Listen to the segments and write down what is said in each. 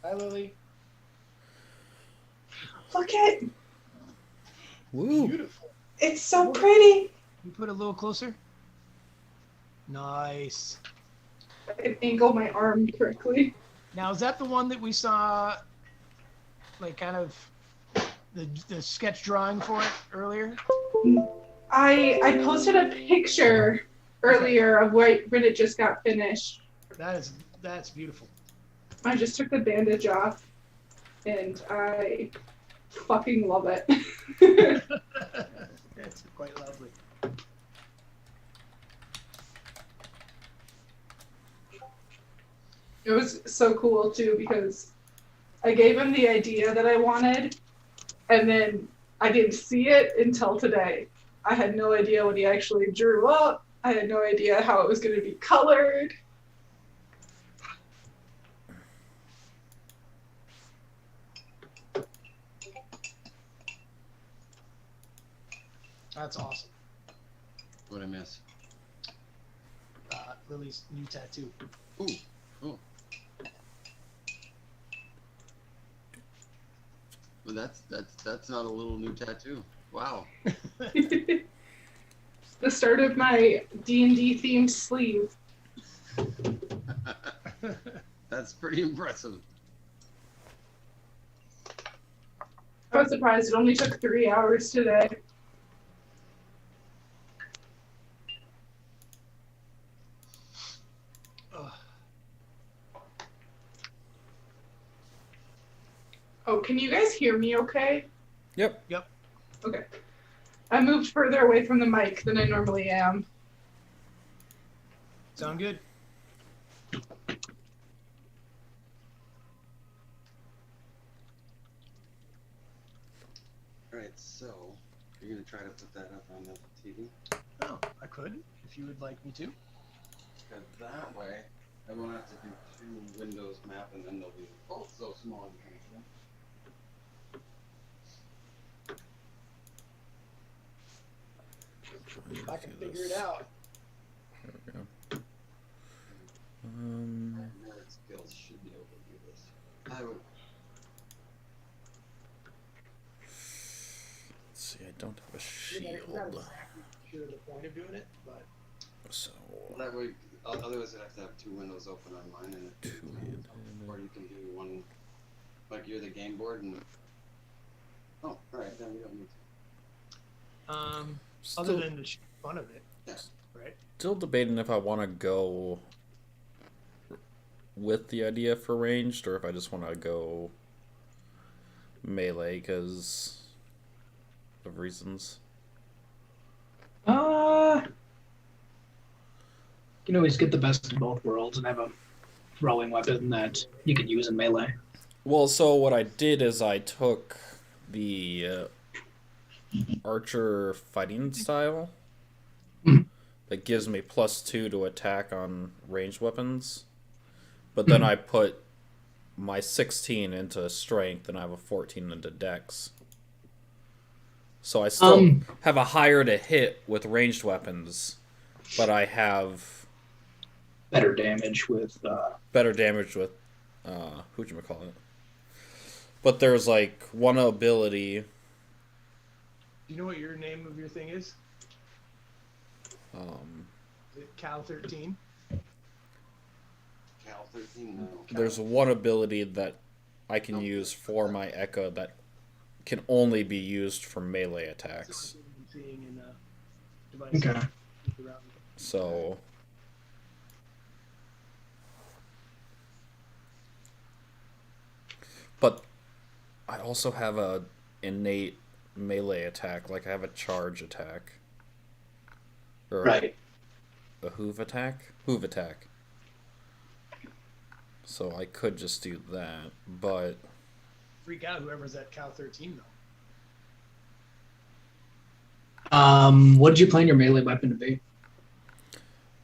Hi, Lily. Look at Woo! Beautiful. it's so pretty. You put it a little closer. Nice. I can angle my arm correctly. Now, is that the one that we saw, like, kind of the sketch drawing for it earlier? I posted a picture earlier of when it just got finished. That's beautiful. I just took the bandage off, and I fucking love it. That's quite lovely. It was so cool too because I gave him the idea that I wanted, and then I didn't see it until today. I had no idea what he actually drew up. I had no idea how it was going to be colored. That's awesome. What'd I miss? Lily's new tattoo. Ooh, cool. Well, that's not a little new tattoo. Wow. The start of my D&D themed sleeve. That's pretty impressive. I was surprised it only took 3 hours today. Oh, can you guys hear me okay? Yep. Okay. I moved further away from the mic than I normally am. Sound good? Alright, so you're gonna try to put that up on the TV? Oh, I could, if you would like me to. Because that way I won't have to do 2 windows map and then they'll be both so small and functional. I can figure it out. There we go. Merit skills should be able to do this. I would. Let's see, I don't have a You're not shield. exactly sure the point of doing it, but So, That way, otherwise I'd have to have 2 windows open on mine and it, two-handed. or you can do one, like you're the game board and. Oh, alright, then we don't need to. other Still, than the fun of it, Yeah. right? still debating if I want to go with the idea for ranged or if I just want to go melee because of reasons. You can always get the best of both worlds and have a throwing weapon that you can use in melee. Well, so what I did is I took the archer fighting style that gives me +2 to attack on ranged weapons. But then I put my 16 into strength and I have a 14 into dex. So I still have a higher to hit with ranged weapons, but I have Better damage with who'chamacallit. But there's like one ability. Do you know what your name of your thing is? Is it Cal 13? Cal 13? No. There's one ability that I can use for my Echo that can only be used for melee attacks. Seeing in devices. Okay. So but I also have a innate melee attack, like I have a charge attack. Or Right. a hoof attack? Hoof attack. So I could just do that, but Freak out whoever's at Cal 13 though. What did you plan your melee weapon to be?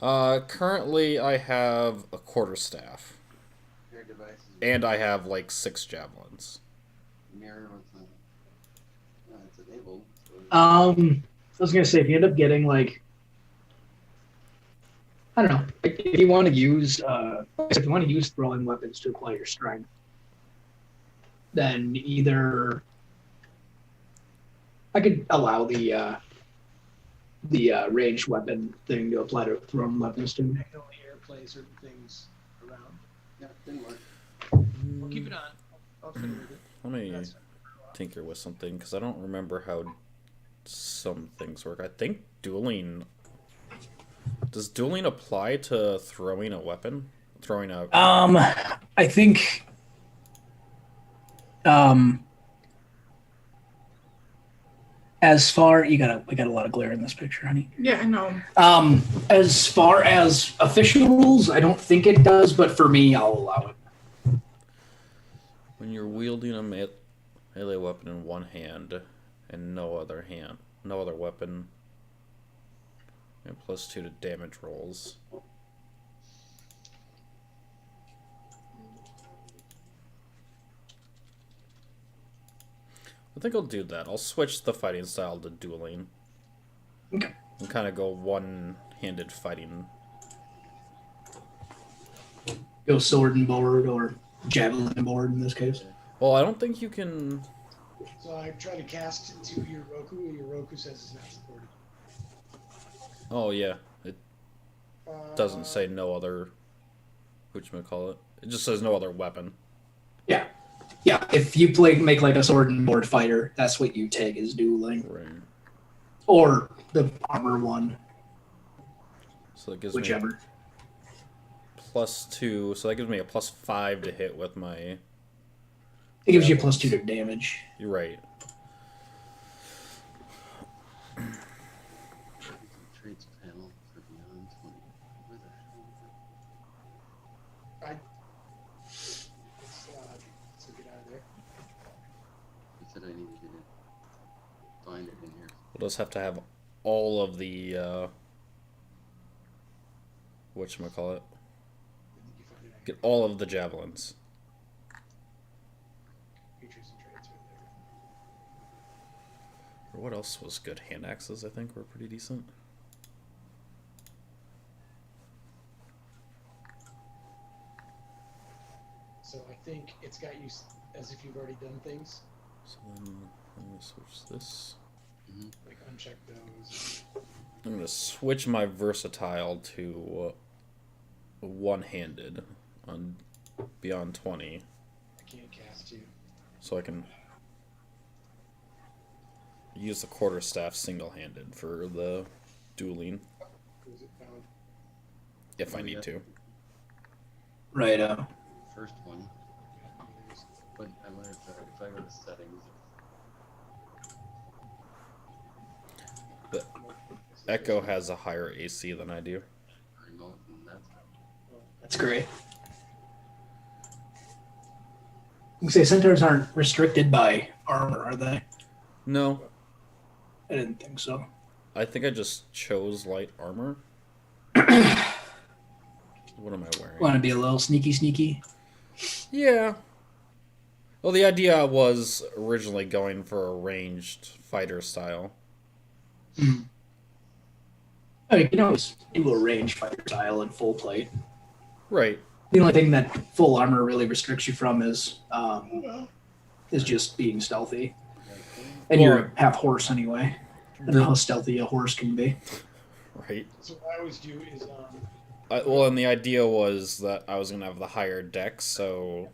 currently I have a quarterstaff. Your device is And I have like 6 javelins. mirror with the. It's enabled. So I was gonna say if you end up getting like, I don't know, if you want to use throwing weapons to apply your strength, then either I could allow the ranged weapon thing to apply to thrown weapons too. I can only airplay certain things around. Yeah, didn't work. We'll keep it on. I'll fiddle with it. Let me That's- tinker with something because I don't remember how some things work. I think dueling. Does dueling apply to throwing a weapon? Throwing a. I think. As far we got a lot of glare in this picture, honey. Yeah, I know. As far as official rules, I don't think it does, but for me, I'll allow it. When you're wielding a melee weapon in one hand and no other weapon, and +2 to damage rolls. I think I'll do that. I'll switch the fighting style to dueling. Okay. And kind of go one-handed fighting. Go sword and board or javelin and board in this case. Well, I don't think you can. So I try to cast into your Roku, and your Roku says it's not supported. Oh yeah, it doesn't say no other. Whatchamacallit? It just says no other weapon. Yeah. Yeah, if you make like a sword and board fighter, that's what you take as dueling. Right. Or the armor one, So that gives whichever. me +2. So that gives me a +5 to hit with my. It gives you a +2 to damage. You're right. Traits panel for beyond 20. Where the hell? Let's get out of there. It said I needed to find it in here. We'll just have to have all of the. Whatchamacallit? Did you find it? Get all of the javelins. Features and traits right there. Or what else was good? Hand axes, I think, were pretty decent. So I think it's got you as if you've already done things, So then I'm gonna switch this. like uncheck those. I'm gonna switch my versatile to one-handed on beyond 20, I can't cast you. so I can use the quarterstaff single-handed for the dueling Who's it found? if I need to. Right. First one. But I wonder if I go to settings. But Echo has a higher AC than I do. Remote, and That's great. You say centaurs aren't restricted by armor, are they? No, I didn't think so. I think I just chose light armor. What am I wearing? Want to be a little sneaky? Yeah. Well, the idea was originally going for a ranged fighter style. Oh, you can always do a range fighter style in full plate. Right. The only thing that full armor really restricts you from is Well, just being stealthy. And Well- you're half horse anyway. I don't know how stealthy a horse can be. Right. so what I always do is Well, and the idea was that I was going to have the higher dex, so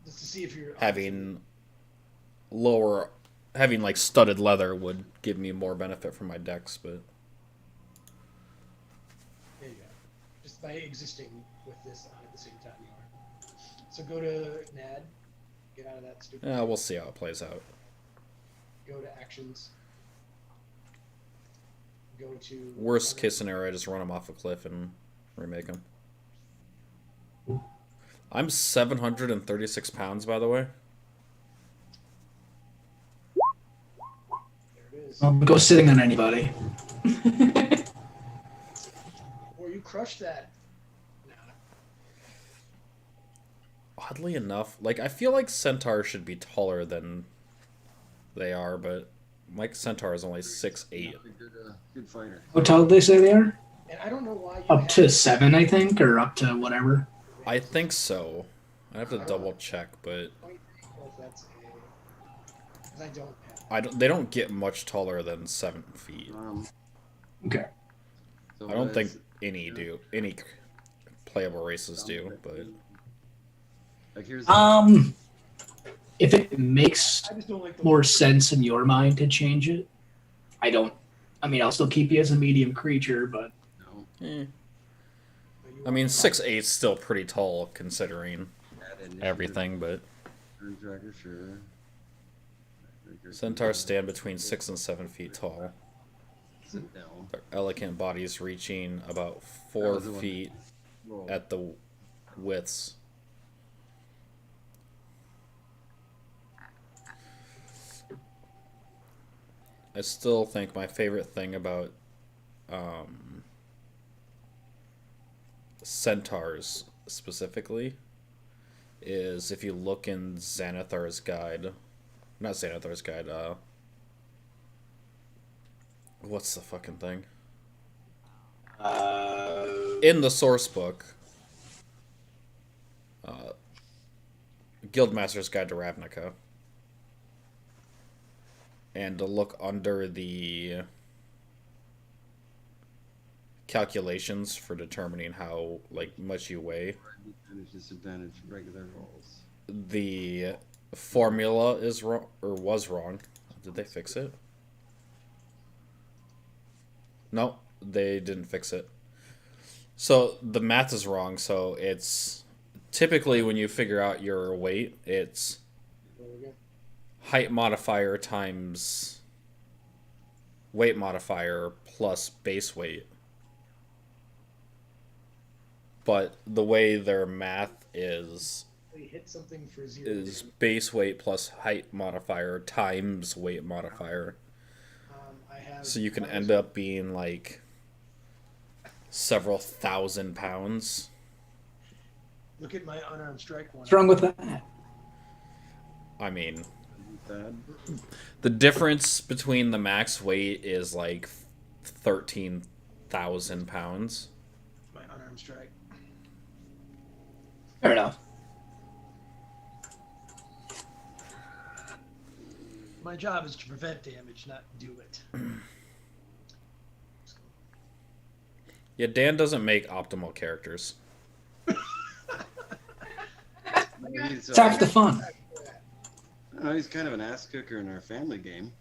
just to see if you're having like studded leather would give me more benefit from my dex, but There you go. Just by existing with this on at the same time you are. So go to NAD. Get out of that stupid. yeah, we'll see how it plays out. Go to actions. Go to Worst case scenario, I just run them off a cliff and remake them. I'm 736 pounds, by the way. There it is. Don't go sitting on anybody. Or you crush that. Nah. Oddly enough, like I feel like centaurs should be taller than they are, but my centaur is only 6'8". Good fighter. How tall did they say they are? And I don't know why you Up have to 7, I think, or up to whatever. I think so. I have to double check, but if that's a. Because I don't have. They don't get much taller than 7 feet. Okay. So I don't what think is- any playable races do, but Like here's If it makes I just don't like the more sense in your mind to change it, I don't. I mean, I'll still keep you as a medium creature, but no. I mean 6'8" still pretty tall considering Add initiative, everything. But turn tracker, sure. centaurs stand between 6 and 7 feet tall. No. Their elegant bodies reaching about That 4 was the one. feet Roll. at the widths. I still think my favorite thing about centaurs specifically is if you look in Xanathar's guide, not Xanathar's guide, what's the fucking thing? In the source book, Guildmaster's Guide to Ravnica, and to look under the calculations for determining how much you weigh, Advantage, disadvantage, regular rolls. the formula is wrong or was wrong. Did they fix it? No, they didn't fix it. So the math is wrong. So it's typically when you figure out your weight, it's height modifier times weight modifier plus base weight. But the way their math is They hit something for 0. is base weight plus height modifier times weight modifier. I have. So you can end up being like several thousand pounds. Look at my unarmed strike one. what's wrong with that? I mean, Bad. the difference between the max weight is like 13,000 pounds. My unarmed strike. Fair enough. My job is to prevent damage, not do it. Yeah, Dan doesn't make optimal characters. He's, It's half the fun. he's kind of an ass cooker in our family game.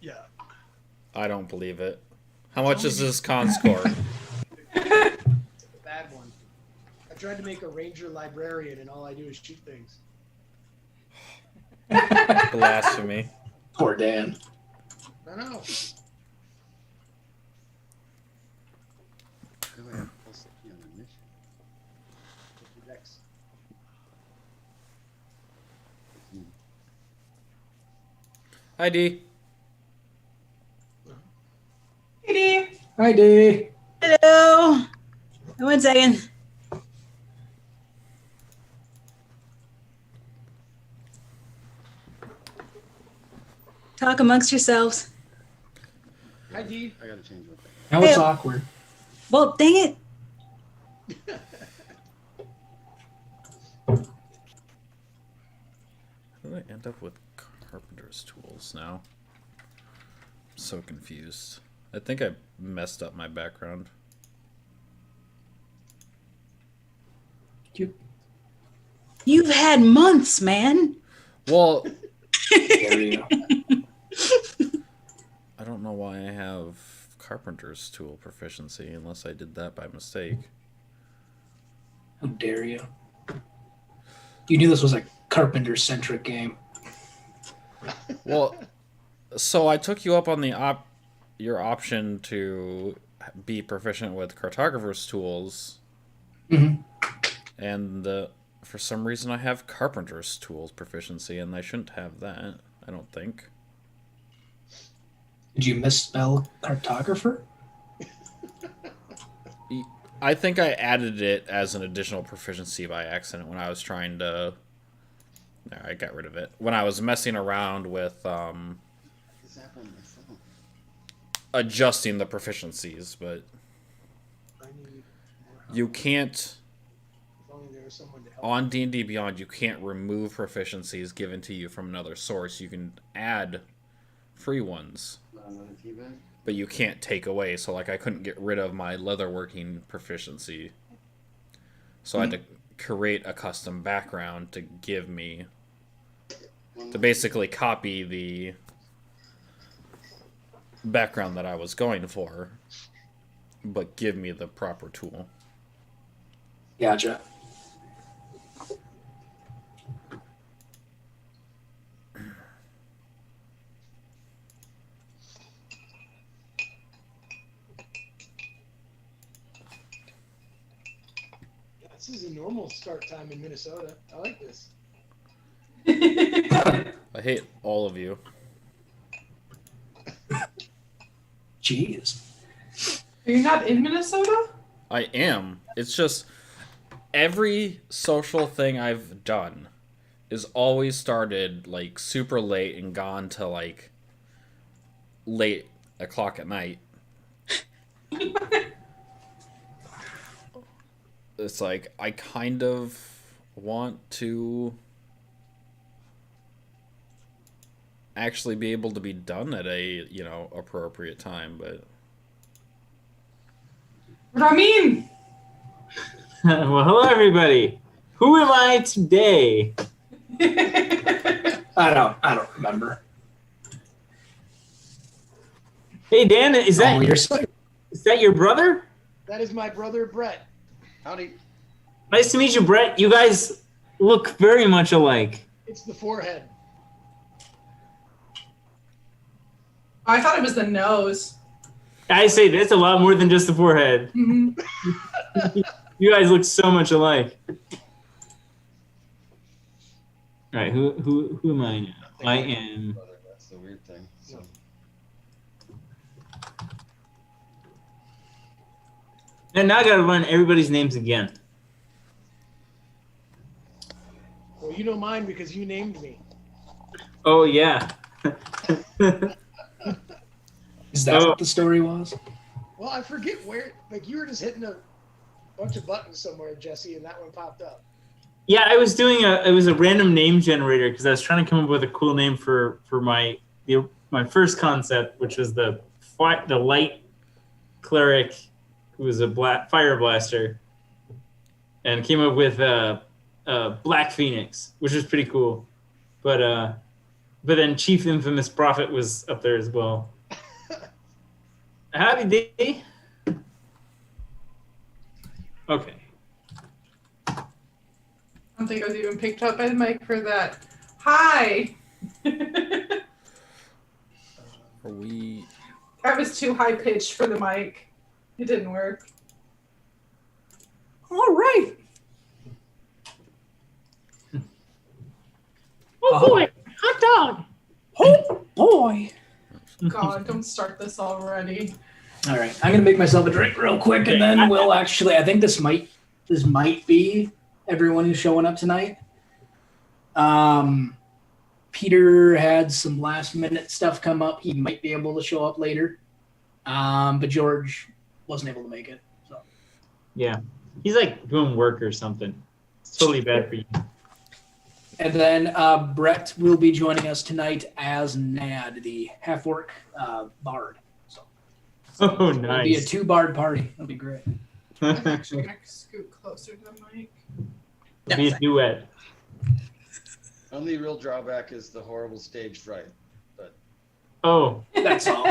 Yeah. I don't believe it. How much is this con score? It's a bad one. I tried to make a ranger librarian, and all I do is shoot things. Blasphemy. Poor Dan. I know. Go ahead. I'll stick you on the mission. Next. Hi, D. Kitty. Hi, D. Hello. 1 second. Talk amongst yourselves. Hi, D. I gotta change my thing. Now it's Hey. awkward. Well, dang it. How did I end up with carpenter's tools now? I'm so confused. I think I messed up my background. You've had months, man. Well, There you go. I don't know why I have carpenter's tool proficiency unless I did that by mistake. How dare you? You knew this was a carpenter-centric game. Well, so I took you up on the your option to be proficient with cartographer's tools, Mhm. and for some reason I have carpenter's tools proficiency, and I shouldn't have that. I don't think. Did you misspell cartographer? I think I added it as an additional proficiency by accident when I was trying to. No, I got rid of it when I was messing around with Is that on my phone? adjusting the proficiencies, but I need more help. you can't. If only there was someone to on D&D Beyond, you can't remove proficiencies given to you from another source. You can add free ones, Another tea bag? but you can't take away. So, like, I couldn't get rid of my leatherworking proficiency. So I had to create a custom background to give me, to basically copy the background that I was going for, but give me the proper tool. Gotcha. This is a normal start time in Minnesota. I like this. I hate all of you. Jeez. Are you not in Minnesota? I am. It's just every social thing I've done is always started like super late and gone to like late o'clock at night. It's like I kind of want to actually be able to be done at a, appropriate time, but What I mean? Well, hello everybody. Who am I today? I don't remember. Hey Dan, is that your brother? That is my brother Brett. Howdy. Nice to meet you, Brett. You guys look very much alike. It's the forehead. I thought it was the nose. I say that's a lot more than just the forehead. Mhm. You guys look so much alike. All right, who am I now? I am. That's the weird thing. So. And now I gotta learn everybody's names again. Well, you know mine because you named me. Oh yeah. Is that what the story was? Well, I forget where. Like, you were just hitting a bunch of buttons somewhere, Jesse, and that one popped up. Yeah, I was doing it was a random name generator because I was trying to come up with a cool name for my first concept, which was the light cleric who was a fire blaster, and came up with Black Phoenix, which was pretty cool. But then Chief Infamous Prophet was up there as well. Howdy, D. Okay. I don't think I was even picked up by the mic for that. Hi. Are we? I was too high pitched for the mic. It didn't work. All right. Oh boy, hot dog. Oh boy. God, don't start this already. All right, I'm gonna make myself a drink real quick, and then we'll actually. I think this might be everyone who's showing up tonight. Peter had some last minute stuff come up. He might be able to show up later, but George wasn't able to make it. So. Yeah, he's like doing work or something. It's totally bad for you. And then Brett will be joining us tonight as Nad, the half-orc bard. So Oh, it'll be a nice. 2-bard party. That'll be great. I'm actually going to scoot closer to the mic. Be a duet. Only real drawback is the horrible stage fright. But Oh, That's all.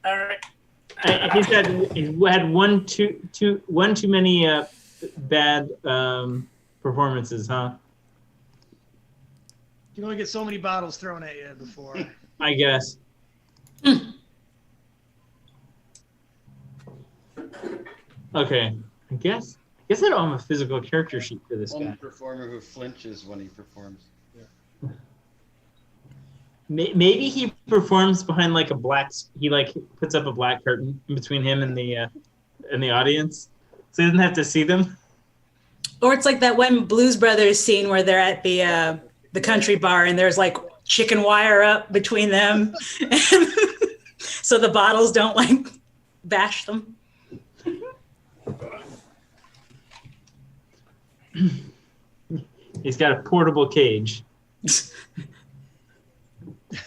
All right. he had one too many bad performances, huh? You can only get so many bottles thrown at you before. I guess. Okay, I guess I don't have a physical character sheet for this only guy. performer who flinches when he performs. Maybe he performs behind like a black. He like puts up a black curtain in between him and the audience, so he doesn't have to see them. Or it's like that one Blues Brothers scene where they're at the country bar and there's like chicken wire up between them, so the bottles don't like bash them. He's got a portable cage. If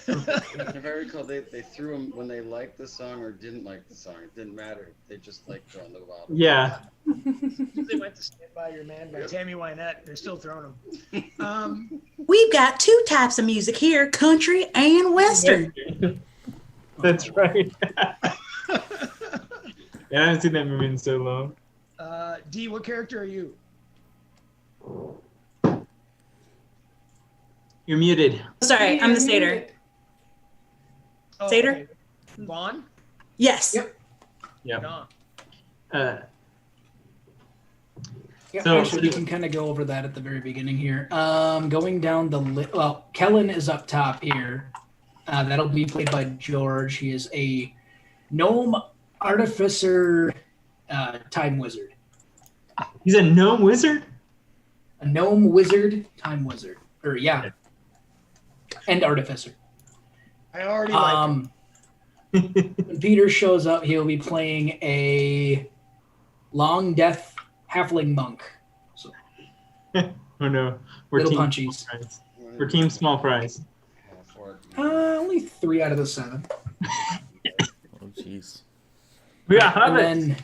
I recall, they threw him when they liked the song or didn't like the song. It didn't matter. They just liked throwing the bottle. Yeah. They went to Stand By Your Man by Tammy Wynette. They're still throwing them. We've got two types of music here, country and western. That's right. Yeah, I haven't seen that movie in so long. D, what character are you? You're muted. Sorry, I'm the satyr. Oh, Satyr? okay. Vaughn? Yes. Yep. Yep. No. Yeah, So- actually, we can kind of go over that at the very beginning here. Going down the well, Kellen is up top here. That'll be played by George. He is a gnome artificer, time wizard. He's a gnome wizard? A gnome wizard, time wizard. Or yeah, and artificer. I already like him. When Peter shows up, he'll be playing a long death halfling monk. So Oh no. We're little team punchies. small fries. We're team small fries. Only 3 out of the 7. Oh, jeez. Yeah, have And it.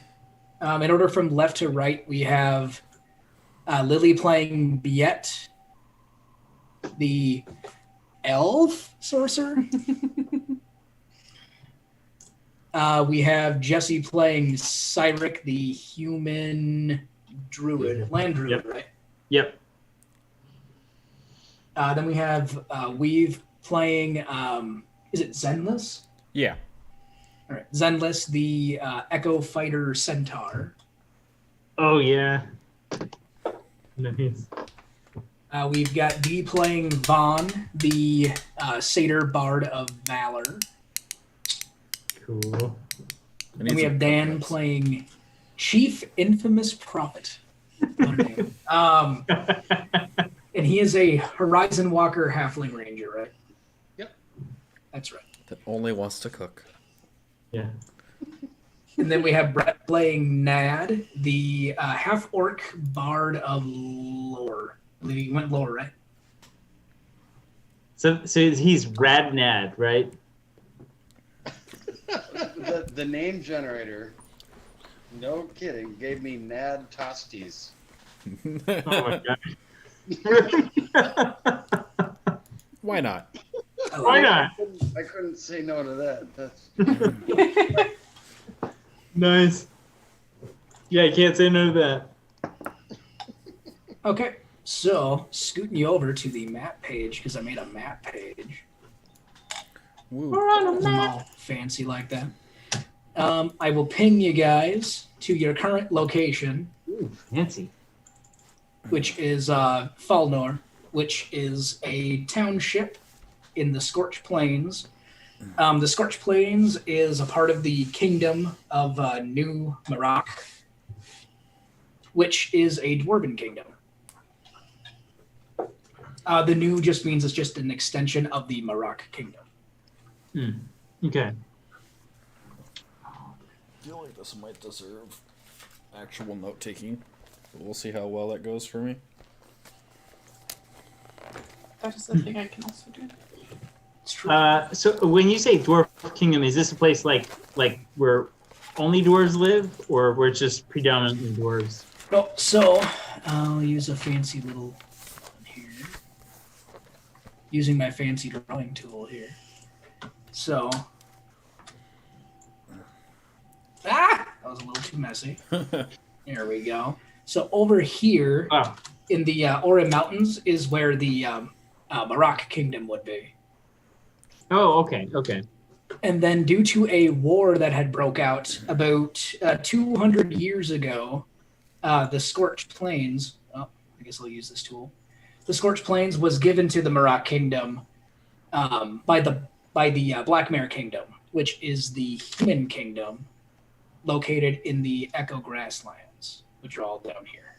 then, in order from left to right, we have Lily playing Biet, the elf sorcerer. We have Jesse playing Cyric, the human druid, land druid, Yep. right? Yep. Then we have Weave playing, is it Zenless? Yeah. All right, Zenless, the Echo Fighter Centaur. Oh yeah. Nice. We've got Dee playing Vaughn, the Satyr Bard of Valor. Cool. And we have Dan playing Chief Infamous Prophet. And he is a Horizon Walker Halfling Ranger, right? Yep. That's right. That only wants to cook. Yeah. And then we have Brett playing Nad, the half-orc Bard of Lore. I believe he went Lore, right? So he's Radnad, right? The name generator, no kidding, gave me Nad Tosties. Oh my god. Why not? Why not? I couldn't say no to that. That's Nice. Yeah, I can't say no to that. Okay, so scooting you over to the map page, because I made a map page. Woo. I'm all fancy like that. I will ping you guys to your current location, Ooh, fancy. which is Falnor, which is a township in the Scorched Plains. The Scorched Plains is a part of the kingdom of New Maroc, which is a dwarven kingdom. The new just means it's just an extension of the Maroc kingdom. Okay. I feel like this might deserve actual note taking. We'll see how well that goes for me. That is the thing I can also do. It's true. So when you say dwarf kingdom, is this a place like where only dwarves live, or where it's just predominantly dwarves? Oh, so I'll use a fancy little one here. Using my fancy drawing tool here. So. That was a little too messy. There we go. So over here Oh, in the Ora Mountains is where the Maroc Kingdom would be. oh, okay, okay. And then due to a war that had broke out about 200 years ago, the Scorched Plains, I guess I'll use this tool. The Scorched Plains was given to the Maroc Kingdom by the Black Mare Kingdom, which is the human kingdom located in the Echo Grasslands, which are all down here.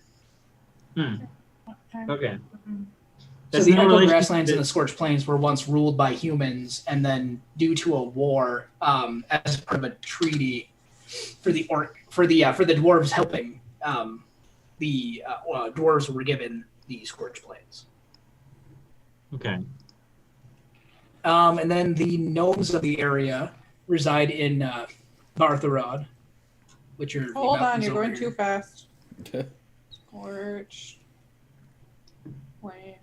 Okay. So That's the no Echo relation Grasslands to- and the Scorched Plains were once ruled by humans, and then due to a war, as part of a treaty for the dwarves helping the dwarves were given the Scorched Plains. Okay. And then the gnomes of the area reside in Bartharod, which are the Hold on, mountains you're over going here. too fast. Scorched Plains.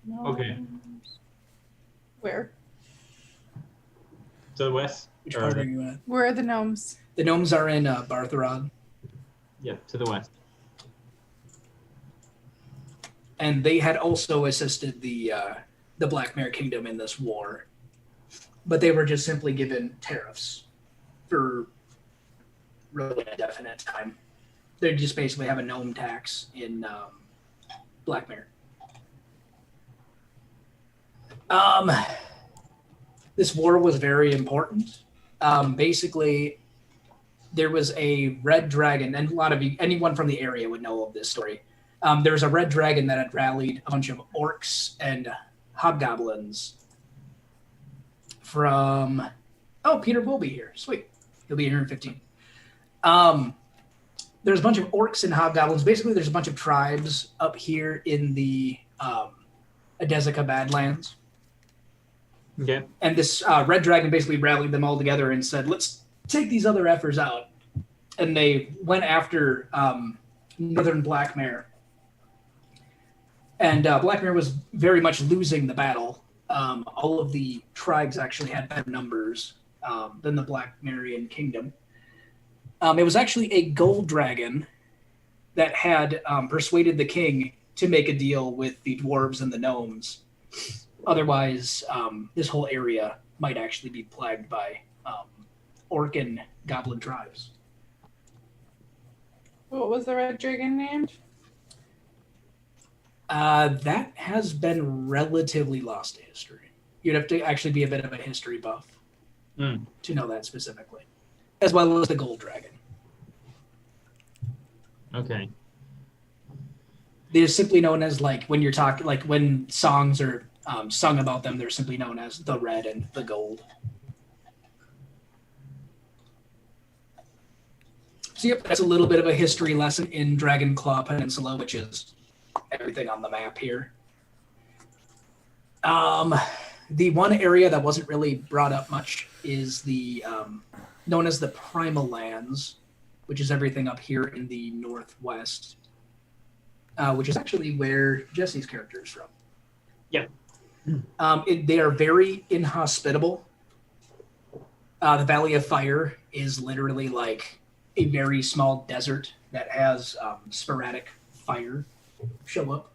No. Okay. Where? To the west? Which Or part are you at? Where are the gnomes? The gnomes are in Bartharod, Yeah, to the west. and they had also assisted the Black Mare Kingdom in this war, but they were just simply given tariffs for really indefinite time. They just basically have a gnome tax in Black Mare. This war was very important. Basically, there was a red dragon, and a lot of you, anyone from the area would know of this story. There was a red dragon that had rallied a bunch of orcs and hobgoblins from. Oh, Peter will be here. Sweet, he'll be here in 15. There's a bunch of orcs and hobgoblins. Basically, there's a bunch of tribes up here in the Adesica Badlands. Okay. And this red dragon basically rallied them all together and said, let's take these other effers out. And they went after Northern Black Mare. And Black Mare was very much losing the battle. All of the tribes actually had better numbers than the Black Marian Kingdom. It was actually a gold dragon that had persuaded the king to make a deal with the dwarves and the gnomes. Otherwise, this whole area might actually be plagued by orc and goblin tribes. What was the red dragon named? That has been relatively lost to history. You'd have to actually be a bit of a history buff to know that specifically, as well as the gold dragon. Okay. They're simply known as, like, when you're talking, like when songs are sung about them, they're simply known as the red and the gold. So yep, that's a little bit of a history lesson in Dragonclaw Peninsula, which is everything on the map here. The one area that wasn't really brought up much is the known as the Primal Lands, which is everything up here in the northwest, which is actually where Jesse's character is from. Yep. They are very inhospitable. The Valley of Fire is literally like a very small desert that has sporadic fire show up.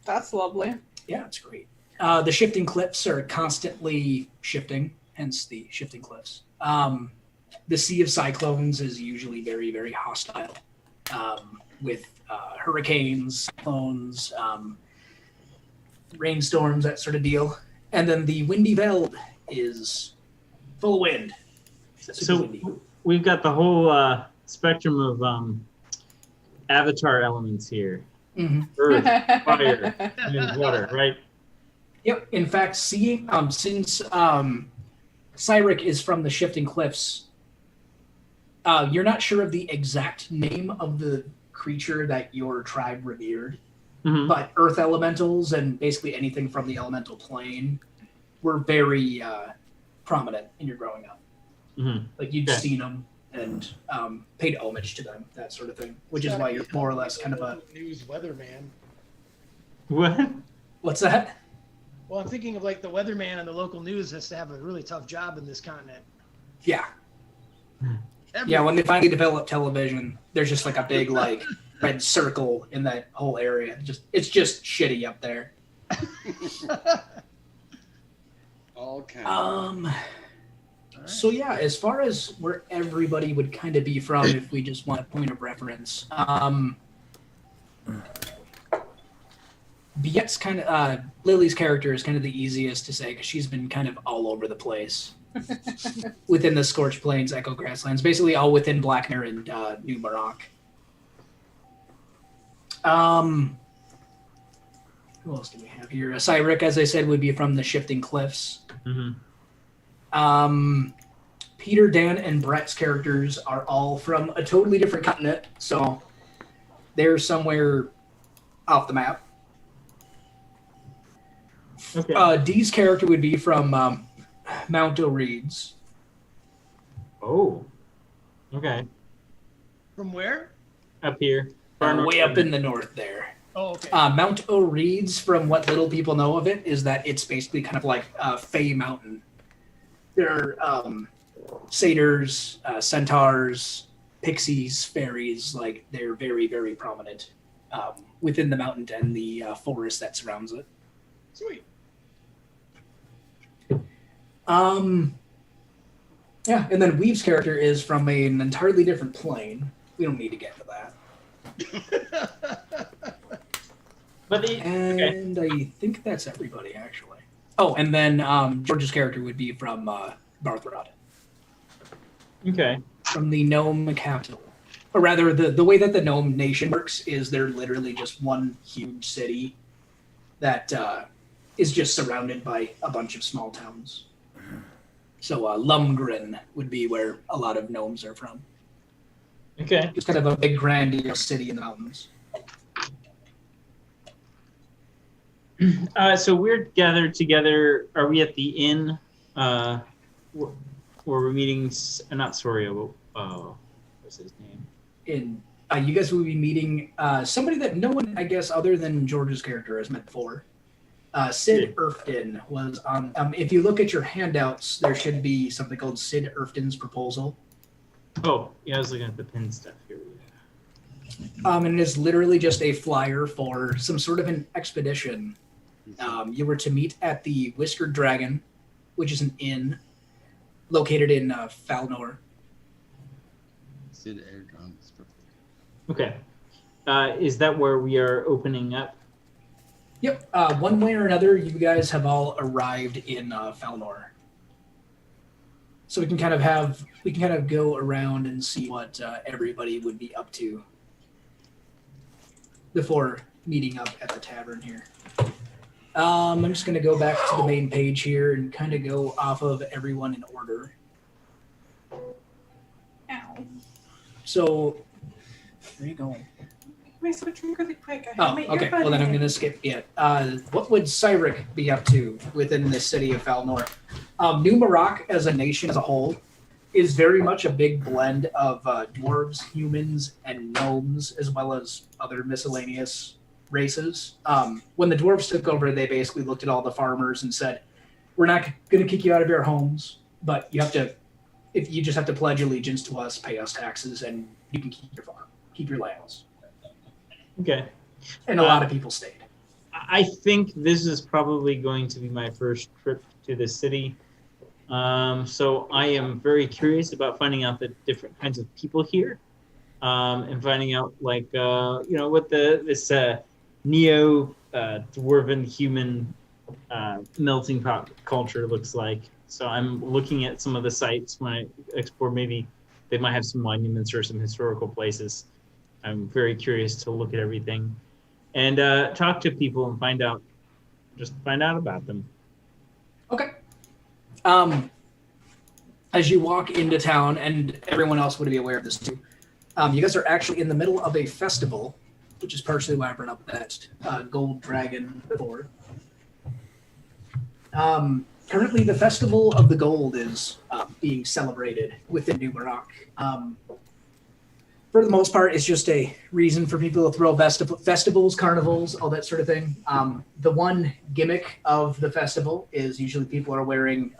That's lovely. Yeah, it's great. The shifting cliffs are constantly shifting, hence the shifting cliffs. The Sea of Cyclones is usually very, very hostile with hurricanes, cyclones, rainstorms, that sort of deal. And then the Windy Veld is full of wind. So we've got the whole spectrum of avatar elements here. Mm-hmm. Earth, fire, and water, right? Yep. In fact, seeing since Cyric is from the Shifting Cliffs, you're not sure of the exact name of the creature that your tribe revered, but earth elementals and basically anything from the elemental plane were very prominent in your growing up. Like you'd seen them and paid homage to them, that sort of thing, which is why you're more or less kind of a news weatherman. What? What's that? Well, I'm thinking of like the weatherman on the local news has to have a really tough job in this continent. Yeah. Yeah, when they finally develop television, there's just like a big like red circle in that whole area. It's just shitty up there. All kinds. So yeah, as far as where everybody would kind of be from, if we just want a point of reference, Biette's kind of Lily's character is kind of the easiest to say because she's been kind of all over the place within the Scorched Plains, Echo Grasslands, basically all within Blackmare and New Maroc. Who else do we have here? Cyric, as I said, would be from the Shifting Cliffs. Peter, Dan, and Brett's characters are all from a totally different continent, so they're somewhere off the map. Okay. Dee's character would be from Mount O'Reeds. Oh. Okay. From where? Up here. Far north. Way up in the north there. Oh, okay. Mount O'Reeds, from what little people know of it, is that it's basically kind of like Fey Mountain. There are satyrs, centaurs, pixies, fairies. Like, they're very, very prominent within the mountain and the forest that surrounds it. Sweet. Yeah, and then Weave's character is from an entirely different plane. We don't need to get into that. But And I think that's everybody, actually. Oh, and then George's character would be from Barthrod, okay. from the gnome capital. Or rather, the way that the gnome nation works is they're literally just one huge city that is just surrounded by a bunch of small towns. So Lumgren would be where a lot of gnomes are from. Okay. It's kind of a big, grandiose city in the mountains. So we're gathered together. Are we at the inn? Where we're meeting? Not Soreo. What's his name? You guys will be meeting somebody that no one, I guess, other than George's character has met before. Sid Erfton was on. If you look at your handouts, there should be something called Sid Erfton's proposal. Oh, yeah, I was looking at the pin stuff here. And it is literally just a flyer for some sort of an expedition. You were to meet at the Whiskered Dragon, which is an inn located in Falnor. Sid Airdron is perfect. Okay. Is that where we are opening up? Yep. One way or another, you guys have all arrived in Falnor. So we can kind of go around and see what everybody would be up to before meeting up at the tavern here. I'm just going to go back to the main page here and kind of go off of everyone in order. Ow. So, where are you going? Am I switching really quick? I Oh, have my okay. earbud Well, then I'm in. going to skip it. What would Cyric be up to within the city of Falnor? New Maroc, as a nation as a whole, is very much a big blend of dwarves, humans, and gnomes, as well as other miscellaneous races. When the dwarves took over, they basically looked at all the farmers and said, "We're not going to kick you out of your homes, but you just have to pledge allegiance to us, pay us taxes, and you can keep your farm, keep your lands." Okay. And a lot of people stayed. I think this is probably going to be my first trip to the city. So I am very curious about finding out the different kinds of people here, and finding out what this neo dwarven human melting pot culture looks like. So I'm looking at some of the sites when I explore. Maybe they might have some monuments or some historical places. I'm very curious to look at everything and talk to people and find out about them. Okay. As you walk into town, and everyone else would be aware of this too, you guys are actually in the middle of a festival, which is partially why I brought up that gold dragon before. Currently, the Festival of the Gold is being celebrated within New Maroc. For the most part, it's just a reason for people to throw festivals, carnivals, all that sort of thing. The one gimmick of the festival is usually people are wearing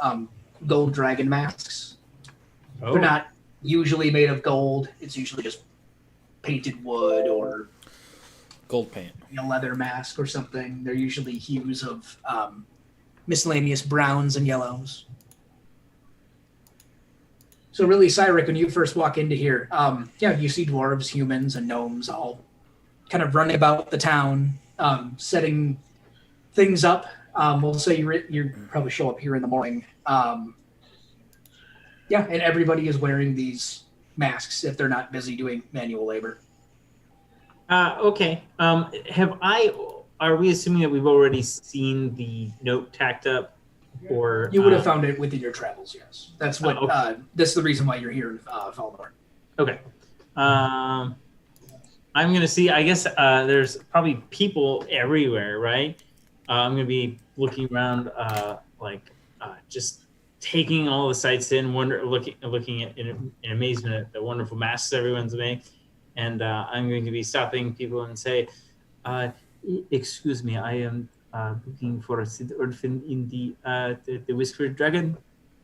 gold dragon masks. Oh. They're not usually made of gold. It's usually just painted wood or Gold paint. a leather mask or something. They're usually hues of miscellaneous browns and yellows. So really, Cyric, when you first walk into here, you see dwarves, humans, and gnomes all kind of running about the town, setting things up. We'll say you probably show up here in the morning. And everybody is wearing these masks if they're not busy doing manual labor. Okay. Are we assuming that we've already seen the note tacked up or You would have found it within your travels, yes. That's what. okay. That's the reason why you're here in Falmar. Okay. I'm gonna see. I guess there's probably people everywhere, right? I'm gonna be looking around, just taking all the sights in, looking at in amazement at the wonderful masks everyone's made, and I'm going to be stopping people and say, "Excuse me, I am looking for a Sid Orphan in the Whiskered Dragon.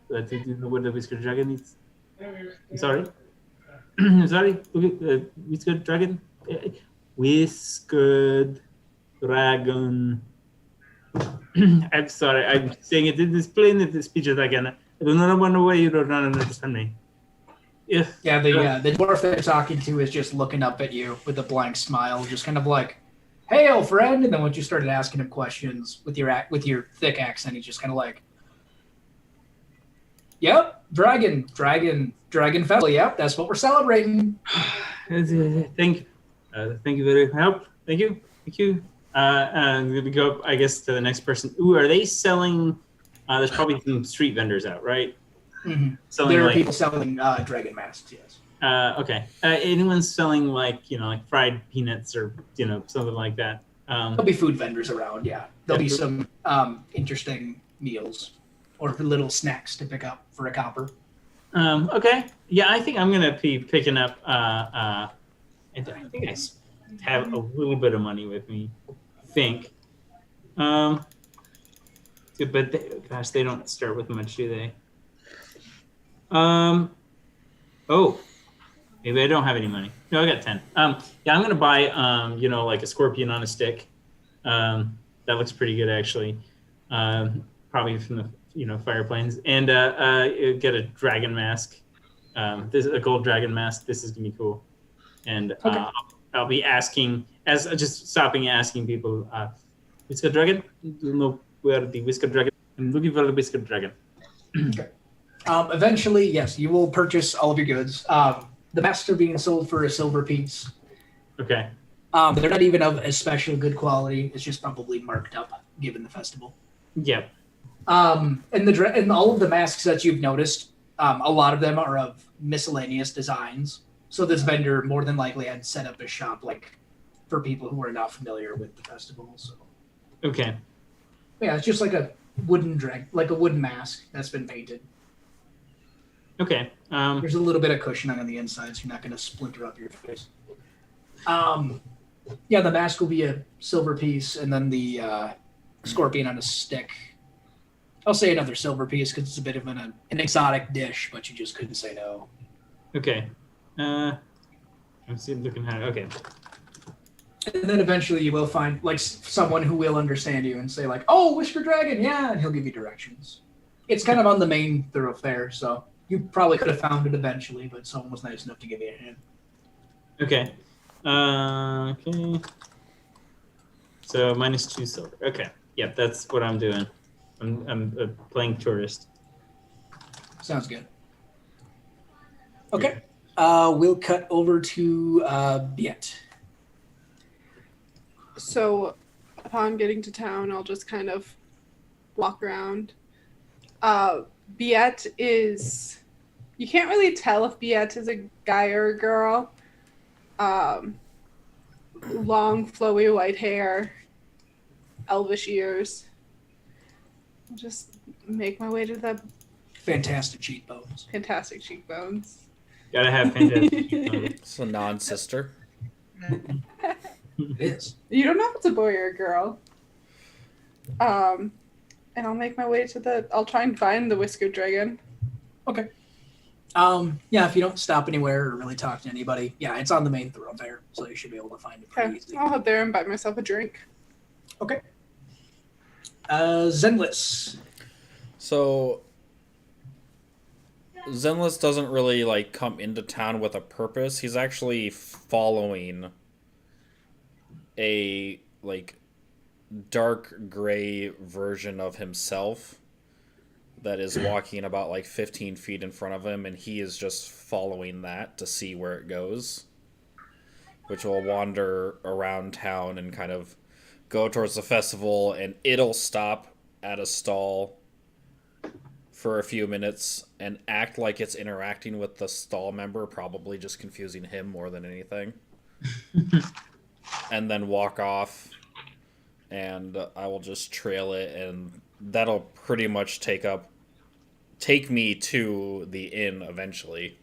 Do you know what the Whiskered Dragon is? I'm sorry." Sorry, look at the Whiskered Dragon. Whiskered Dragon. I'm sorry, I'm saying it in this plain speech as I can. I do not wonder why you don't understand me. Yeah, the dwarf that you're talking to is just looking up at you with a blank smile, just kind of like, "Hail, friend!" And then once you started asking him questions with your thick accent, he's just kind of like, "Yep, dragon festival. Yep, that's what we're celebrating." Thank you very much. Thank you. And we go up, I guess, to the next person. Ooh, are they selling? There's probably some street vendors out, right? Mm-hmm. Selling, there are people selling dragon masks. Yes. Okay. Anyone's selling like fried peanuts or something like that? There'll be food vendors around. Yeah, there'll be some interesting meals or little snacks to pick up for a copper. Okay. Yeah, I think I'm gonna be picking up. I think I have a little bit of money with me. I think. But they don't start with much, do they? Oh, maybe I don't have any money. No, I got 10. Yeah, I'm gonna buy like a scorpion on a stick. That looks pretty good actually. Probably from the fire planes, and get a dragon mask. This is a gold dragon mask. This is gonna be cool. And okay. I'll be asking, just stopping and asking people, Whiskered Dragon? Do you know where the Whiskered Dragon? I'm looking for the Whiskered Dragon. Okay. Eventually, yes, you will purchase all of your goods. The masks are being sold for a silver piece. Okay. They're not even of especially good quality. It's just probably marked up given the festival. Yep. And all of the masks that you've noticed, a lot of them are of miscellaneous designs. So this vendor more than likely had set up a shop for people who are not familiar with the festival. So. Okay. Yeah, it's just like a wooden mask that's been painted. Okay. There's a little bit of cushioning on the inside, so you're not going to splinter up your face. Yeah, the mask will be a silver piece, and then the scorpion on a stick. I'll say another silver piece because it's a bit of an exotic dish, but you just couldn't say no. Okay. I'm looking at it. Okay. And then eventually you will find someone who will understand you and say "Oh, Whisper Dragon, yeah," and he'll give you directions. It's kind of on the main thoroughfare, so you probably could have found it eventually, but someone was nice enough to give you a hand. Okay. Okay. So -2 silver. Okay. Yep, that's what I'm doing. I'm playing tourist. Sounds good. Okay. We'll cut over to Biet. So upon getting to town, I'll just kind of walk around. Biet is... You can't really tell if Biet is a guy or a girl. Long, flowy white hair. Elvish ears. I'll just make my way to the... Fantastic cheekbones. Fantastic cheekbones. Gotta have fantastic. It's a non-sister. It is. You don't know if it's a boy or a girl. And I'll make my way to I'll try and find the Whiskered Dragon. Okay. Yeah, if you don't stop anywhere or really talk to anybody, yeah, it's on the main thoroughfare, so you should be able to find it pretty Okay, easily. I'll head there and buy myself a drink. Okay. Zenless. So Zenless doesn't really come into town with a purpose. He's actually following a dark gray version of himself that is walking about 15 feet in front of him, and he is just following that to see where it goes, which will wander around town and kind of go towards the festival, and it'll stop at a stall for a few minutes and act like it's interacting with the stall member, probably just confusing him more than anything. And then walk off, and I will just trail it, and that'll pretty much take me to the inn eventually.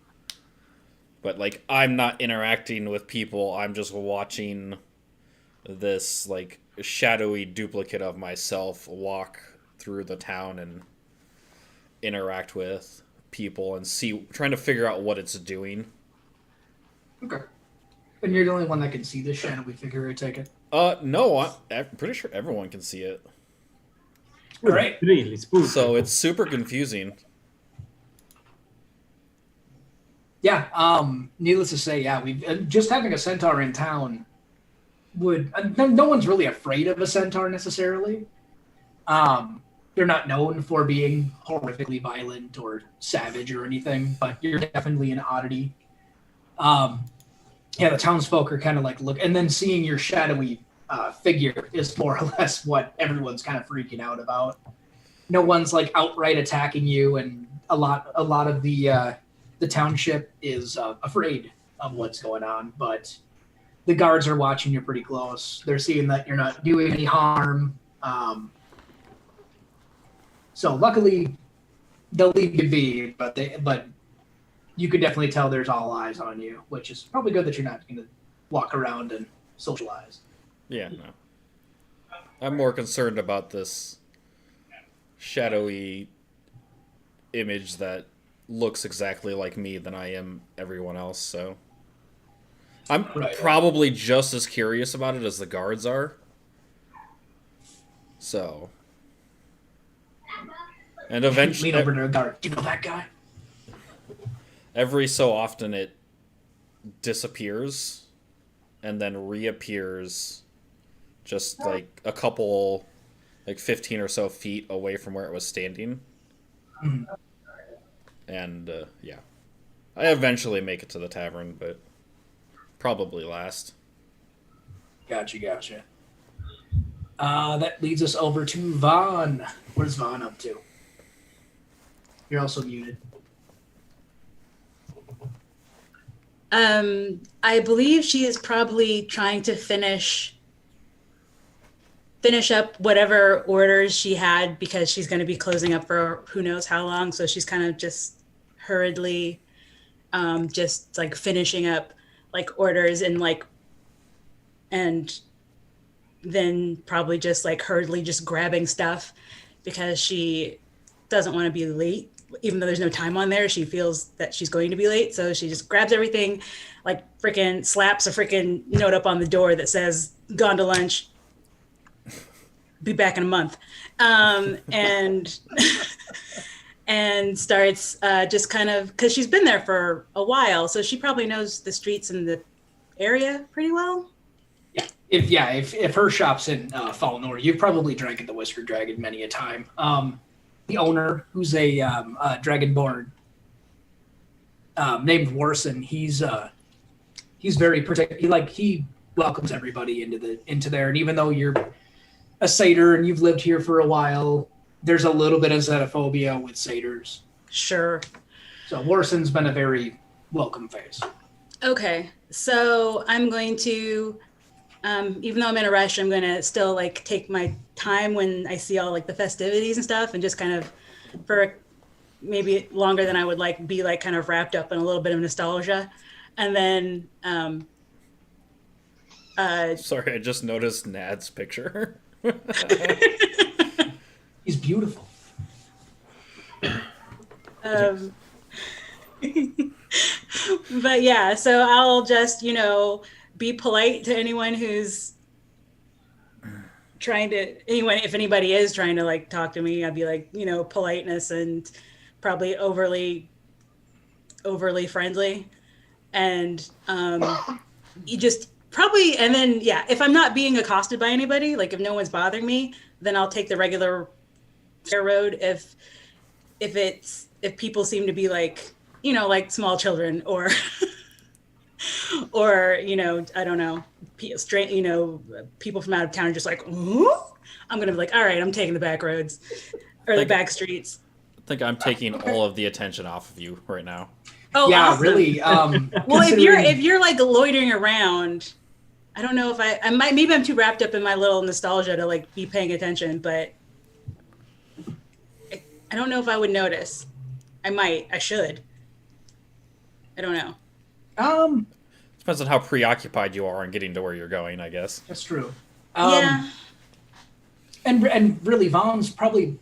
But like, I'm not interacting with people, I'm just watching this like shadowy duplicate of myself walk through the town and interact with people and trying to figure out what it's doing. Okay. And you're the only one that can see this shadowy figure, I take it? No, I'm pretty sure everyone can see it. All right. Really spooky. So it's super confusing. Yeah, needless to say, yeah, we've just having a centaur in town would no one's really afraid of a centaur necessarily. They're not known for being horrifically violent or savage or anything, but you're definitely an oddity. Yeah, the townsfolk are kind of like look, and then seeing your shadowy figure is more or less what everyone's kind of freaking out about. No one's like outright attacking you, and a lot of the township is afraid of what's going on, but the guards are watching you pretty close. They're seeing that you're not doing any harm. So luckily, they'll leave you be, but you can definitely tell there's all eyes on you, which is probably good that you're not going to walk around and socialize. Yeah, no. I'm more concerned about this shadowy image that looks exactly like me than I am everyone else, so I'm probably just as curious about it as the guards are. So, and eventually, lean over to a guard. Do you know that guy? Every so often, it disappears and then reappears, just like a couple, like 15 or so feet away from where it was standing. Mm-hmm. And yeah, I eventually make it to the tavern, but probably last. Gotcha. That leads us over to Vaughn. Where's Vaughn up to? You're also muted. I believe she is probably trying to finish up whatever orders she had, because she's going to be closing up for who knows how long. So she's kind of just hurriedly just like finishing up like orders and then probably just like hurriedly just grabbing stuff, because she doesn't want to be late. Even though there's no time on there, she feels that she's going to be late. So she just grabs everything, like freaking slaps a freaking note up on the door that says, "Gone to lunch. Be back in a month." And and starts just kind of, because she's been there for a while, so she probably knows the streets and the area pretty well. If her shop's in Falnor, you've probably drank at the Whiskered Dragon many a time. The owner, who's a dragonborn named Warson, he's very particular. He welcomes everybody into there, and even though you're a satyr and you've lived here for a while, there's a little bit of xenophobia with satyrs. Sure. So Warson's been a very welcome face. Okay, so I'm going to, even though I'm in a rush, I'm going to still like take my time when I see all like the festivities and stuff, and just kind of, for maybe longer than I would like, be like kind of wrapped up in a little bit of nostalgia. And then sorry, I just noticed Nad's picture. He's beautiful. But yeah, so I'll just, be polite to anyone who's if anybody is trying to like talk to me, I'd be like, politeness and probably overly friendly. And you just probably, and then, yeah, if I'm not being accosted by anybody, like if no one's bothering me, then I'll take the regular road. If people seem to be like, like small children or I don't know, straight, people from out of town are just like, ooh? I'm going to be like, all right, I'm taking the back roads or the back streets. think I'm taking all of the attention off of you right now. Oh, yeah, awesome. really. Well, if you're like loitering around, I don't know if I might, maybe I'm too wrapped up in my little nostalgia to like be paying attention, but I don't know if I would notice. I should. I don't know. Depends on how preoccupied you are in getting to where you're going, I guess. That's true. Yeah. And really, Vaughn's probably,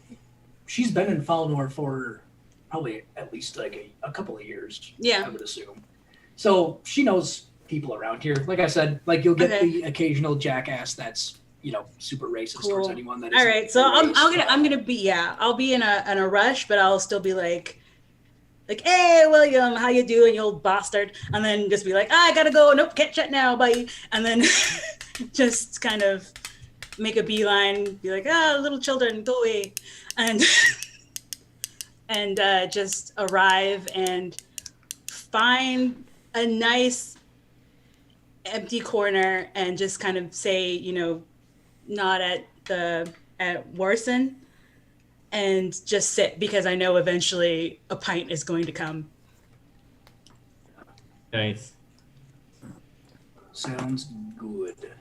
she's been in Falnor for probably at least like a couple of years. Yeah. I would assume. So she knows people around here. Like I said, like you'll get the occasional jackass that's super racist towards anyone that is. All right, so I'm gonna be I'll be in a rush, but I'll still be like, hey William, how you doing, you old bastard? And then just be like, I gotta go. Nope, can't chat now. Bye. And then just kind of make a beeline, be like, little children, go away, and and just arrive and find a nice empty corner and just kind of say, not at Warson, and just sit, because I know eventually a pint is going to come. Nice. Sounds good.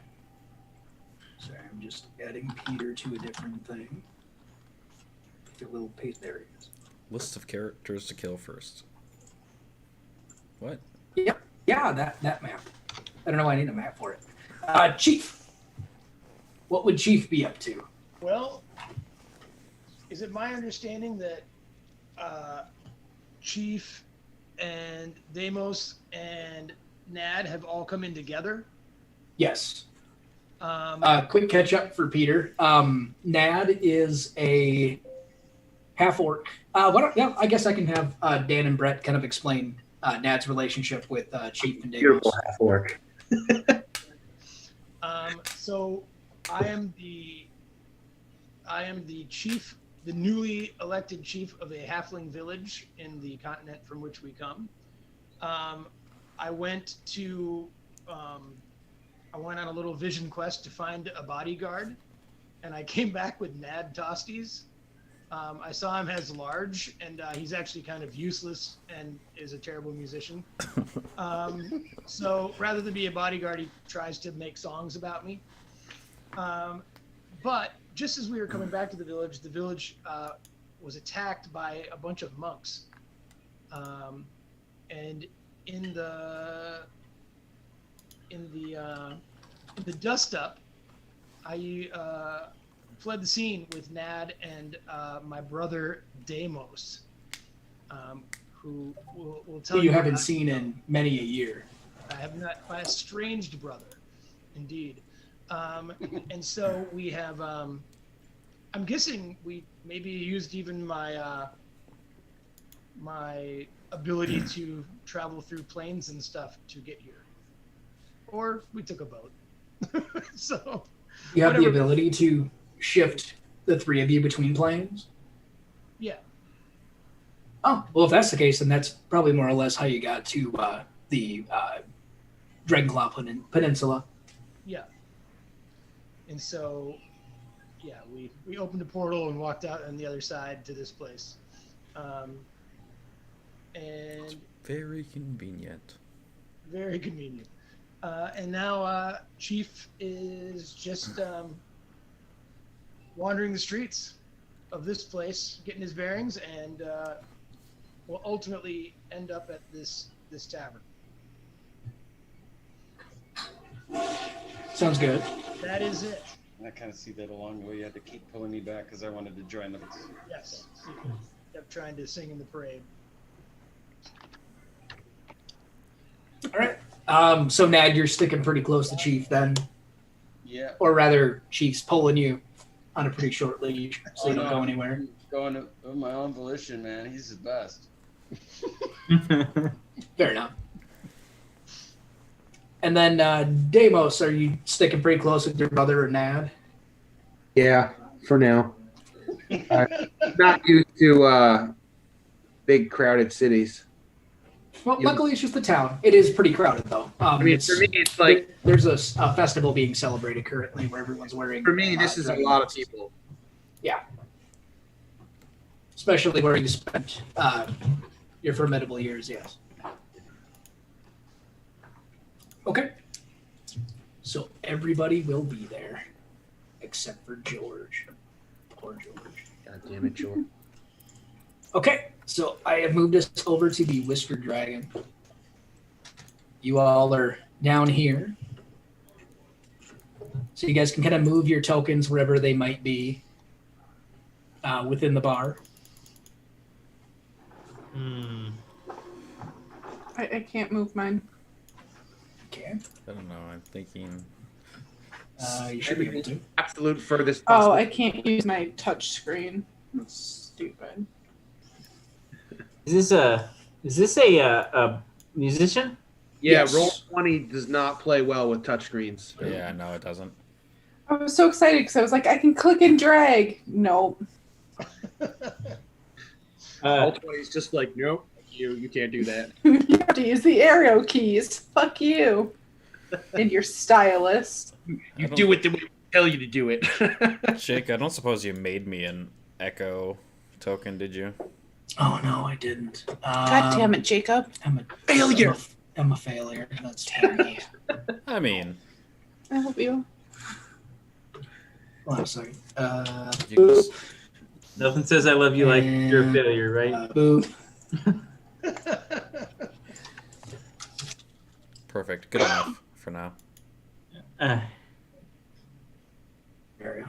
Sorry, I'm just adding Peter to a different thing. A little paste. There he is. List of characters to kill first. What? Yep. Yeah, that map. I don't know why I need a map for it. Chief. What would Chief be up to? Well, is it my understanding that Chief and Deimos and Nad have all come in together? Yes. Quick catch up for Peter. Nad is a half orc. I guess I can have Dan and Brett kind of explain Nad's relationship with Chief and Deimos. Beautiful half orc. So I am the chief, the newly elected chief of a halfling village in the continent from which we come. I went on a little vision quest to find a bodyguard, and I came back with Nad Tosties. I saw him as large, and he's actually kind of useless and is a terrible musician. So rather than be a bodyguard, he tries to make songs about me. But just as we were coming back to the village was attacked by a bunch of monks. And in the dust up, I fled the scene with Nad and my brother Deimos, who will tell you. You haven't seen in many a year. I have not. My estranged brother, indeed. And so we have. I'm guessing we maybe used even my my ability to travel through planes and stuff to get here, or we took a boat. So you have the ability to shift the three of you between planes? Yeah. Oh, well, if that's the case, then that's probably more or less how you got to the Dragonclaw Peninsula. Yeah. And so, yeah, we opened a portal and walked out on the other side to this place. And very convenient. Very convenient. And now Chief is just wandering the streets of this place, getting his bearings, and will ultimately end up at this tavern. Sounds good. That is it. I kind of see that along the way. You had to keep pulling me back because I wanted to join them. Yes. Kept trying to sing in the parade. All right. So Nad, you're sticking pretty close to Chief then. Yeah. Or rather, Chief's pulling you on a pretty short leash, so you don't go anywhere. I'm going of my own volition, man. He's the best. Fair enough. And then Deimos, are you sticking pretty close with your brother or Nad? Yeah, for now. Not used to big crowded cities. Well, luckily it's just the town. It is pretty crowded, though. I mean, for me, it's like there's a festival being celebrated currently where everyone's wearing. For me, this is a lot of people. Yeah. especially where you spent your formidable years. Yes. Okay. So everybody will be there, except for George. Poor George. God damn it, George. Okay, so I have moved us over to the Whispered Dragon. You all are down here. So you guys can kind of move your tokens wherever they might be within the bar. I can't move mine. Okay. I don't know. I'm thinking. You should be able to. Absolute furthest Oh, possible. I can't use my touch screen. That's stupid. Is this a musician? Yeah, Yes. roll 20 does not play well with touchscreens. Yeah, no, it doesn't. I was so excited because I was like, I can click and drag. Nope. Roll 20 is just like, nope, you can't do that. You have to use the arrow keys. Fuck you. And your stylist. You do it the way we tell you to do it. Jake, I don't suppose you made me an echo token, did you? Oh no, I didn't. God damn it, Jacob. I'm a Failure. I'm a failure. That's terrible. I mean, I hope you. Hold on a second. you can just- Nothing says I love you like you're a failure, right? Boo. perfect. Good enough for now. There we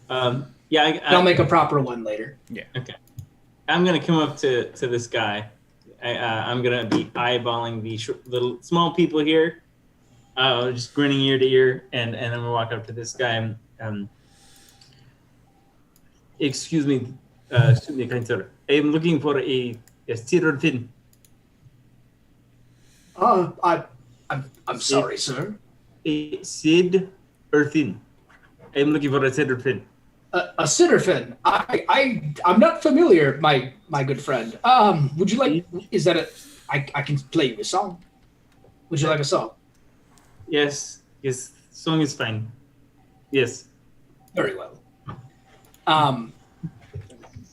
go. Yeah, I'll make a proper one later. I'm gonna come up to this guy. I'm gonna be eyeballing the little small people here, just grinning ear to ear, and I'm gonna walk up to this guy. Excuse me, kind sir. I'm looking for a steer fin. I'm sorry, sir. A Sid Earthin. I'm looking for a Sid Earthin. A Sitterfin. I'm not familiar, my good friend. Would you like? Is that a? I can play you a song. Would you like a song? Yes, song is fine. Yes. Very well.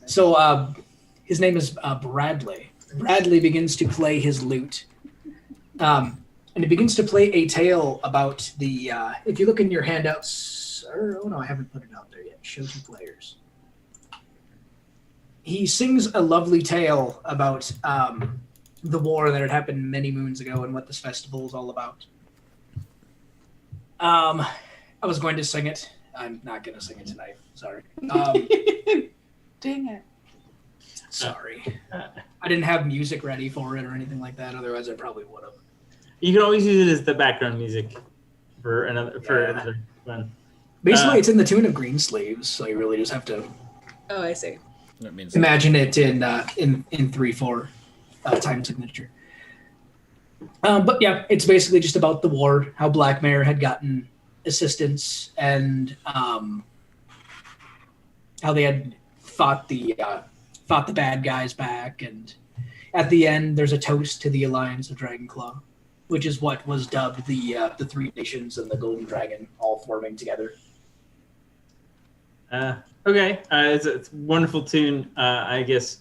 So his name is Bradley. Bradley begins to play his lute. And he begins to play a tale about the, if you look in your handouts, oh no, I haven't put it out there yet. Show to players. He sings a lovely tale about the war that had happened many moons ago and what this festival is all about. I was going to sing it. I'm not going to sing it tonight. Sorry. Dang it. Sorry. I didn't have music ready for it or anything like that. Otherwise, I probably would have. You can always use it as the background music for another one. Basically, it's in the tune of Green Sleeves, so you really just have to Oh, I see. That means imagine it in 3/4 time signature. But yeah, it's basically just about the war, how Black Mare had gotten assistance, and how they had fought the bad guys back, and at the end, there's a toast to the Alliance of Dragonclaw, which is what was dubbed the Three Nations and the Golden Dragon all forming together. Okay, it's a wonderful tune. I guess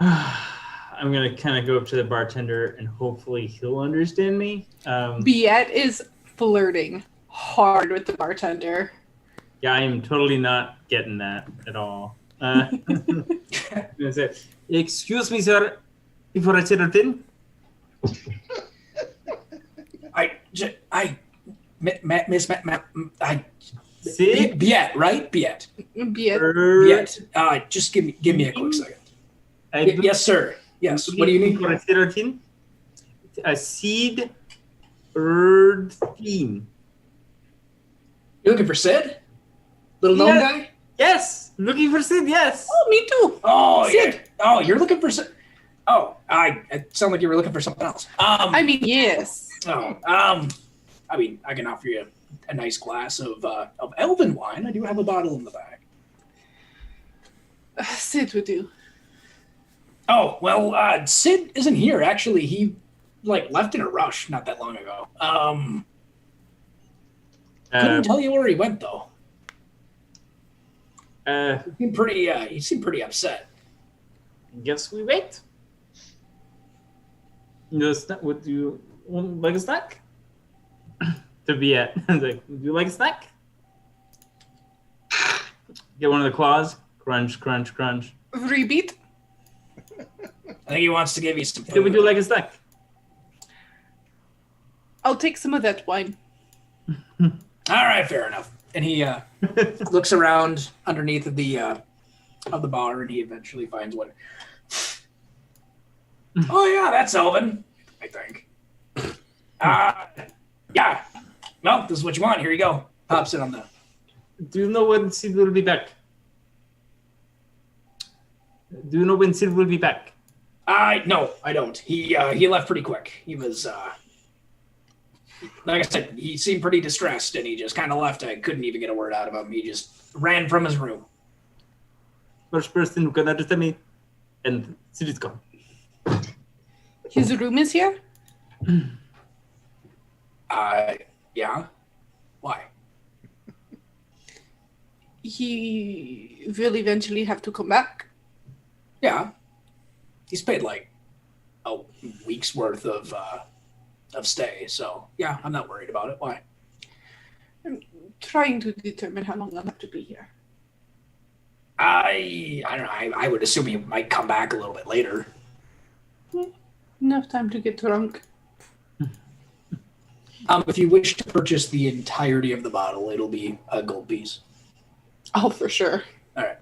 I'm gonna kind of go up to the bartender and hopefully he'll understand me. Biette is flirting hard with the bartender. Yeah, I am totally not getting that at all. I'm gonna say, excuse me, sir, before I say the thing. Sid? Biette, right? Biette. Biette. Just give me a quick second. Yes, sir. Yes. What do you need? For a serotin? A seed theme. You looking for Sid? Little gnome guy? Yes, looking for Sid. Yes. Oh, me too. Oh, Sid. yeah. Oh, you're looking for Sid. Oh, it sounded like you were looking for something else. I mean, yes. I mean, I can offer you a nice glass of elven wine. I do have a bottle in the bag. Sid would do. Oh, well, Sid isn't here. Actually, he left in a rush not that long ago. Couldn't tell you where he went though. You seem pretty upset. Guess we wait. Would you like a snack? To be at. Like, would you like a snack? Get one of the claws. Crunch, crunch, crunch. Repeat. I think he wants to give you some Would you food. like a snack? I'll take some of that wine. All right, fair enough. And he looks around underneath of the bar, and he eventually finds one. Oh yeah, that's Elvin, I think. Yeah. Well, this is what you want. Here you go. Pops it on the. Do you know when Sid will be back? Do you know when Sid will be back? No, I don't. He left pretty quick. He was like I said, he seemed pretty distressed, and he just kind of left. I couldn't even get a word out of him. He just ran from his room. First person who can understand me, and Sid is gone. His room is here? Yeah. Why? He will eventually have to come back. Yeah. He's paid like a week's worth of stay, so yeah, I'm not worried about it. Why? I'm trying to determine how long I'll have to be here. I don't know. I would assume he might come back a little bit later. Enough time to get drunk. If you wish to purchase the entirety of the bottle, it'll be a gold piece. Oh, for sure. All right.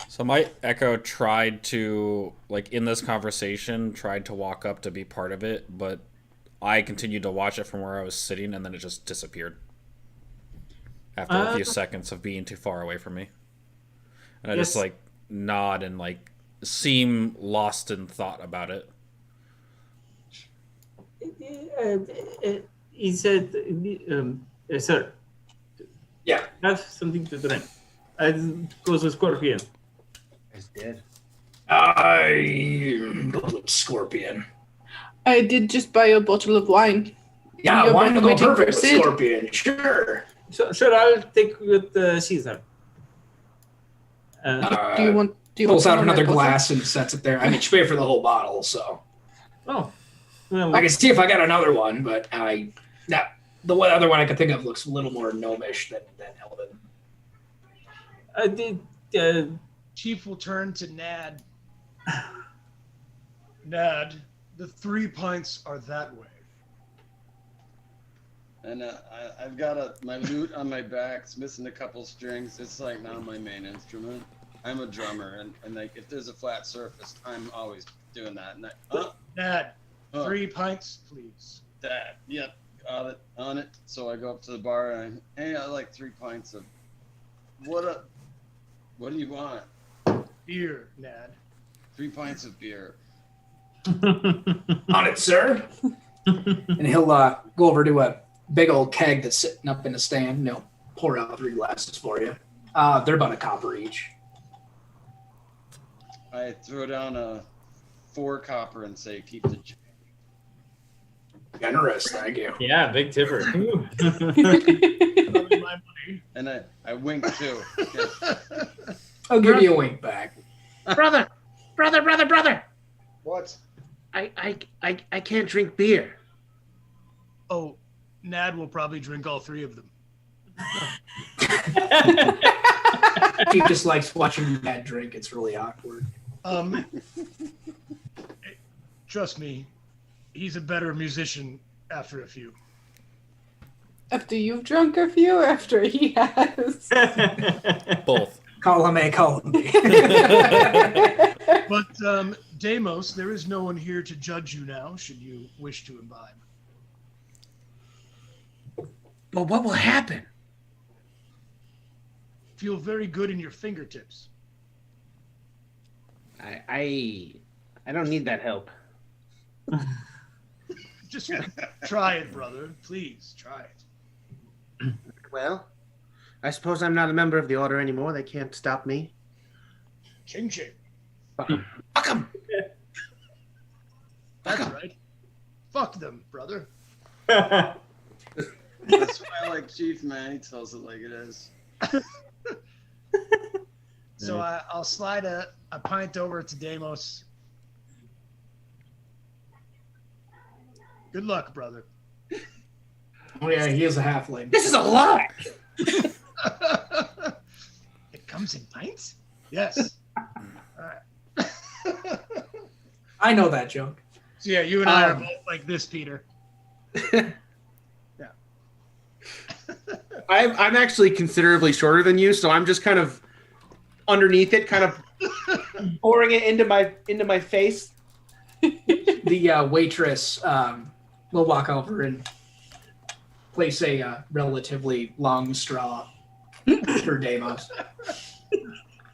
So my Echo tried to, like, in this conversation, tried to walk up to be part of it, but I continued to watch it from where I was sitting, and then it just disappeared after a few seconds of being too far away from me. And I just, like, nod and, like, seem lost in thought about it. He said, sir. Yeah. Have something to drink. Goes with Scorpion. He's dead. Goes with Scorpion. I did just buy a bottle of wine. Yeah, You're wine will both go waiting for perfect with Sid? Scorpion. Sure. Sure, I'll take with Caesar. Do you want? Do you Pulls want out some of another that bottle? glass and sets it there. I mean, you pay for the whole bottle, so Oh. Well, I can see if I got another one, but the other one I could think of looks a little more gnomish than Elvin. I did. Chief will turn to Nad. Nad, the 3 pints are that way. And I've got my lute on my back. It's missing a couple strings. It's like not my main instrument. I'm a drummer, and like if there's a flat surface, I'm always doing that. And Nad, 3 pints, please. That, yep, got it, on it. So I go up to the bar and hey, I like 3 pints of what do you want? Beer, Nad. 3 pints of beer. On it, sir. And he'll go over to a big old keg that's sitting up in a stand, and he'll pour out 3 glasses for you. They're about a copper each. I throw down a 4 copper and say, keep the change. Generous, thank you. Yeah, big tipper. Probably my money. And I wink too. I'll give you a wink back. Brother! What? I can't drink beer. Oh, Nad will probably drink all 3 of them. He just likes watching Dad drink. It's really awkward. Trust me, he's a better musician after a few. After you've drunk a few, or after he has? Both. Call him A, call him B. But, Deimos, there is no one here to judge you now, should you wish to imbibe. But what will happen? Feel very good in your fingertips. I don't need that help. Just try it, brother. Please, try it. Well, I suppose I'm not a member of the Order anymore. They can't stop me. Ching ching. Fuck 'em. That's right. Fuck them, brother. That's why I like Chief, man. He tells it like it is. So I'll slide a pint over to Deimos. Good luck, brother. Oh yeah, he is a halfling. This is a lie. It comes in pints? Yes. All right. I know that joke. So yeah, you and I are both like this, Peter. I'm actually considerably shorter than you, so I'm just kind of underneath it, kind of pouring it into my face. The waitress will walk over and place a relatively long straw for Deimos.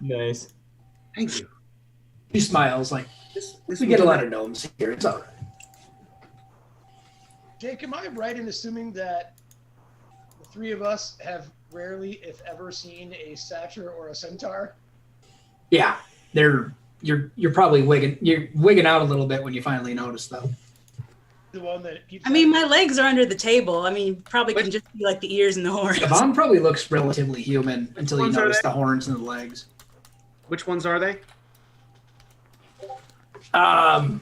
Nice. Thank you. He smiles like, This we get a lot of gnomes here. It's all right. Jake, am I right in assuming that the three of us have rarely, if ever, seen a satyr or a centaur? Yeah, you're probably wigging out a little bit when you finally notice though. The one that keeps. I mean, my legs are under the table. I mean, probably can just be like the ears and the horns. Yvonne probably looks relatively human until you Ones are notice they? the horns and the legs. Which ones are they? I'm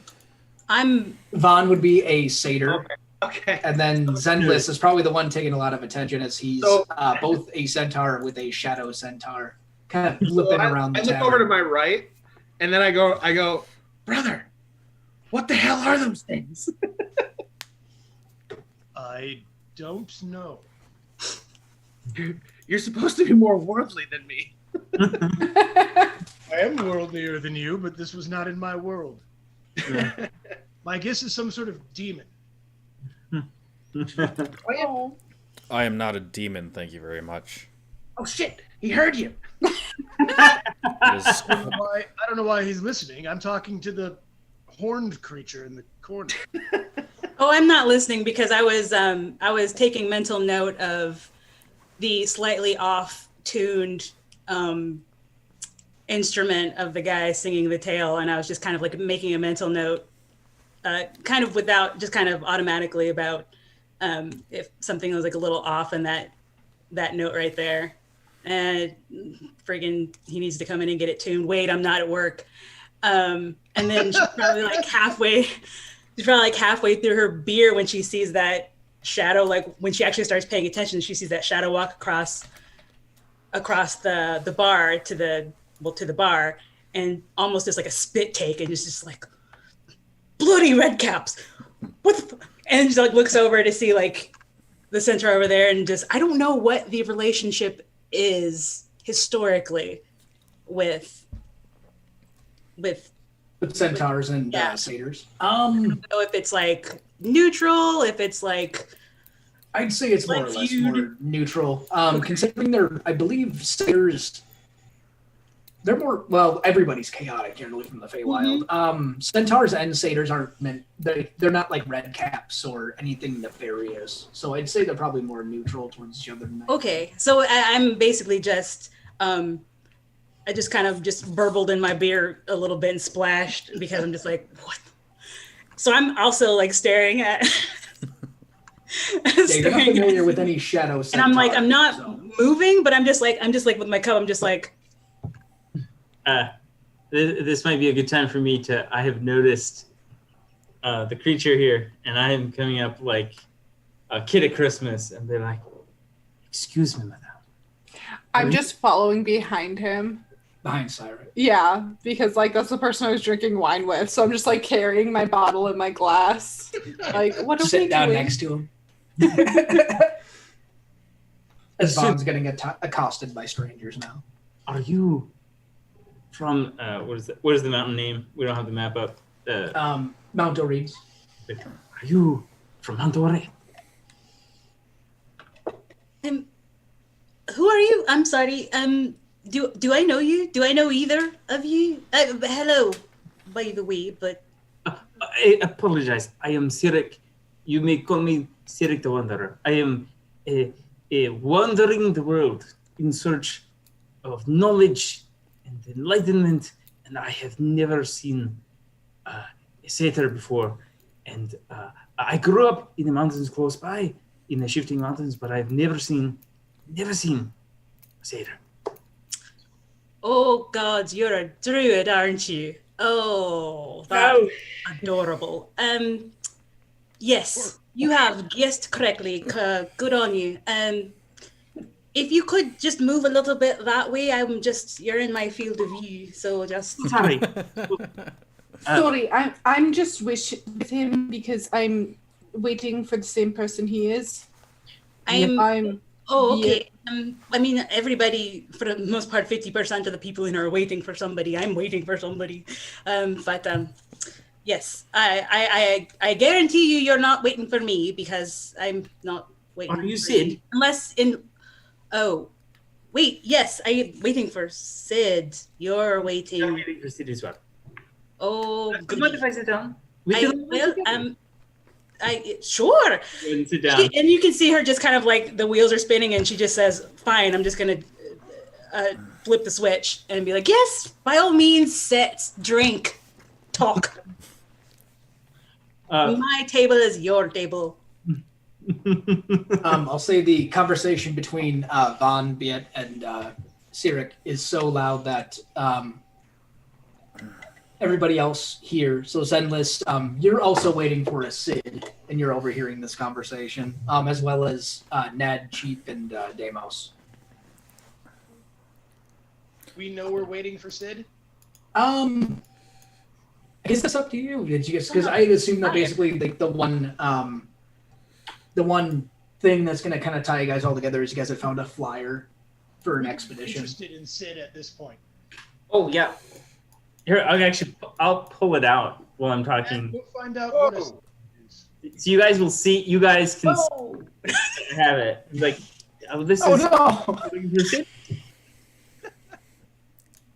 Vaughn would be a satyr. Okay. And then Zenless is probably the one taking a lot of attention as he's So- both a centaur with a shadow centaur. Kind of flipping around the I look tavern. over to my right, and then I go, brother, what the hell are those things? I don't know. You're supposed to be more worldly than me. I am worldlier than you, but this was not in my world. My guess is some sort of demon. Oh. I am not a demon, thank you very much. Oh shit, he heard you. It is- I don't know why he's listening. I'm talking to the horned creature in the corner. Oh, I'm not listening because I was taking mental note of the slightly off-tuned instrument of the guy singing the tale, and I was just kind of like making a mental note, kind of without, just kind of automatically about if something was like a little off in that note right there. And friggin' he needs to come in and get it tuned. Wait, I'm not at work. And then she's probably like halfway through her beer when she sees that shadow, like when she actually starts paying attention, she sees that shadow walk across the bar to the bar, and almost just like a spit take, and just like bloody red caps. What the and she like looks over to see like the centaur over there, and just I don't know what the relationship is historically with centaurs and satyrs. I don't know if it's like neutral, if it's like I'd say it's more or less more neutral. Considering I believe satyrs, they're more, well, everybody's chaotic generally from the Feywild. Centaurs and satyrs aren't meant, they're not like red caps or anything nefarious. So I'd say they're probably more neutral towards each other than that. okay. So I'm basically just I just kind of just burbled in my beer a little bit and splashed because I'm just like, what? So I'm also like staring at. You're not familiar with any shadow centaur. And I'm like, I'm not moving, but I'm just like with my cup. I'm just like. This might be a good time for me to. I have noticed the creature here, and I am coming up like a kid at Christmas, and they're like, "Excuse me, madame." I'm just following behind him. Behind Cyrus. Yeah, because like that's the person I was drinking wine with. So I'm just like carrying my bottle and my glass. Like, what are we Sit down doing? next to him. As Vaughn's getting accosted by strangers now. Are you from what is the mountain name? We don't have the map up. Mount O'Reilly's. Are you from Mount O'Reilly? Who are you? I'm sorry. Do I know you? Do I know either of you? Hello, by the way, but I apologize. I am Sirik. You may call me Sirik the Wanderer. I am wandering the world in search of knowledge and enlightenment, and I have never seen a satyr before. And I grew up in the mountains close by, in the shifting mountains, but I've never seen a satyr. Oh gods, you're a druid, aren't you? Oh, that's adorable. Yes, you have guessed correctly. Good on you. If you could just move a little bit that way, you're in my field of view, so just. Sorry. Sorry, I'm just with him because I'm waiting for the same person he is. I'm. Oh, okay. I mean, everybody, for the most part, 50% of the people in here are waiting for somebody. I'm waiting for somebody. Yes, I guarantee you're not waiting for me because I'm not waiting. Are you for Sid? Unless oh, wait, yes, I'm waiting for Sid. You're waiting. I'm waiting for Sid as well. Oh, Do you mind if I sit down? Sure. Sit down. And you can see her just kind of like the wheels are spinning, and she just says, "Fine, I'm just gonna flip the switch and be like, yes, by all means, sit, drink, talk. My table is your table." I'll say the conversation between Von, Biet, and Sirik is so loud that everybody else here, so Zenlist, you're also waiting for a Sid, and you're overhearing this conversation, as well as Nad, Cheap, and Deimos. We know we're waiting for Sid? I guess that's up to you. Did you guys? Because I assume that basically like the one thing that's going to kind of tie you guys all together is you guys have found a flyer for an expedition. Interested in Sid at this point. Oh yeah. Here, I'll pull it out while I'm talking. We'll find out what is. So you guys will see. You guys can have it. Like, this is. No!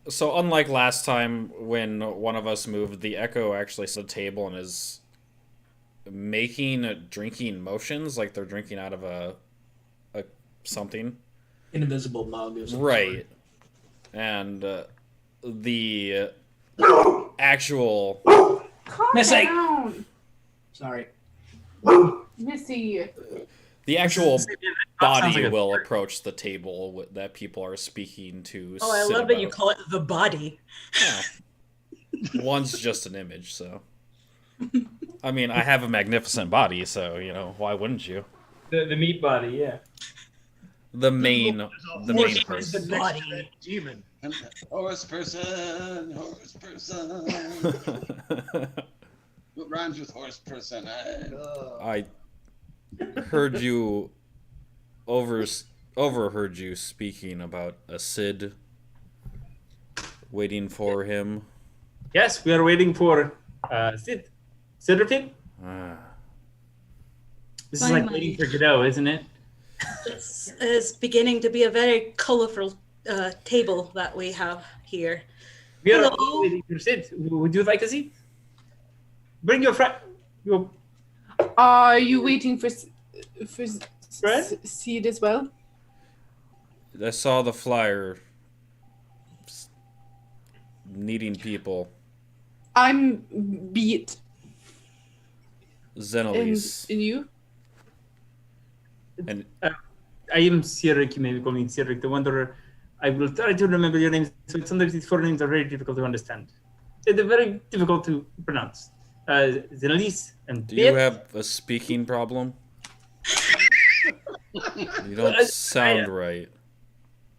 So unlike last time when one of us moved, the Echo actually sits at the table and is making drinking motions like they're drinking out of a something. An invisible mug or something. Right. And the actual Calm Missy! down. Sorry. Missy. the actual Sounds body like a will flirt. approach the table that people are speaking to. Oh, I sit love that you about. call it the body. Yeah. One's just an image, so. I mean, I have a magnificent body, so, why wouldn't you? The meat body, yeah. The main person. The body. Demon. Horse person. What rhymes with horse person? I heard you overheard you speaking about a Sid waiting for him. Yes, we are waiting for Sid. Sidrupin? This is like waiting for Godot, isn't it? It's beginning to be a very colorful table that we have here. We are Hello. waiting for Sid. Would you like a seat? Bring your friend. Are you waiting for Fred? Seed as well? I saw the flyer needing people. I'm Beat. And Zenelise. you? And I am Sirik, you may call me Sirik the Wanderer. I will try to remember your names. So sometimes these four names are very difficult to understand. They're very difficult to pronounce. Zenelise and do you have a speaking problem? You don't sound right.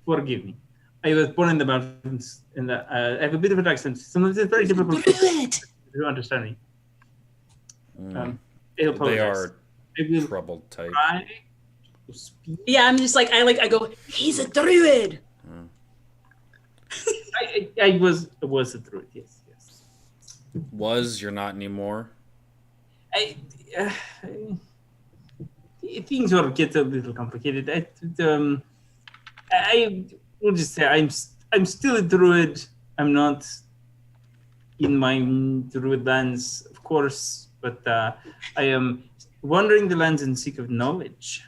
Forgive me. I was born in the mountains, and I have a bit of an accent. Sometimes it's very difficult to understand me. I apologize. They are I will troubled type. try to speak. Yeah, I'm just like, I go, he's a druid. I was a druid, yes. You're not anymore? Things will get a little complicated. I will just say I'm still a druid. I'm not in my druid lands, of course, but I am wandering the lands in seek of knowledge.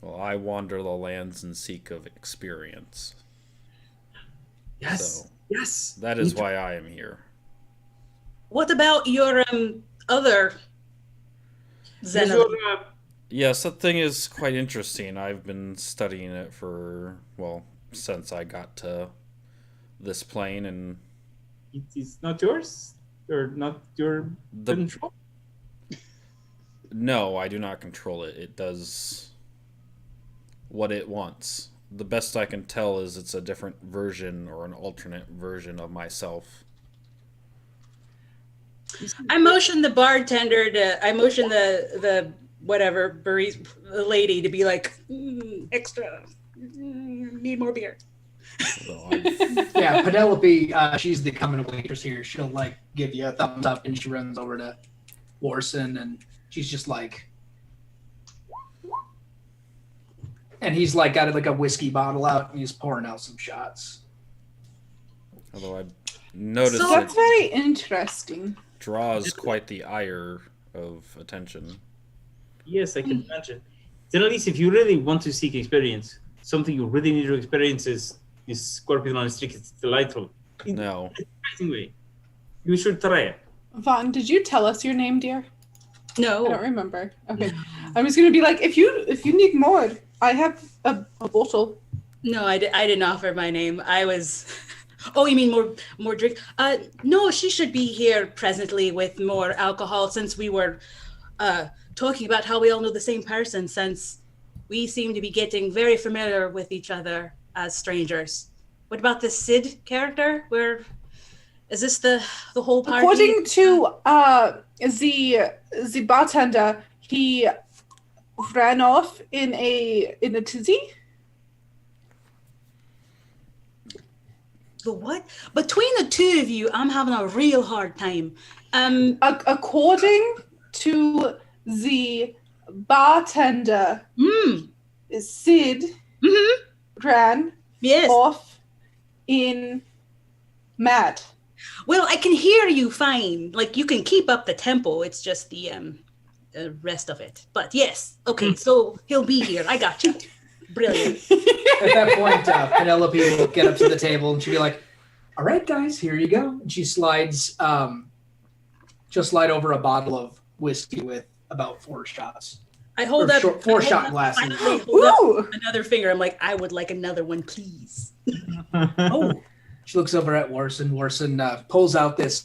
Well, I wander the lands and seek of experience. Yes, So, yes. that is why I am here. What about your other Yes, Zen? Yes, that thing is quite interesting. I've been studying it since I got to this plane, and It's not yours, or not your control. No, I do not control it. It does what it wants. The best I can tell is it's a different version or an alternate version of myself. I motioned the bartender to. I motioned the whatever the lady to be like extra. Need more beer. Yeah, Penelope, she's the common waitress here. She'll like give you a thumbs up, and she runs over to Warson, and she's just like, and he's like got like a whiskey bottle out, and he's pouring out some shots. Although I noticed So that's very interesting. draws quite the ire of attention. Yes, I can imagine. Then at least if you really want to seek experience, something you really need to experience is Scorpion on a Stick. It's delightful. No. Surprising way. You should try it. Vaughn, did you tell us your name, dear? No. I don't remember. Okay. I was gonna be like, if you need more, I have a bottle. No, I didn't offer my name. I was. Oh, you mean more drink? No, she should be here presently with more alcohol, since we were talking about how we all know the same person, since we seem to be getting very familiar with each other as strangers. What about the Sid character? Where is this the whole party? According to the bartender, he ran off in a tizzy. The what? Between the two of you, I'm having a real hard time. According to the bartender, Sid ran off in mad. Well, I can hear you fine. Like, you can keep up the tempo. It's just the rest of it. But yes, okay, so he'll be here. I got you. Brilliant. At that point, Penelope will get up to the table and she'll be like, "All right, guys, here you go." And she slides, she'll slide over a bottle of whiskey with about 4 shots. I hold up 4 shot glasses. I hold up another finger. I'm like, I would like another one, please. Oh. She looks over at Warson. Warson pulls out this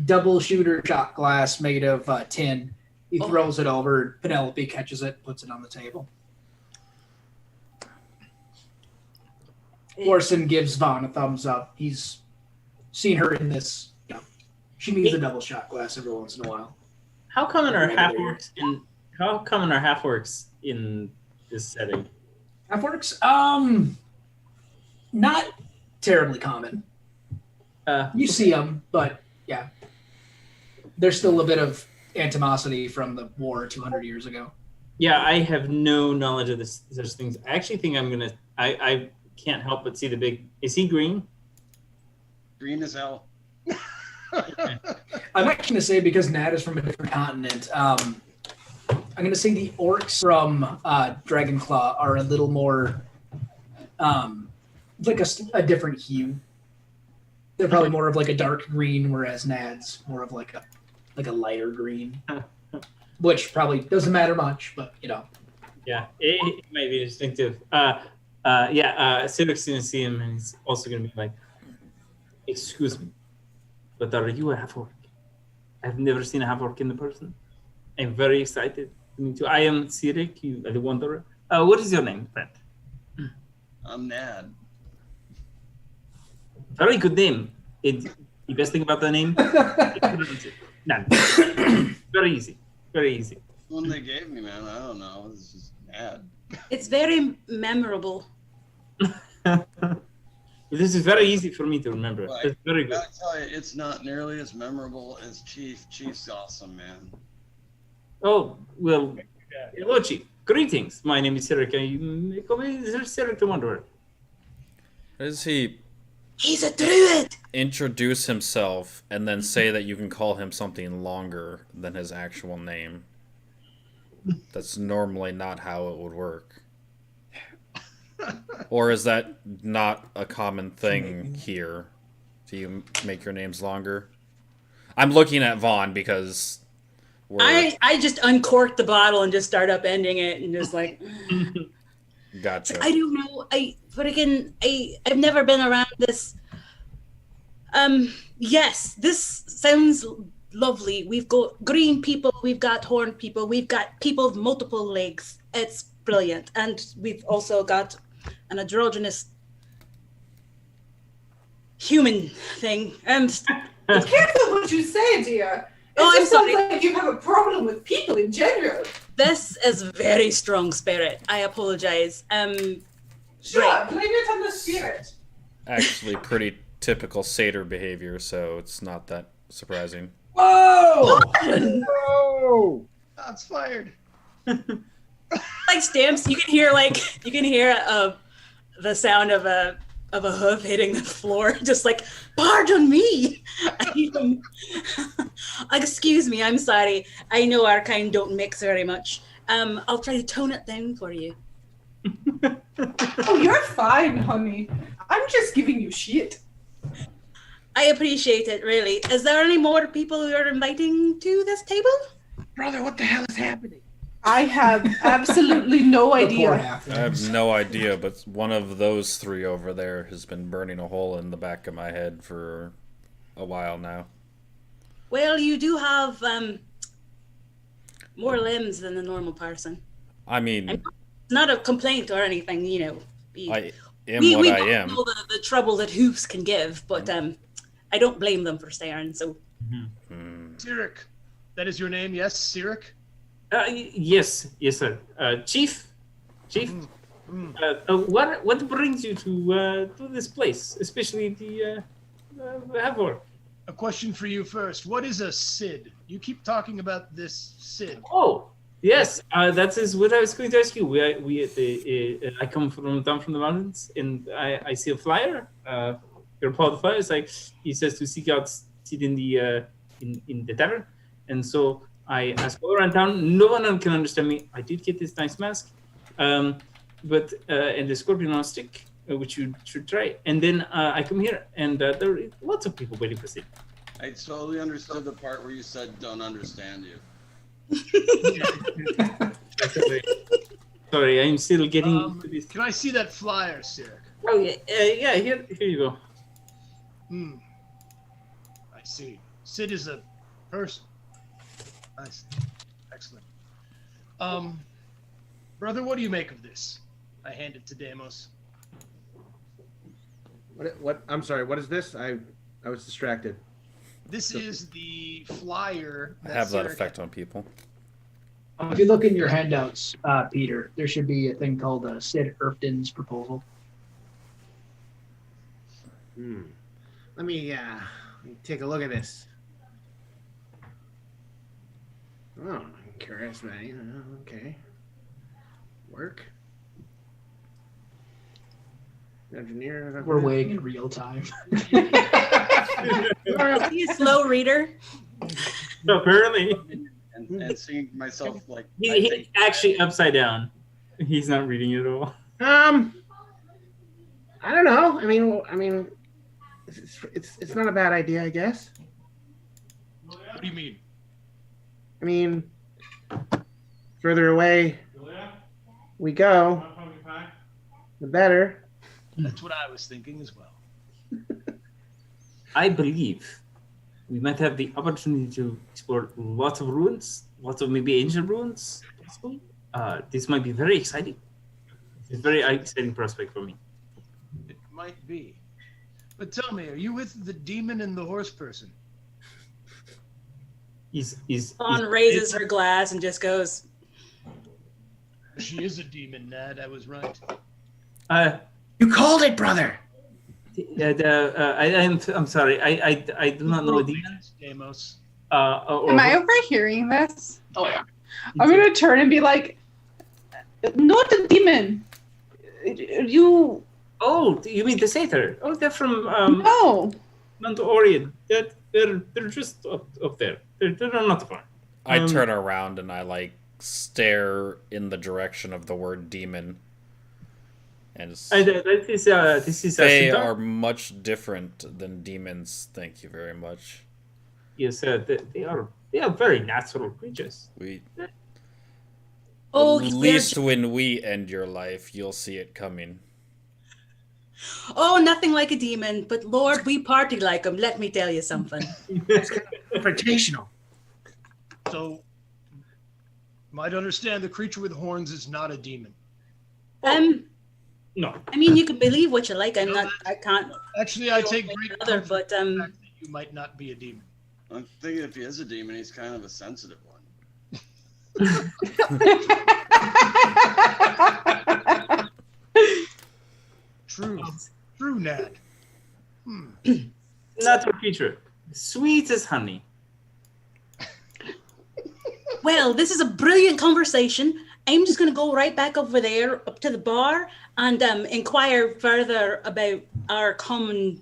double shooter shot glass made of tin. He throws it over. Penelope catches it, puts it on the table. Warson gives Vaughn a thumbs up. He's seen her in this. You know, she needs a double shot glass every once in a while. How common are half-orcs in this setting? Half-orcs? Not terribly common. You see them, but yeah. There's still a bit of animosity from the war 200 years ago. Yeah, I have no knowledge of such things. I actually think I can't help but see the big. Is he green? Green as hell. I'm actually going to say, because Nat is from a different continent, I'm going to say the orcs from Dragonclaw are a little more, like a different hue. They're probably more of like a dark green, whereas Nad's more of like a lighter green, which probably doesn't matter much, but you know. Yeah, it might be distinctive. Cedric's going to see him, and he's also going to be like, "Excuse me, but are you a half-orc? I've never seen a half-orc in the person. I'm very excited to meet you. I am Cedric, you are the Wanderer. What is your name, friend?" I'm Nad. Very good name. The best thing about the name? Nad. Very easy. Very easy. One they gave me, man. I don't know. It's just Nad. It's very memorable. This is very easy for me to remember. Well, It's very good. I tell you, it's not nearly as memorable as Chief. Chief's awesome, man. Oh, well, hello, Chief. Greetings. My name is Cedric. Cedric the Wanderer. Does he He's a druid! introduce himself and then say that you can call him something longer than his actual name? That's normally not how it would work. Or is that not a common thing here? Do you make your names longer? I'm looking at Vaughn because I just uncorked the bottle and just start upending it and just like Gotcha. I don't know. I've never been around this Yes, this sounds lovely. We've got green people, we've got horned people, we've got people with multiple legs. It's brilliant. And we've also got an androgynous human thing. And Be careful what you say, dear. Oh, I'm sorry. Sounds like you have a problem with people in general. this is very strong spirit. I apologize. Sure, blame it on the spirit. Actually, pretty typical satyr behavior, so it's not that surprising. Whoa! Oh, that's fired. Like stamps, you can hear the sound of a hoof hitting the floor, just like, pardon me. Excuse me, I'm sorry. I know our kind don't mix very much. I'll try to tone it down for you. Oh, you're fine, honey. I'm just giving you shit. I appreciate it, really. Is there any more people you're inviting to this table? Brother, what the hell is happening? I have absolutely no idea. I have no idea, but one of those three over there has been burning a hole in the back of my head for a while now. Well, you do have more limbs than a normal person. I mean, It's not a complaint or anything, you know. I am what I am. We know the trouble that hoofs can give, but I don't blame them for staring. So, Sirik, that is your name, yes, Sirik? Yes, sir. Chief, what brings you to this place, especially the Havor? A question for you first. What is a Sid? You keep talking about this Sid. Oh, yes, that is what I was going to ask you. I come down from the mountains, and I see a flyer. Your Paul the flyer is like, he says to seek out Sid in the tavern, and so I ask all around town. No one can understand me. I did get this nice mask, but and the scorpion on a stick, which you should try. And then I come here, and there are lots of people waiting for Sid. I totally understood the part where you said "don't understand you." Sorry, I'm still getting to this. Can I see that flyer, Sirik? Oh yeah. Here you go. I see. Sid is a person. Nice. Excellent. Brother, what do you make of this? I hand it to Deimos. What? I'm sorry. What is this? I was distracted. This is the flyer. I have that Sirik effect on people. If you look in your handouts, Peter, there should be a thing called Sid Erfden's proposal. Let me take a look at this. Oh, charisma. Okay. Work. Engineer. We're weighing in real time. is he a slow reader? Apparently. And seeing myself like He's actually upside down. He's not reading it at all. I don't know. I mean, it's not a bad idea, I guess. What do you mean? I mean, further away we go, the better. That's what I was thinking as well. I believe we might have the opportunity to explore lots of ruins, lots of maybe ancient ruins, possibly. This might be very exciting. It's a very exciting prospect for me. It might be. But tell me, are you with the demon and the horse person? Fawn raises her glass and just goes, She is a demon, Nad. I was right. You called it, brother. I'm sorry. I do not know a demon. Deimos. Am I overhearing this? Oh yeah. I'm gonna turn and be like, not a demon. You. Oh, you mean the satyr? Oh, they're from No. Mount Orion. They're just up there. They're not far. I turn around and I stare in the direction of the word demon. And This is they centaur. are much different than demons. Thank you very much. Yes, they are very natural creatures. "Oh, At least when we end your life, you'll see it coming. Oh, nothing like a demon, but Lord, we party like them. Let me tell you something. Confrontational. So, might understand the creature with horns is not a demon. No. I mean, you can believe what you like. I can't. Actually, I take great Other, comfort but in the fact that you might not be a demon. I'm thinking if he is a demon, he's kind of a sensitive one. True, Nad. Not to be true. Sweet as honey. Well, this is a brilliant conversation. I'm just going to go right back over there up to the bar and inquire further about our common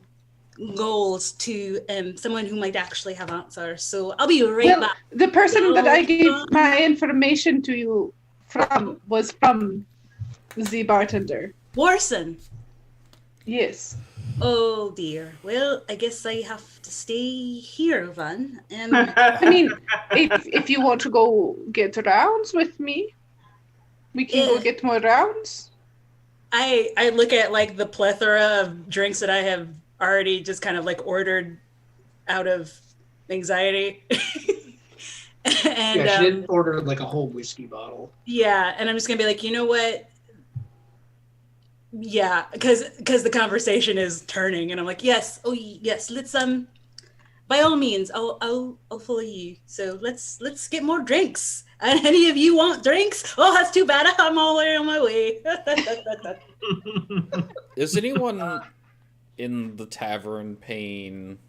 goals to someone who might actually have answers. So I'll be right back. The person that I gave my information to you from was from the bartender. Warson. Yes. Oh dear. Well, I guess I have to stay here, Van. I mean, if you want to go get rounds with me, we can go get more rounds. I look at like the plethora of drinks that I have already just kind of like ordered out of anxiety. And yeah, she didn't order like a whole whiskey bottle. Yeah, and I'm just gonna be like, you know what? Yeah, because the conversation is turning, and I'm like, yes, oh yes, let's by all means, I'll follow you. So let's get more drinks. And any of you want drinks? Oh, that's too bad. I'm all the way on my way. Is anyone in the tavern paying?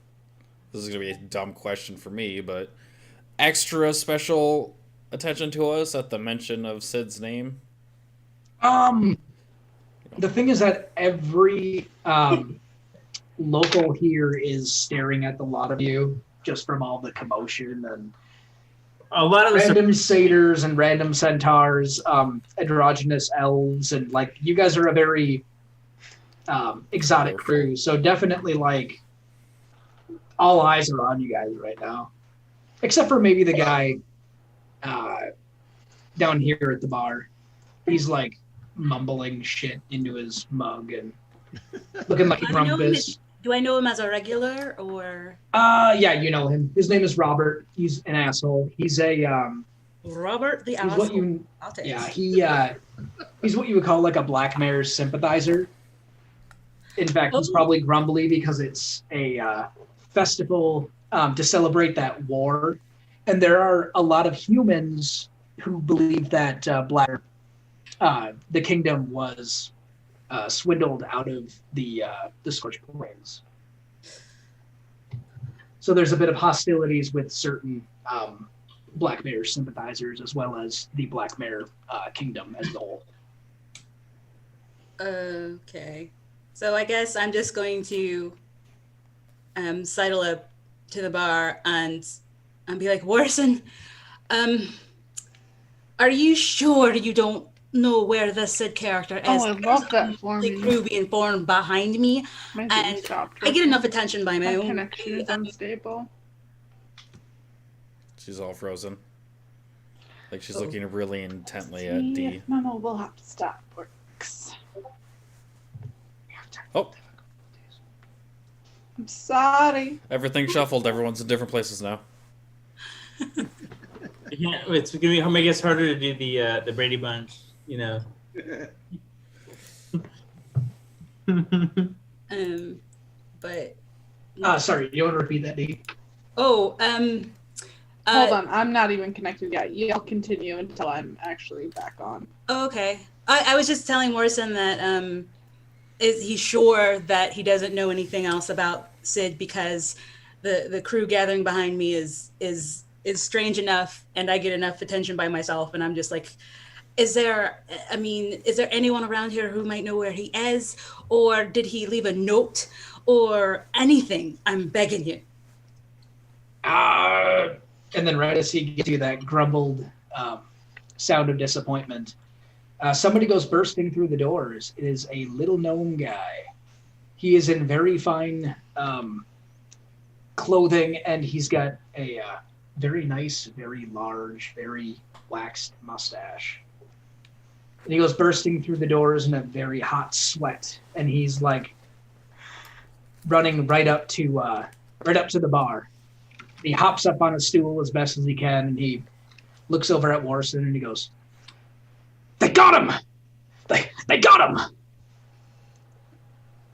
This is gonna be a dumb question for me, but extra special attention to us at the mention of Sid's name? The thing is that every local here is staring at the lot of you just from all the commotion and a lot of random satyrs and random centaurs, androgynous elves, and like you guys are a very exotic crew. So definitely like all eyes are on you guys right now, except for maybe the guy down here at the bar. He's like mumbling shit into his mug and looking like a grumpus. Do I know him as a regular or? Yeah, you know him. His name is Robert. He's an asshole. He's a Robert the he's asshole. what you, yeah, he's what you would call like a Black Mare's sympathizer. In fact, he's probably grumbly because it's a festival to celebrate that war, and there are a lot of humans who believe that the kingdom was swindled out of the Scorched Plains. So there's a bit of hostilities with certain Black Mare sympathizers as well as the Black Mare kingdom as a whole. Okay. So I guess I'm just going to sidle up to the bar and be like, Warson, are you sure you don't know where the Sid character is? Oh, I love that for me. Crew being formed behind me, and I get enough attention by my own connection is unstable. She's all frozen. Like she's looking really intently at D. Mama will have to stop works. Oh. I'm sorry. Everything shuffled. Everyone's in different places now. Yeah, it's gonna make us harder to do the Brady Bunch, you know. But sorry, you want to repeat that, D? Oh, hold on, I'm not even connected yet. You'll continue until I'm actually back on. Okay. I was just telling Morrison that is he sure that he doesn't know anything else about Sid because the crew gathering behind me is strange enough and I get enough attention by myself and I'm just like, is there anyone around here who might know where he is, or did he leave a note or anything? I'm begging you. And then right as he gets you that grumbled sound of disappointment, somebody goes bursting through the doors. It is a little gnome guy. He is in very fine clothing, and he's got a very nice, very large, very waxed mustache. And he goes bursting through the doors in a very hot sweat, and he's like running right up to the bar. He hops up on a stool as best as he can, and he looks over at Warson, and he goes, "They got him! They got him!"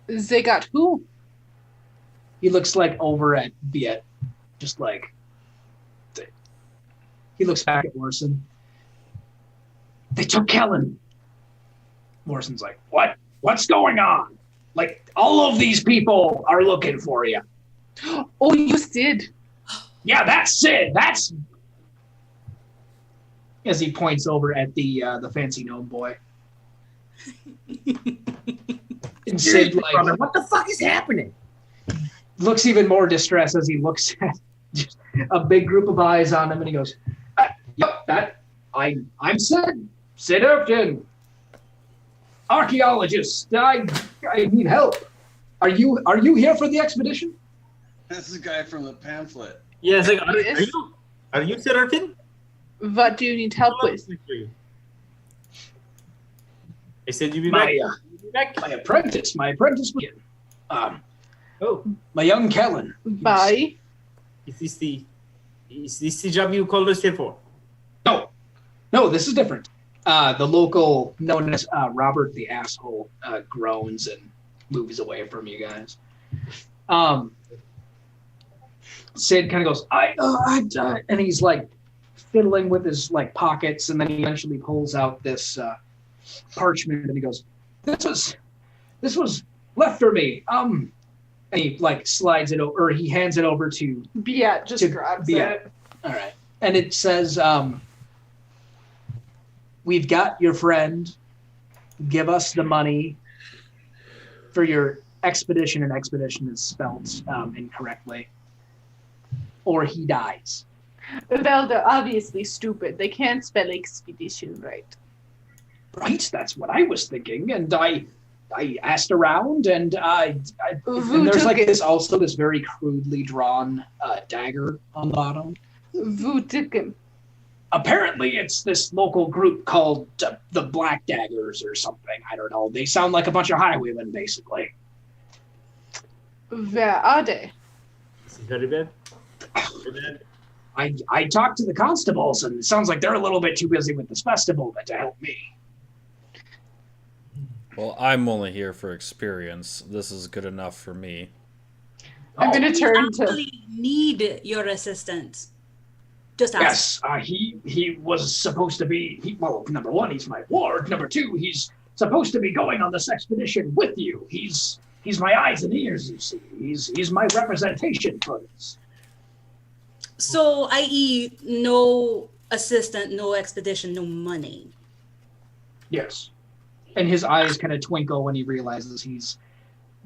They got who? He looks like over at Viet, just like he looks back at Warson. "They took Kellen." Warson's like, "What? What's going on? Like, all of these people are looking for you." Oh, you Sid. "Yeah, that's Sid. That's..." As he points over at the fancy gnome boy. And Sid, like, what the fuck is happening? looks even more distressed as he looks at just a big group of eyes on him, and he goes, "Yep, I'm Sid Upton, archaeologist. I need help. Are you here for the expedition?" That's the guy from the pamphlet. Yeah, it's like, Yes. are you Sid Arkin? What do you need help with? I said you'd be back. My apprentice was here. My young Kellen. Bye. Is this the job you called us here for? No, this is different. The local, known as Robert the Asshole, groans and moves away from you guys. Sid kind of goes, and he's like fiddling with his like pockets, and then he eventually pulls out this parchment, and he goes, This was left for me. And he like slides it over, or he hands it over to Yeah, just grabs it. All right, and it says, "We've got your friend. Give us the money for your expedition," and expedition is spelled incorrectly, "or he dies." Well, they're obviously stupid. They can't spell expedition right. Right, that's what I was thinking, and I asked around, and and there's like this very crudely drawn dagger on the bottom. Who took him? Apparently, it's this local group called the Black Daggers or something. I don't know. They sound like a bunch of highwaymen, basically. Where are they? This is very bad. I talked to the constables, and it sounds like they're a little bit too busy with this festival to help me. Well, I'm only here for experience. This is good enough for me. I'm going to turn I actually need your assistance. Just ask. Yes, he was supposed to be. Well, number one, he's my ward. Number two, he's supposed to be going on this expedition with you. He's my eyes and ears. You see, he's my representation for this. So, i.e., no assistant, no expedition, no money. Yes. And his eyes kind of twinkle when he realizes he's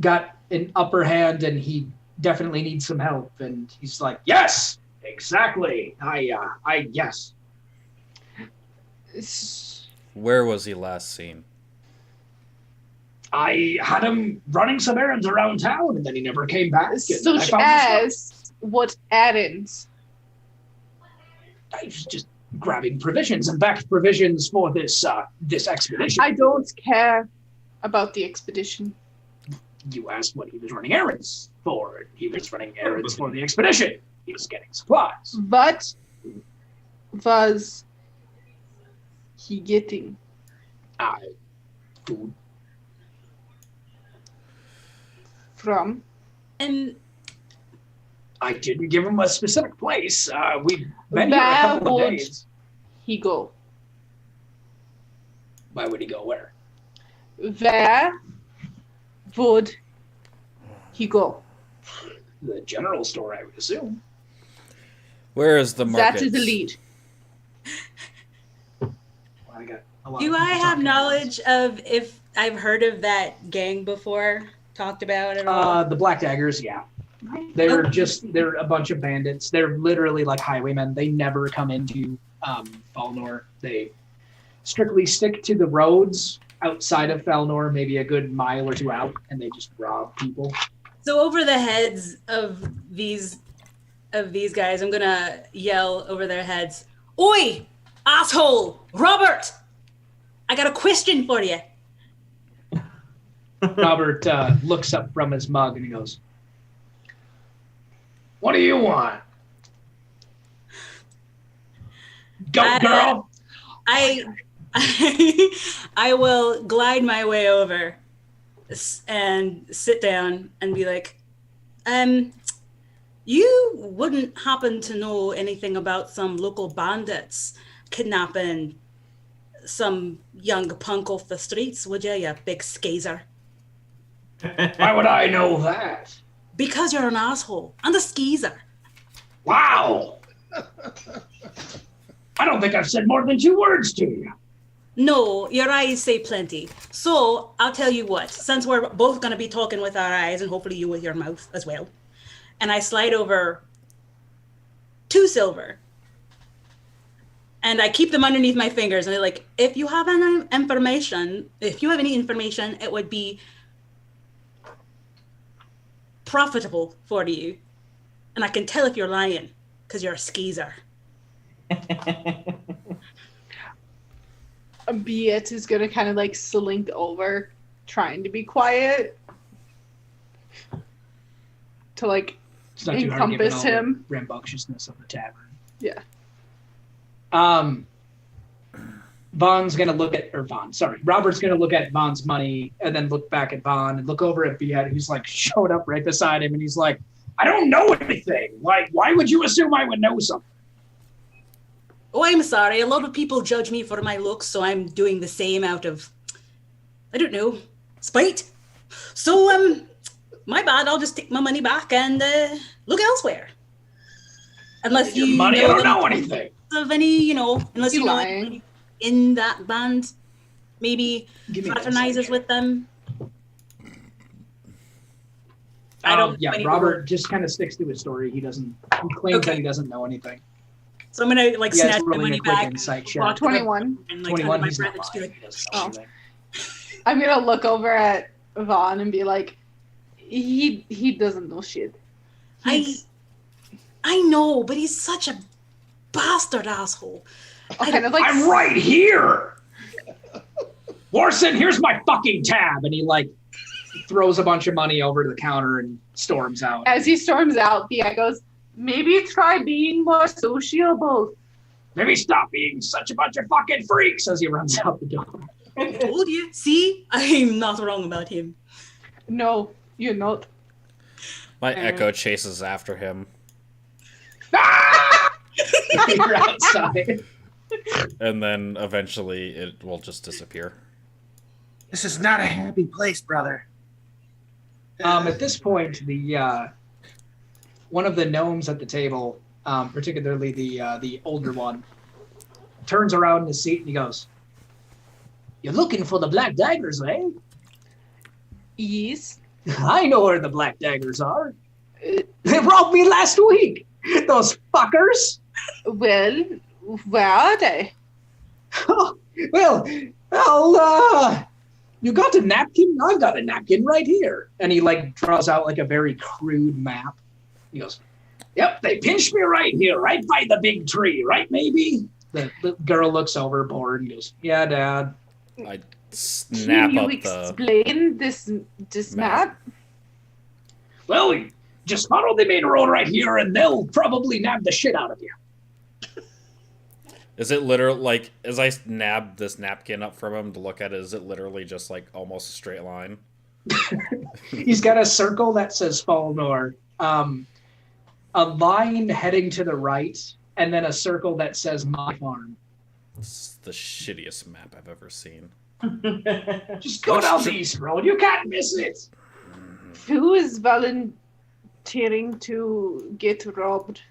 got an upper hand and he definitely needs some help. And he's like, "Yes, exactly. Yes." Where was he last seen? I had him running some errands around town, and then he never came back. Such as what errands? I was just grabbing provisions and backed provisions for this expedition. I don't care about the expedition. You asked what he was running errands for. He was running errands for the expedition. He was getting supplies. What was he getting? Food. From? And I didn't give him a specific place. We've been here a couple of days. He go? Why would he go where? Where would he go? The general store, I would assume. Where is the market? That is the lead. I got a lot do of I people have talking knowledge of if I've heard of that gang before? Talked about at all? The Black Daggers, yeah. They're a bunch of bandits. They're literally like highwaymen. They never come into Falnor. They strictly stick to the roads outside of Falnor, maybe a good mile or two out, and they just rob people. So over the heads of these guys, I'm gonna yell over their heads, "Oi, asshole, Robert! I got a question for you. Robert looks up from his mug and he goes, "What do you want? Go, girl." I will glide my way over and sit down and be like, you wouldn't happen to know anything about some local bandits kidnapping some young punk off the streets, would you big skeezer? Why would I know that? Because you're an asshole and a skeezer. Wow. I don't think I've said more than 2 words to you. No, your eyes say plenty. So I'll tell you what, since we're both going to be talking with our eyes and hopefully you with your mouth as well, and I slide over 2 silver and I keep them underneath my fingers and they're like, if you have any information, it would be profitable for you. And I can tell if you're lying because you're a skeezer. Beat is gonna kind of like slink over, trying to be quiet, to like It's not too hard given encompass all him. the rambunctiousness of the tavern. Yeah. Robert's gonna look at Vaughn's money and then look back at Vaughn and look over at Beat, who's like showed up right beside him, and he's like, I don't know anything. Like, why would you assume I would know something? Oh, I'm sorry. A lot of people judge me for my looks, so I'm doing the same out of, I don't know, spite. So, my bad. I'll just take my money back and look elsewhere. Unless you money, I don't know anything. Of any, unless you know lying. anybody in that band, maybe fraternizes with them. I don't. Yeah, Robert just kind of sticks to his story. He claims that he doesn't know anything. So I'm gonna snatch my rolling money a quick back. insight check. Walk 21. And 21. under my He's breath not and just be lying. like, He doesn't know Oh. anything. I'm gonna look over at Vaughn and be like, he doesn't know shit. I know, but he's such a bastard asshole. Kind of like I'm right here. Warson, here's my fucking tab, and he throws a bunch of money over to the counter and storms out. As he storms out, Bia goes, maybe try being more sociable. Maybe stop being such a bunch of fucking freaks as he runs out the door. I told you. See, I'm not wrong about him. No, you're not. My echo chases after him. You're outside. And then eventually it will just disappear. This is not a happy place, brother. At this point, the one of the gnomes at the table, particularly the older one, turns around in his seat and he goes, "You're looking for the Black Daggers, eh?" Yes. I know where the Black Daggers are. They robbed me last week. Those fuckers. Well, where are they? Well, you got a napkin? I've got a napkin right here. And he draws out a very crude map. He goes, "Yep, they pinched me right here, right by the big tree, right, maybe?" The girl looks over bored and goes, "Yeah, Dad." I snap Can you up the explain this map? Well, just follow the main road right here and they'll probably nab the shit out of you. Is it literally as I nab this napkin up from him to look at it, is it literally just almost a straight line? He's got a circle that says Fall North, a line heading to the right, and then a circle that says My Farm. This is the shittiest map I've ever seen. Just go down the east road. You can't miss it. Who is volunteering to get robbed?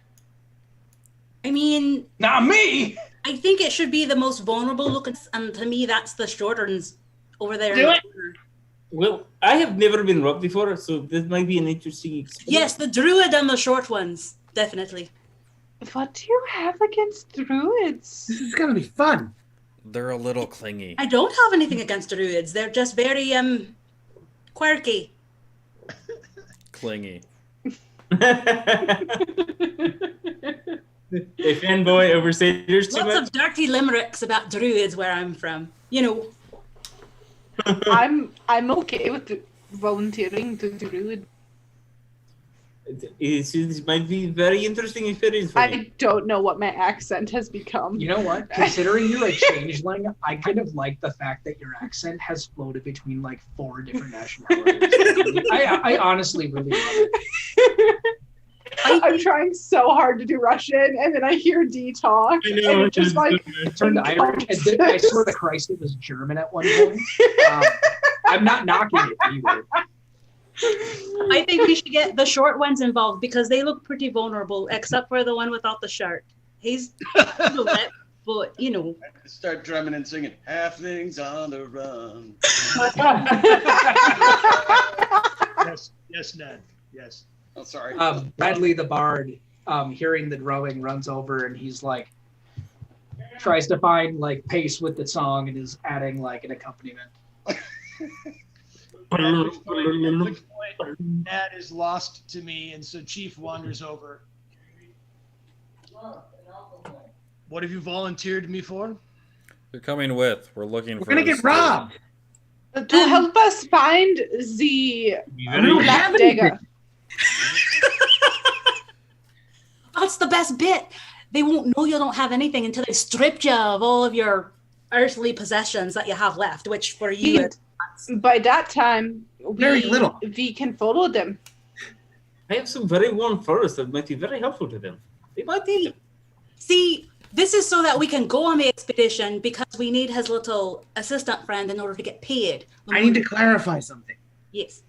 I mean, Not me. I think it should be the most vulnerable looking, and to me, that's the shorter ones over there. Do it. Well, I have never been robbed before, so this might be an interesting experience. Yes, the druid and the short ones, definitely. What do you have against druids? This is gonna be fun. They're a little clingy. I don't have anything against druids. They're just very quirky. Clingy. A fanboy over satyrs too Lots much. of dirty limericks about druids where I'm from. you know, I'm okay with volunteering to druid. It might be very interesting experience for me. I don't know what my accent has become. You know what? Considering you're a changeling, I kind of like the fact that your accent has floated between like 4 different nationalities. I honestly really love it. I'm trying so hard to do Russian, and then I hear D talk, I know, and it just like It turned to Irish. And I swear to Christ, it was German at one point. I'm not knocking it either. I think we should get the short ones involved because they look pretty vulnerable, except for the one without the shirt. He's wet, but you know. Start drumming and singing "Halflings on the Run." Yes, Ned. Yes. Oh, sorry. Bradley the Bard, hearing the drumming, runs over and he's like, tries to find like pace with the song and is adding like an accompaniment. At which point, Ned is lost to me, and so Chief wanders over. What have you volunteered me for? You're coming with. We're looking for. We're gonna get robbed. to help us find the Black Dagger. That's the best bit. They won't know you don't have anything until they stripped you of all of your earthly possessions that you have left, which for you, By that time, Very little. we can follow them. I have some very warm furs that might be very helpful to them. They might need them. see, this is so that we can go on the expedition because we need his little assistant friend in order to get paid. I need to clarify something. Yes.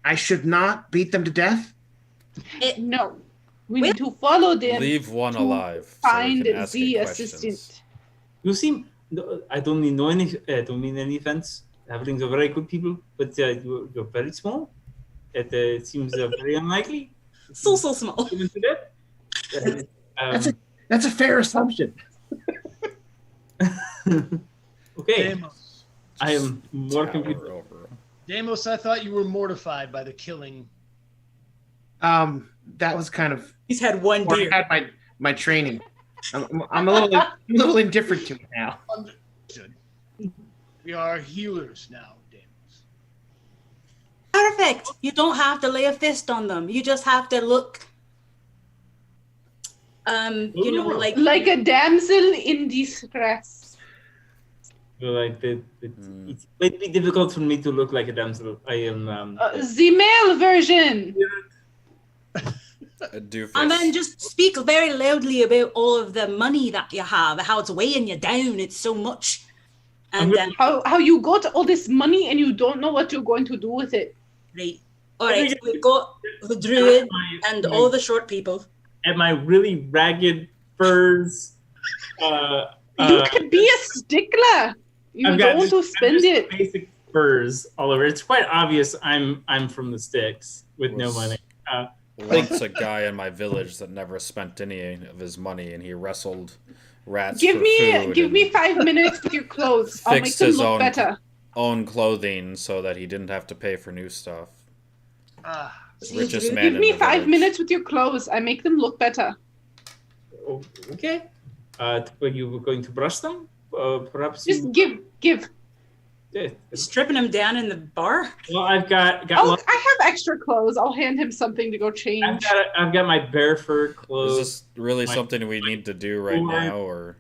I should not beat them to death. No, we need to follow them. Leave one to alive. Find so we can ask the him questions. assistant. You seem. I don't mean any offense. Halflings are very good people, but you're very small. It seems very unlikely. So small. Even to that. That's a fair assumption. Okay. Deimos. I am more confused. Deimos, I thought you were mortified by the killing. That was kind of. He's had one where beer. I had my training. I'm a little indifferent to it now. Understood. We are healers now, Deimos. Perfect. You don't have to lay a fist on them. You just have to look. Like a damsel in distress. Like it might be difficult for me to look like a damsel. I am. The male version. A doofus. And then just speak very loudly about all of the money that you have, how it's weighing you down. It's so much. And then, How you got all this money and you don't know what you're going to do with it. right. All right, so we've got the druid and all the short people. And my really ragged furs. You can be a stickler. You I've don't got want to spend it. Basic furs all over. It's quite obvious I'm from the sticks with no money. Once a guy in my village that never spent any of his money, and he wrestled rats. Give for me food 5 minutes with your clothes. I'll make fixed them his look better. own clothing so that he didn't have to pay for new stuff. Richest man Give in me the 5 village. minutes with your clothes. I make them look better. Okay. Were you going to brush them? Perhaps. Just give. Yeah. Stripping him down in the bar. Well, I've got. Oh, I have extra clothes. I'll hand him something to go change. I've got my bare fur clothes. Is this really something we need to do right now, or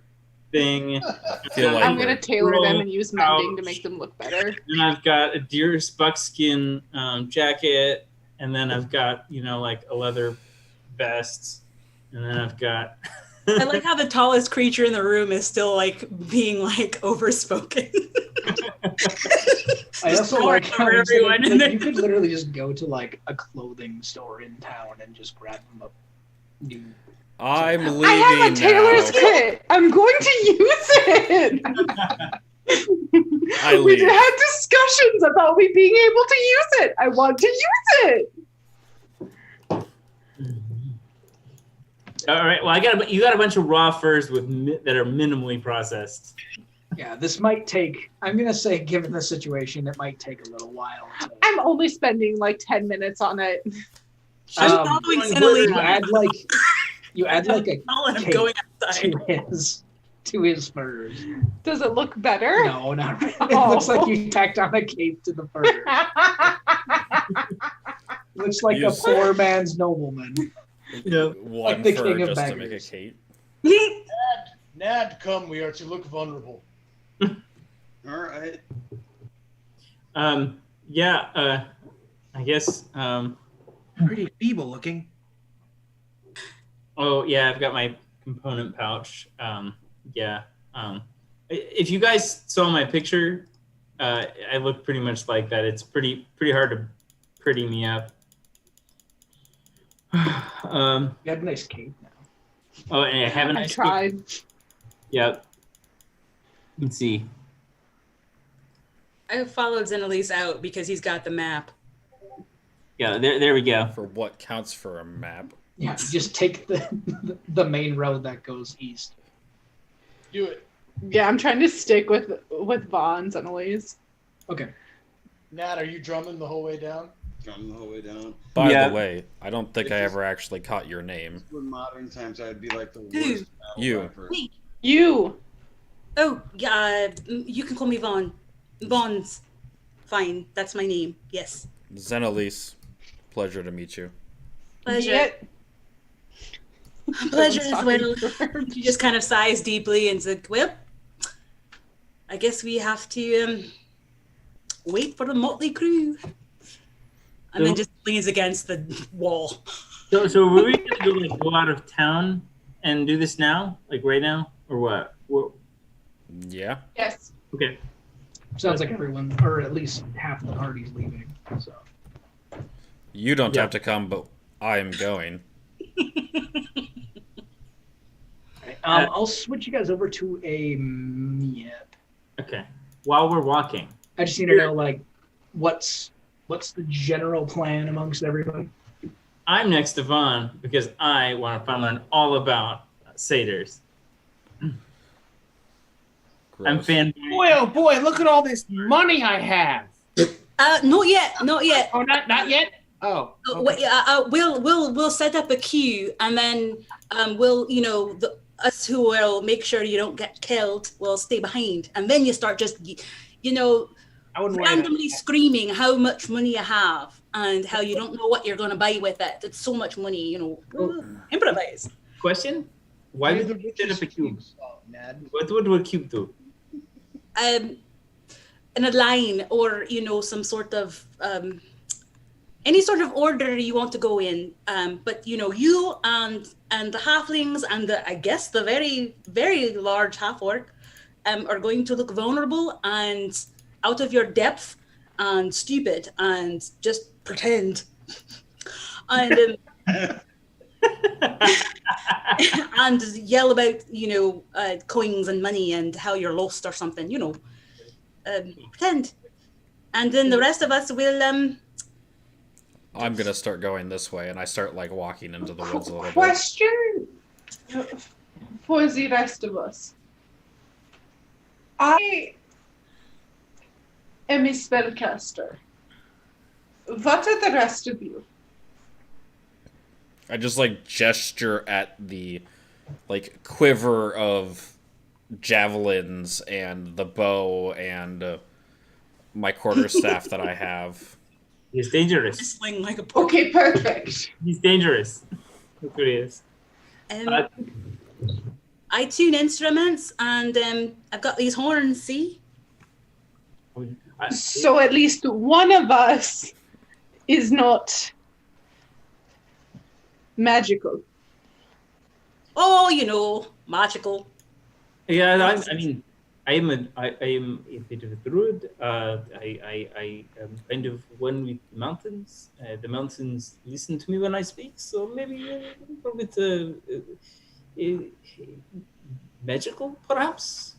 thing? I feel like I'm gonna tailor them and use mending to make them look better. And I've got a deer's buckskin jacket, and then I've got like a leather vest, and then I've got. I like how the tallest creature in the room is still like being like overspoken. I also like how for you said, everyone in like, there. you could literally just go to like a clothing store in town and just grab them a new. I'm leaving I have a tailor's now. kit. I'm going to use it. I We leave. had discussions about me being able to use it. I want to use it. All right. Well, you got a bunch of raw furs that are minimally processed. Yeah, this might take. I'm gonna say, given the situation, it might take a little while. I'm only spending like 10 minutes on it. You add like a I'm cake going outside. to his to his furs. Does it look better? No, not really. It Oh. looks like you tacked on a cape to the furs. Looks like You a s- poor man's nobleman. Yeah. One the fur king of just to make a beggars. cape. Nad, come. We are to look vulnerable. All right. Yeah. I guess. Pretty feeble looking. Oh yeah, I've got my component pouch. Yeah. If you guys saw my picture, I look pretty much like that. It's pretty hard to pretty me up. You have a nice cape now. Oh, and I haven't. I tried. Yep. Let's see. I followed Zenelise out because he's got the map. Yeah, there we go. For what counts for a map. Yeah, you just take the main road that goes east. Do it. Yeah, I'm trying to stick with Vaughn's anyways. Okay. Nad, are you drumming the whole way down? Drumming the whole way down. By Yeah. the way, I don't think I ever actually caught your name. In modern times, I'd be like the Dude. worst. battle You. rapper. You. Oh, yeah, you can call me Vaughn. Vaughn's fine. That's my name. Yes. Zenelise, pleasure to meet you. Pleasure. Yeah. Pleasure as Someone's well. talking to her. She just kind of sighs deeply and said, well, I guess we have to wait for the motley crew. And then just leans against the wall. So were we gonna go out of town and do this now, like right now, or what? Yeah. Yes. Okay. Sounds like everyone, or at least half the party's leaving. So You don't Yeah. have to come, but I am going. I'll switch you guys over to a yep. Okay. While we're walking. I just need to know like what's the general plan amongst everybody. I'm next to Vaughn because I want to learn all about satyrs. I'm Gross. fan. Boy, oh boy, look at all this money I have. Not yet. Not yet. Oh, not yet. Oh. Okay. Wait, we'll set up a queue, and then we'll us who will make sure you don't get killed will stay behind, and then you start just I wouldn't worry about randomly screaming how much money you have and how you don't know what you're going to buy with it. It's so much money, improvise. Question: Why You're would the we set up a richest cube? Oh, Nad. What would a cube do? In a line, or some sort of any sort of order you want to go in, but you and the halflings and I guess the very, very large half orc are going to look vulnerable and out of your depth and stupid and just pretend and and yell about coins and money and how you're lost or something, pretend, and then the rest of us will I'm gonna start going this way, and I start like walking into the woods a little bit. Question for the rest of us. I am a spellcaster. What are the rest of you? I just like gesture at the like quiver of javelins and the bow and my quarterstaff that I have. He's dangerous. sling like a pork. Okay, perfect. He's dangerous. That's what he is. I tune instruments, and I've got these horns. See, So at least one of us is not magical. oh, magical. Yeah, I mean, I am a bit of a druid. I am kind of one with the mountains. The mountains listen to me when I speak, so maybe a little bit magical, perhaps.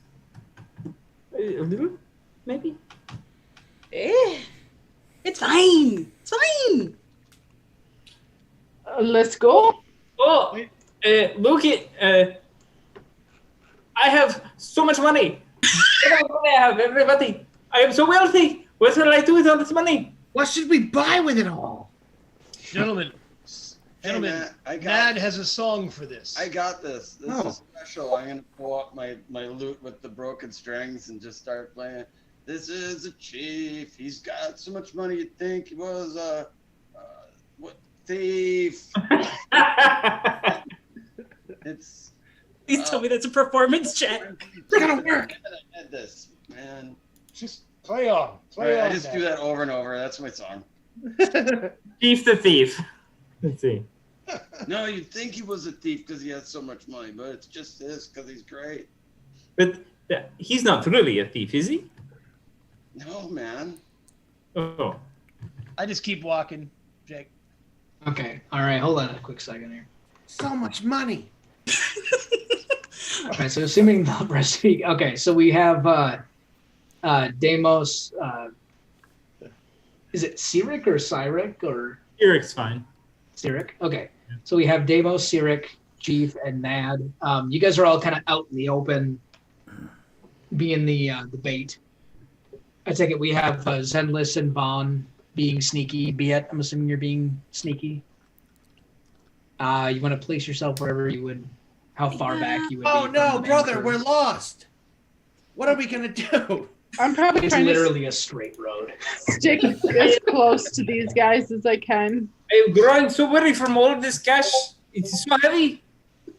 A little, maybe. It's fine. It's fine. Let's go. Oh, look it. I have so much money. I have everybody. I am so wealthy. What will I do with all this money? What should we buy with it all? Gentlemen, Gentlemen, Matt, Nad has a song for this. I got this. This Oh. is special. I'm gonna pull up my lute with the broken strings and just start playing. This is a chief. He's got so much money you'd think he was a thief. It's. Please tell me that's a performance check. It's gonna work. I had this, man. Just play on. Play on. I just do that over and over. That's my song. Chief the thief. Let's see. No, you'd think he was a thief because he has so much money, but it's just this because he's great. But he's not really a thief, is he? No, man. Oh. I just keep walking, Jake. Okay. All right. Hold on a quick second here. So much money. All right. So assuming the rest speak. Okay. So we have Deimos. Is it Cyric or Cyric or? Eric's fine. Cyric. Okay. So we have Deimos, Cyric, Chief, and Nad. You guys are all kind of out in the open, being the bait. I take it we have Zenless and Vaughn being sneaky. Biet, I'm assuming you're being sneaky. You want to place yourself wherever you would, how far back you would Oh be. no, from the brother, main we're crew. lost. What are we gonna do? I'm probably It's trying literally a straight road. to stick as close to these guys as I can. I'm growing so weary from all of this cash. It's so heavy.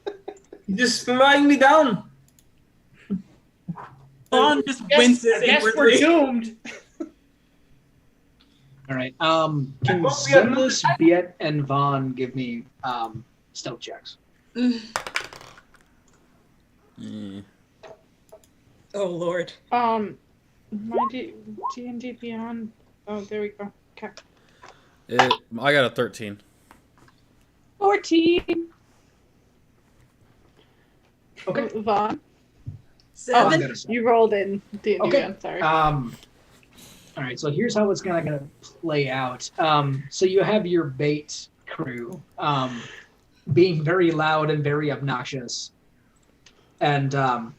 It's just flying me down. Vaughn just winces I guess we're inwardly. doomed. All right. Can hope we have Zenless, Biet, and Vaughn give me stealth checks? Mm. Oh Lord. My D&D Beyond. Oh, there we go. Okay. I got a 13. 14. Okay. Vaughn. I'm 7. gonna say. You rolled in D&D Okay. Beyond, sorry. All right, so here's how it's kind of going to play out. So you have your bait crew being very loud and very obnoxious. And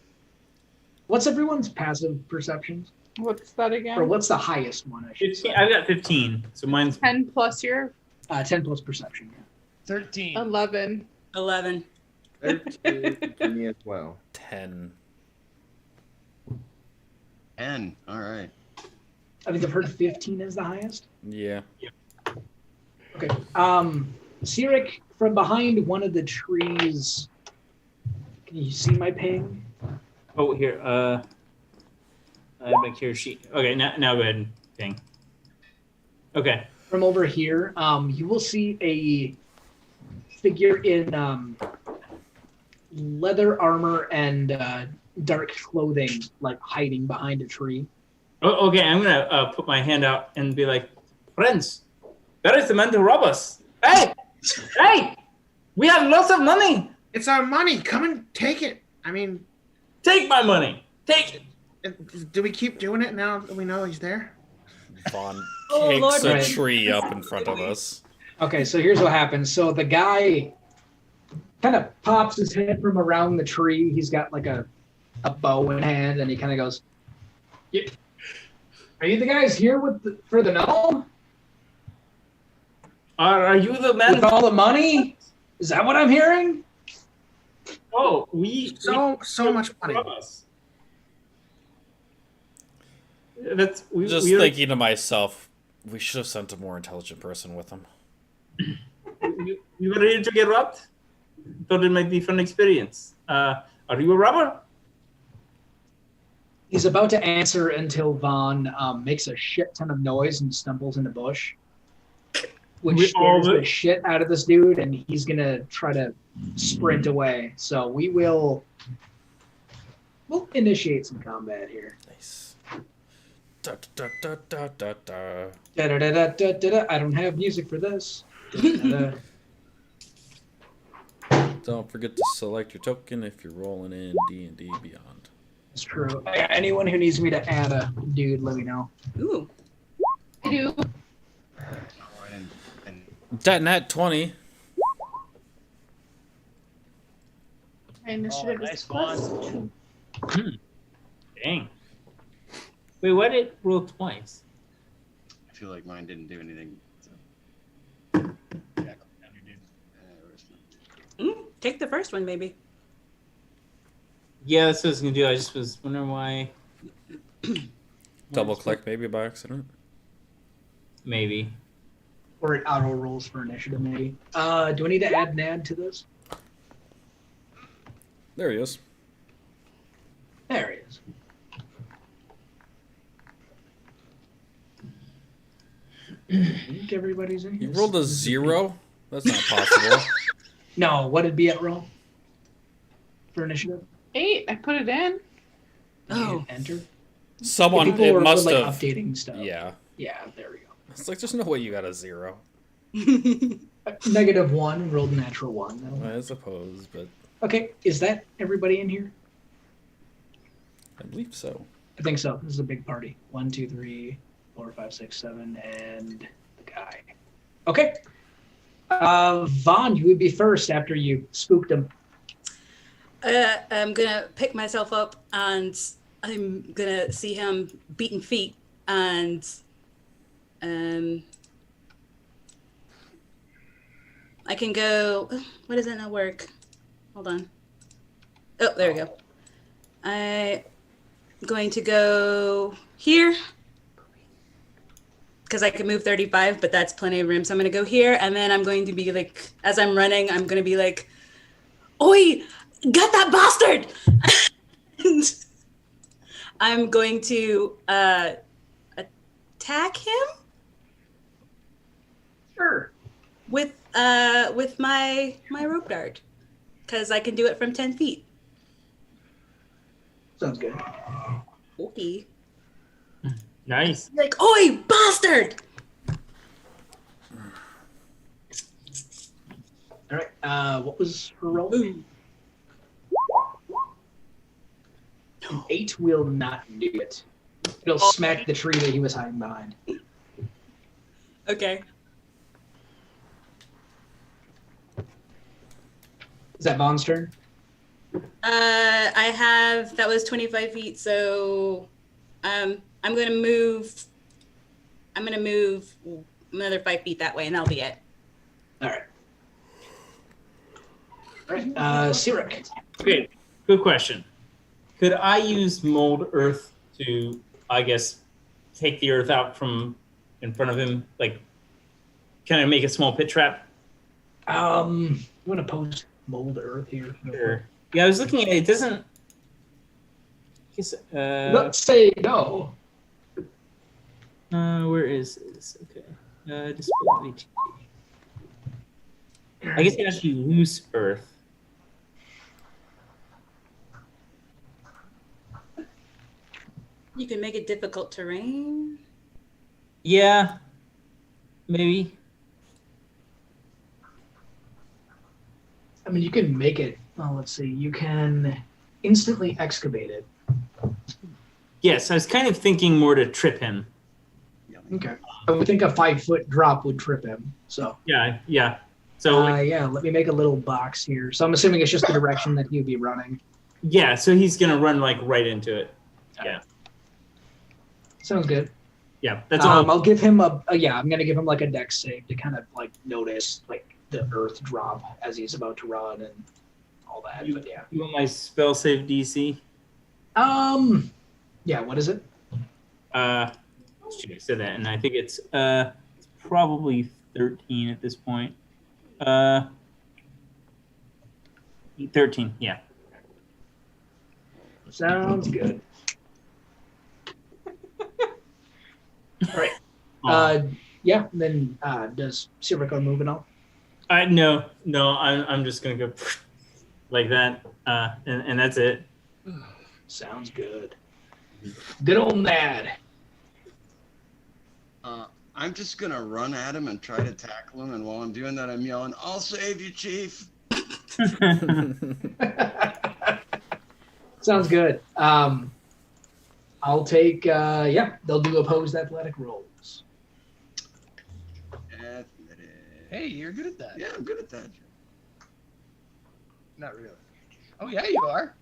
what's everyone's passive perceptions? What's that again? Or what's the highest one, I should 15, say? I've got 15, so mine's 10 plus your 10 plus perception, yeah. 13. 11. 11. 13 for me as well. 10. 10. All right. I think I've heard 15 is the highest. Yeah. Okay. Cyric, from behind one of the trees, can you see my ping? oh here. I make here sheet. Okay, now go ahead and ding. Okay. From over here, you will see a figure in leather armor and dark clothing, like hiding behind a tree. Oh, okay, I'm gonna put my hand out and be like, friends, that is the man to rob us. Hey, hey, we have lots of money. It's our money. Come and take it. I mean, Take my money. Take it. do we keep doing it now that we know he's there? Vaughn Oh, kicks Lord. a Right. tree up in front of us. Okay, so here's what happens. So the guy kind of pops his head from around the tree. He's got like a bow in hand, and he kind of goes, "Yeah. Are you the guys here for the gnome? Are you the man? With all the money? Is that what I'm hearing?" Oh, we So much money. rob us. That's we. Just we are- thinking to myself, we should have sent a more intelligent person with him. You were here to get robbed? Thought it might be a fun experience. Are you a robber? He's about to answer until Vaughn makes a shit ton of noise and stumbles in a bush, which We all scares do. the shit out of this dude, and he's gonna try to sprint away. So we'll initiate some combat here. Nice. Da, da, da, da, da, da. Da-da-da-da-da-da. I don't have music for this. Da-da-da. Don't forget to select your token if you're rolling in D&D Beyond. It's true. Anyone who needs me to add a dude, let me know. Ooh. I do. That nat 20. My initiative Oh, nice is plus one. 2. Dang. Wait, why did it roll twice? I feel like mine didn't do anything. So. Yeah, Take the first one, maybe. Yeah, that's what I was gonna do. I just was wondering why. Double click maybe by accident. Maybe. Or it auto rolls for initiative, maybe. Do I need to add Nad to this? There he is. There he is. I think everybody's in here. You rolled a 0? That's not possible. No, what did Biet roll for initiative? 8. I put it in. Oh. Enter. Someone, People it were, must like, have. updating stuff. Yeah. Yeah, there we go. It's like, there's no way you got a 0. -1 rolled natural 1. I suppose, but Okay, is that everybody in here? I believe so. I think so. This is a big party. 1, 2, 3, 4, 5, 6, 7, and the guy. Okay. Vaughn, you would be first after you spooked him. I'm gonna pick myself up and I'm gonna see him beating feet and I can go. Why doesn't that work? Hold on. Oh, there we go. I'm going to go here because I can move 35, but that's plenty of room. So I'm going to go here, and then I'm going to be like, as I'm running, I'm going to be like, "Oi, got that bastard!" And I'm going to attack him. Sure. With my rope dart, because I can do it from 10 feet. Sounds good. Okay. Nice. Like, oi, bastard! All right. What was her roll? Ooh. 8 will not do it. It'll smack the tree that he was hiding behind. Okay. Is that Vaughn's turn? That was 25 feet, so I'm gonna move another 5 feet that way, and that'll be it. All right. All right. Sirik. Okay, good question. Could I use mold earth to, I guess, take the earth out from in front of him, like, kind of make a small pit trap? You want to post mold earth here? Sure. Yeah, I was looking at it. It doesn't. Let's say no. Where is this? Okay. Display. I guess it has to be loose earth. You can make it difficult terrain. Yeah. Maybe. I mean, you can make it. Well, let's see. You can instantly excavate it. Yes, I was kind of thinking more to trip him. Okay. I would think a 5-foot drop would trip him. So. Yeah. So yeah, let me make a little box here. So I'm assuming it's just the direction that he'd be running. yeah, so he's gonna run like right into it. Yeah. Sounds good. Yeah, that's all. I'll give him I'm gonna give him like a dex save to kind of like notice like the earth drop as he's about to run and all that. But yeah. You want my spell save DC? Yeah, what is it? Should I say that? And I think it's probably 13 at this point. 13, yeah. Sounds good. All right. Yeah. Then does Siriko move at all? No. I'm just gonna go like that, and that's it. Sounds good. Good old Mad. I'm just gonna run at him and try to tackle him, and while I'm doing that, I'm yelling, "I'll save you, Chief!" Sounds good. I'll take. They'll do opposed athletic rolls. Hey, you're good at that. Yeah, I'm good at that. Not really. Oh yeah, you are.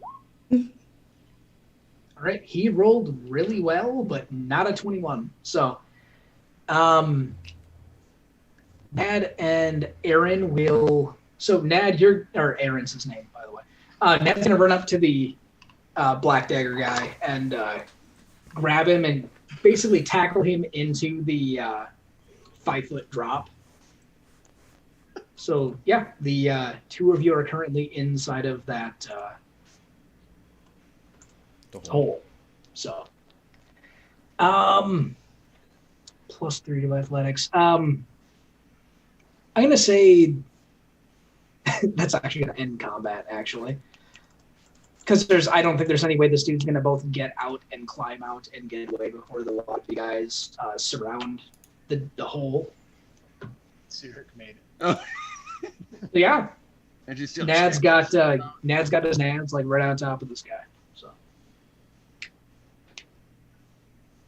All right, he rolled really well, but not a 21. So, Mad and Aaron will So Nad, or Aaron's his name, by the way. Nad's gonna run up to the Black Dagger guy and grab him and basically tackle him into the 5-foot drop. So yeah, the two of you are currently inside of that hole. So, +3 to athletics. I'm gonna say that's actually gonna end combat, actually, because I don't think there's any way this dude's gonna both get out and climb out and get away before the lot of you guys surround the hole. Cyril made it. Oh. So yeah, And you still Nad's got his nads like right on top of this guy. So,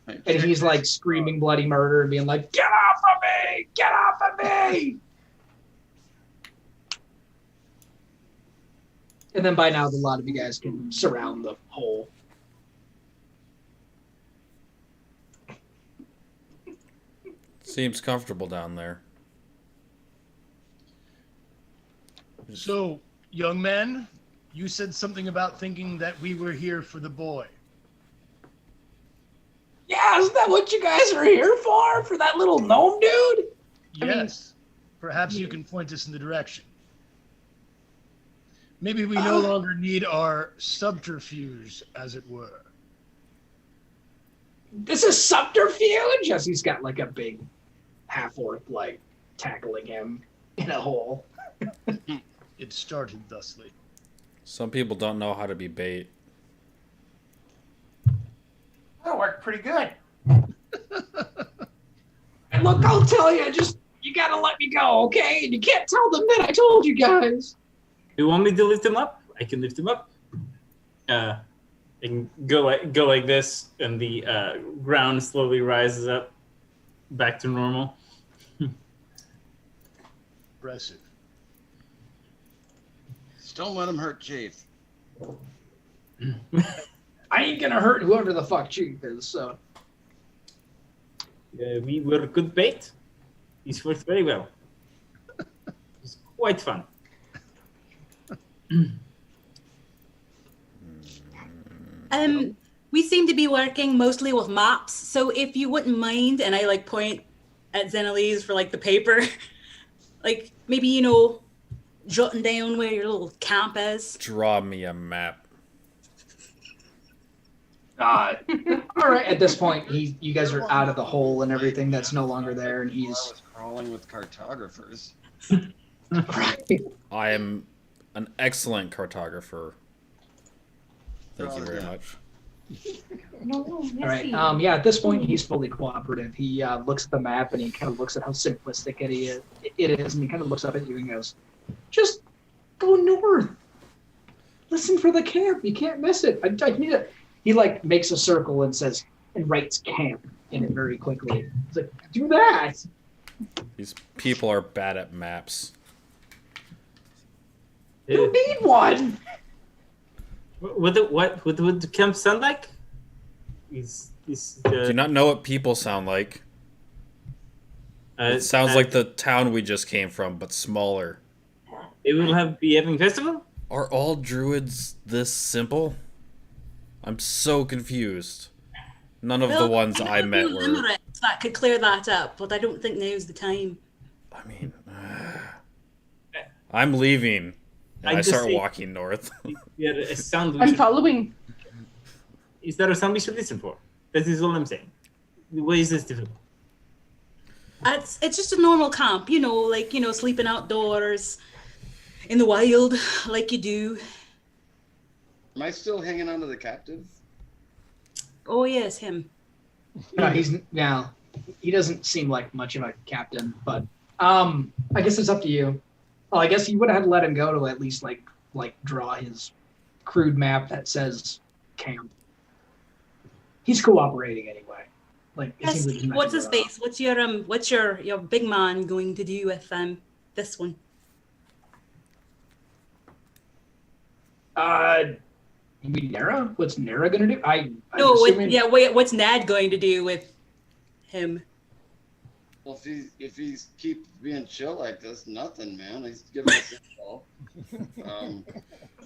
and he's like screaming bloody murder and being like, "Get off of me! Get off of me!" And then by now, a lot of you guys can surround the hole. Seems comfortable down there. So, young man, you said something about thinking that we were here for the boy. Yeah, isn't that what you guys are here for? For that little gnome dude? Yes. Perhaps you can point us in the direction. Maybe we no longer need our subterfuge, as it were. This is subterfuge? Yes, he's got like a big half-orc like tackling him in a hole. It started thusly. Some people don't know how to be bait. That worked pretty good. And look, I'll tell you, you gotta let me go, okay? And you can't tell them that I told you guys. You want me to lift him up? I can lift him up. I can go like this, and the ground slowly rises up back to normal. Impressive. Just don't let him hurt Chief. I ain't gonna hurt whoever the fuck Chief is, so. We were good bait. He's worked very well. It's quite fun. We seem to be working mostly with maps, so if you wouldn't mind, and I like point at Zenelise for like the paper, like maybe jotting down where your little camp is. Draw me a map. All right. At this point, you guys are out of the hole and everything. That's no longer there, and I he's was crawling with cartographers. right. I am an excellent cartographer. Thank you very much. All right. Yeah. At this point, he's fully cooperative. He looks at the map and he kind of looks at how simplistic it is, and he kind of looks up at you and goes, "Just go north. Listen for the camp. You can't miss it. I need it." He like makes a circle and says and writes camp in it very quickly. He's like, "Do that." These people are bad at maps. You need one. What would the camp sound like? Do you not know what people sound like? It sounds like the town we just came from, but smaller. It will be having festival? Are all druids this simple? I'm so confused. None of the ones I met were... That could clear that up, but I don't think now's the time. I mean... I'm leaving. And I start walking north. Yeah, a sound I'm following. Is there a sound we should listen for? That is all I'm saying. Why is this difficult? It's just a normal camp, sleeping outdoors in the wild, like you do. Am I still hanging on to the captive? Oh yes, him. He doesn't seem like much of a captain, but I guess it's up to you. Well, I guess you would have had to let him go to at least like draw his crude map that says camp. He's cooperating anyway. Like, Yes, what's his face? What's your big man going to do with this one? You mean Nera? What's Nera gonna do? What's Nad going to do with him? Well, if he's keep being chill like this, nothing, man. He's giving us a call.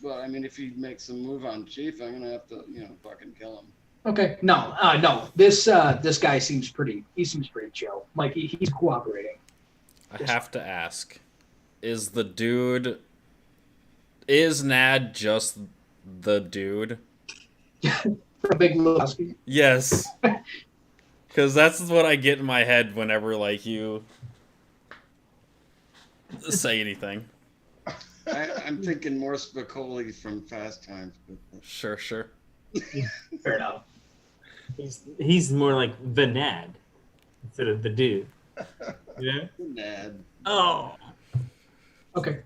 But I mean, if he makes a move on Chief, I'm gonna have to, fucking kill him. Okay. No. This guy seems pretty. He seems pretty chill. Like he's cooperating. I have to ask: Is Nad just the dude? For Big Lebowski. Yes. Because that's what I get in my head whenever, like, you say anything. I'm thinking more Spicoli from Fast Times. Sure. Fair enough. He's more like the Nad instead of the dude. Yeah. Nad. Oh. Okay.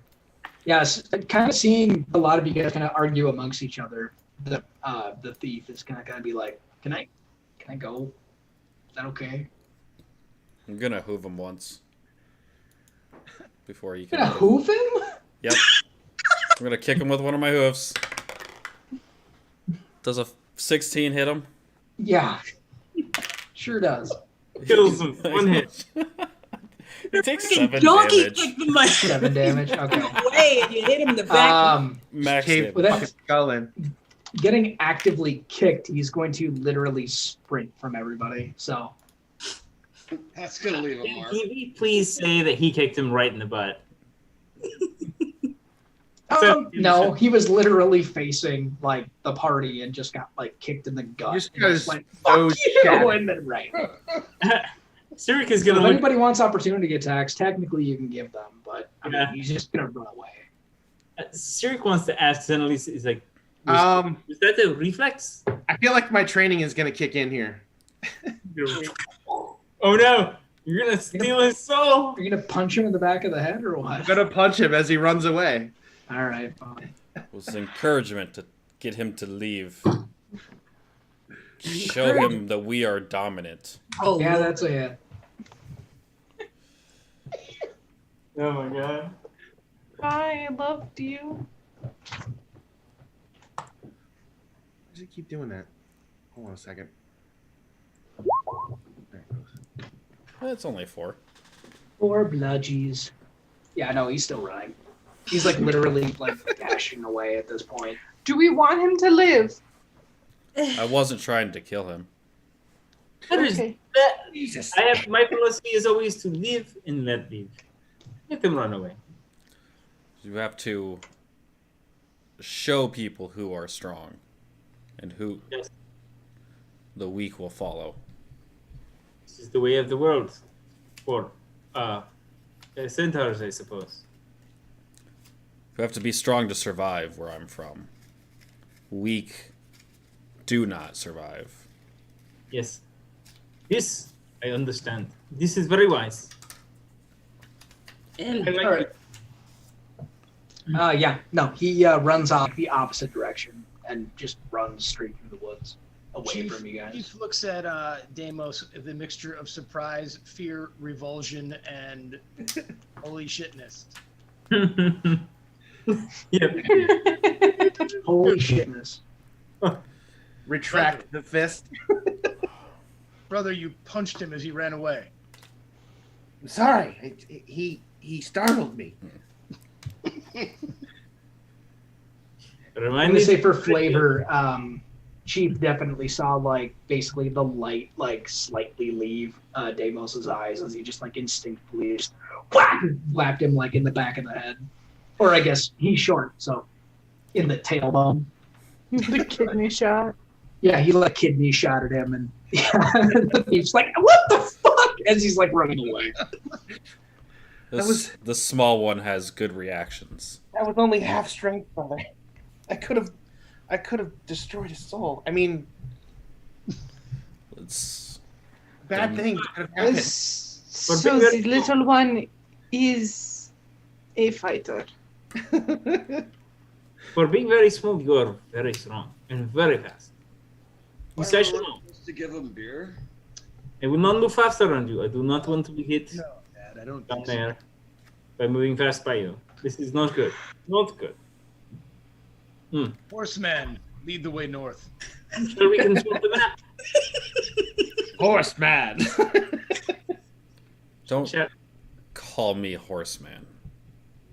Yes, kind of seeing a lot of you guys kind of argue amongst each other. The thief is gonna be like, can I go? Is that okay? I'm gonna hoof him once. Before you You're can. gonna hoof him? Yep. I'm gonna kick him with one of my hoofs. Does a 16 hit him? Yeah. Sure does. Kills him. One hit. He takes Freaking 7 donkey damage. kicked the mic 7 damage. Okay. away and you hit him in the back. Max Cave hit. Well, that's- fucking skull in. Getting actively kicked, he's going to literally sprint from everybody. So That's gonna leave a Can mark. he please say that he kicked him right in the butt? no, he was literally facing like the party and just got like kicked in the gut. Just And just because went, those "Fuck you," shattered. and then right. Sirik is So gonna if look. anybody wants opportunity attacks, technically you can give them, but I mean, Yeah. he's just gonna run away. Sirik wants to ask. Suddenly, he's like, "Was that the reflex?" I feel like my training is gonna kick in here. Oh no! You're gonna steal his soul. Are you gonna punch him in the back of the head or I'm what? gonna punch him as he runs away. All right, fine. It was encouragement to get him to leave. Show him that we are dominant. Oh, Yeah, Lord. that's a hit. Oh my god! I loved you. Why does it keep doing that? Hold on a second. There it goes. It's only 4. 4 bludgies. Yeah, no, he's still running. He's like literally like dashing away at this point. Do we want him to live? I wasn't trying to kill him. That is Okay. that. Jesus. My philosophy is always to live and let live. Let them run away. You have to show people who are strong and who Yes. the weak will follow. This is the way of the world. For centaurs, I suppose. You have to be strong to survive where I'm from. Weak do not survive. Yes. This I understand. This is very wise. And I like All right. Yeah, no, he runs off the opposite direction and just runs straight through the woods away from you guys. Chief looks at Deimos, the mixture of surprise, fear, revulsion, and holy shitness. Yep. Holy shitness. Retract the fist. Brother, you punched him as he ran away. I'm sorry. He startled me. I'm Remind gonna me say for flavor, Chief definitely saw like basically the light like slightly leave Deimos's eyes as he just like instinctively just whacked him like in the back of the head. Or I guess he's short, so in the tailbone. The kidney shot. Yeah, he like kidney shot at him and he's like, what the fuck? As he's like running away. The small one has good reactions. That was only half strength, brother. I could have destroyed his soul. I mean, It's bad things could have happened. So the little one is a fighter. For being very small, you are very strong and very fast. Why Yes, I are should we know. supposed to give him beer? I will not move faster on you. I do not want to be hit No, Dad, I don't down think so. there by moving fast by you. This is not good. Not good. Horseman, lead the way north. I'm sure we can show the map. Horseman. Don't call me horseman.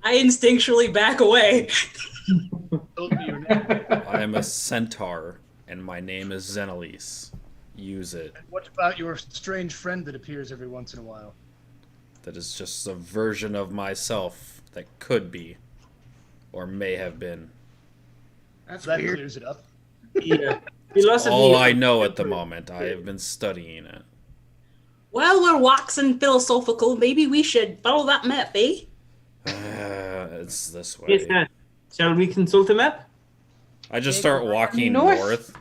I instinctually back away. I am a centaur, and my name is Zenelise. Use it. And what about your strange friend that appears every once in a while? That is just a version of myself that could be, or may have been. That's That weird. clears it up. Yeah. That's all I know at the moment. I have been studying it. While we're waxing philosophical, maybe we should follow that map, eh? It's this way. Yes, sir. Shall we consult a map? I just start walking North. north.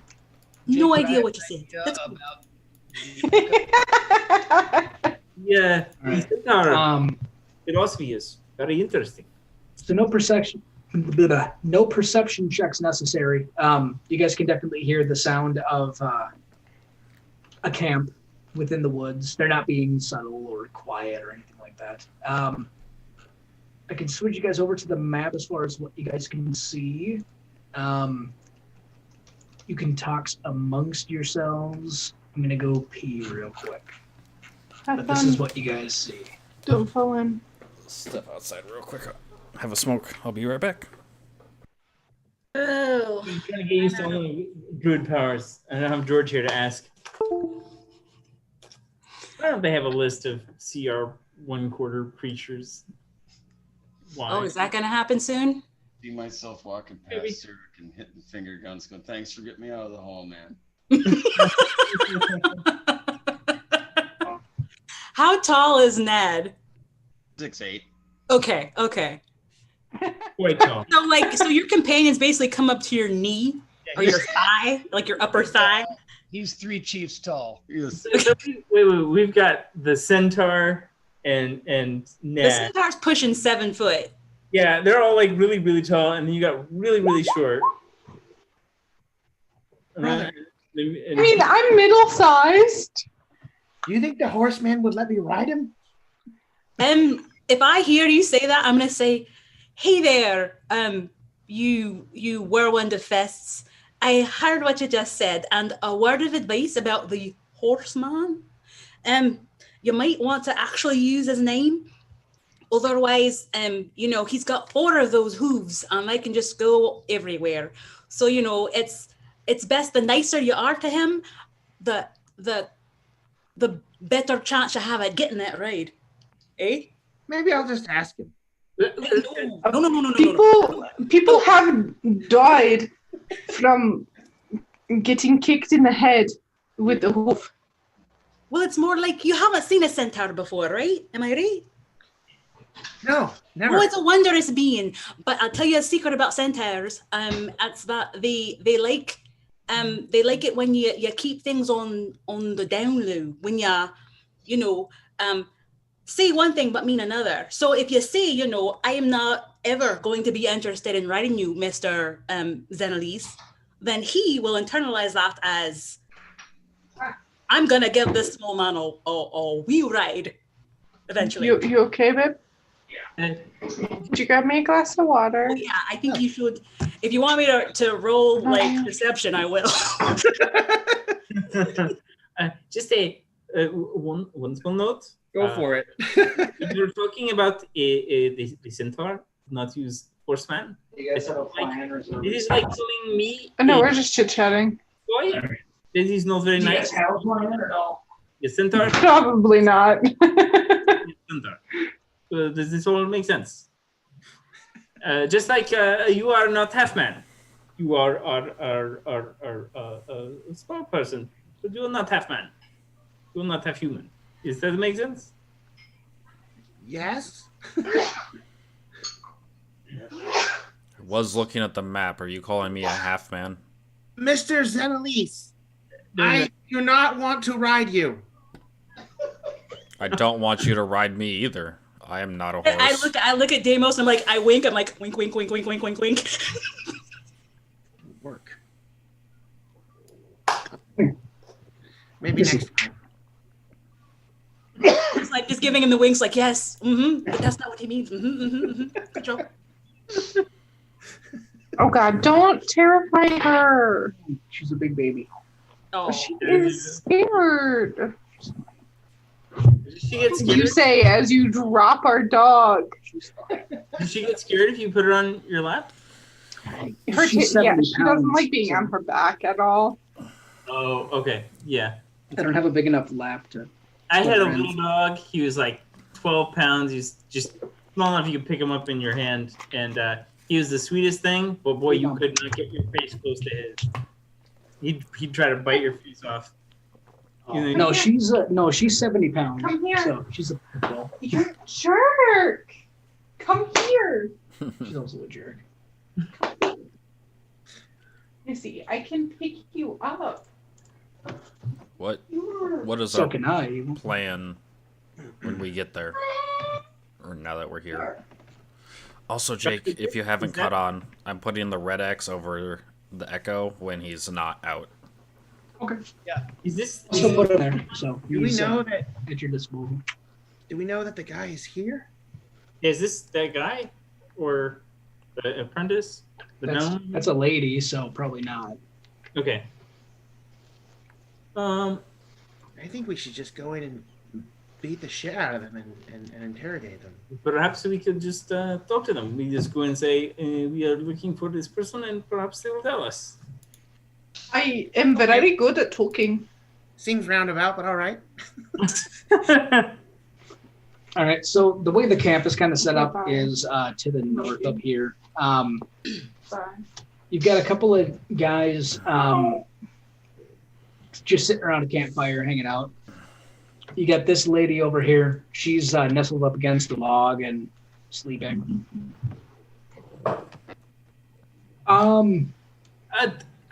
No Jake, idea I what you have said. an Let's idea go. Yeah. Alright. Our philosophy is very interesting. So no perception checks necessary. You guys can definitely hear the sound of a camp within the woods. They're not being subtle or quiet or anything like that. I can switch you guys over to the map as far as what you guys can see. You can talk amongst yourselves. I'm gonna go pee real quick. Have But this is fun. what you guys see. Don't fall in. Step outside real quick. Have a smoke. I'll be right back. Oh. I'm trying to get used to only druid powers. I don't have George here to ask. Why don't they have a list of CR 1/4 creatures? Why? Oh, is that going to happen soon? See myself walking Maybe. past Zurich and hitting finger guns, going, "Thanks for getting me out of the hole, man." How tall is Ned? 6'8". Okay, okay. Quite tall. So your companions basically come up to your knee or your thigh, like your upper thigh. He's 3 chiefs tall. Yes. Wait, we've got the centaur and The Ned. centaur's pushing 7 foot. Yeah, they're all like really, really tall, and then you got really, really short. Brother. And- I mean, I'm middle-sized. Do you think the horseman would let me ride him? If I hear you say that, I'm gonna say, "Hey there, you whirlwind of fists. I heard what you just said, and a word of advice about the horseman. You might want to actually use his name. Otherwise, he's got 4 of those hooves, and they can just go everywhere. So it's best the nicer you are to him, the better chance you have at getting it right, eh?" Maybe I'll just ask him. No. People have died from getting kicked in the head with the hoof. Well, it's more like you haven't seen a centaur before, right? Am I right? No, never. Oh, it's a wondrous being. But I'll tell you a secret about centaurs. It's that they like it when you keep things on the down low. When you say one thing but mean another. So if you say, I am not ever going to be interested in riding you, Mr. Zenelise, then he will internalize that as, I'm gonna give this small man a wee ride eventually. You okay, babe? Yeah. Did you grab me a glass of water? Oh, yeah, I think you should. If you want me to roll like perception, I will. Just one small note. Go for it. If you're talking about the centaur, not use horseman. You guys have a plan or something? It is like calling me. No, we're just chit-chatting. boy. This is not very Do you nice. guys have a plan or no? The centaur. Probably not. Centaur. Does this all make sense? Just like you are not half man, you are a small person, but you are not half man. You are not half human. Does that make sense? Yes. I was looking at the map. Are you calling me a half man? Mr. Zenelise, I do not want to ride you. I don't want you to ride me either. I am not a horse. I look at Deimos and I'm like, I wink. I'm like, wink, wink, wink, wink, wink, wink, wink. Work. Maybe next time. It's like just giving him the winks, like, yes, but that's not what he means. Good job. Oh God, don't terrify her. She's a big baby. Oh, She is scared. Does she get You scared? say as you drop our dog. Does she get scared if you put her on your lap? She's She 70 doesn't pounds, like being so- on her back at all. Oh, okay. Yeah. I don't have a big enough lap to. I had a Around. little dog. He was like 12 pounds. He's just small enough you could pick him up in your hand. And he was the sweetest thing, but boy, you could not get your face close to his. He'd try to bite your face off. No, she's 70 pounds. Come here. So she's a pit bull. You're a jerk. Come here. She's also a jerk. Missy, I can pick you up. What You're... What is So our can I. plan when we get there? Or now that we're here? Also, Jake, if you haven't caught on, I'm putting the red X over the Echo when he's not out. Okay. Is this? I'll still put it there. So Do we he's, know that? at your disposal. Do we know that the guy is here? Is this that guy, or the apprentice? The gnome? That's a lady, so probably not. Okay. I think we should just go in and beat the shit out of them and interrogate them. Perhaps we could just talk to them. We just go and say we are looking for this person, and perhaps they will tell us. I am very good at talking. Seems roundabout, but all right. All right. So the way the camp is kind of set up is to the north up here. You've got a couple of guys just sitting around a campfire hanging out. You got this lady over here. She's nestled up against the log and sleeping.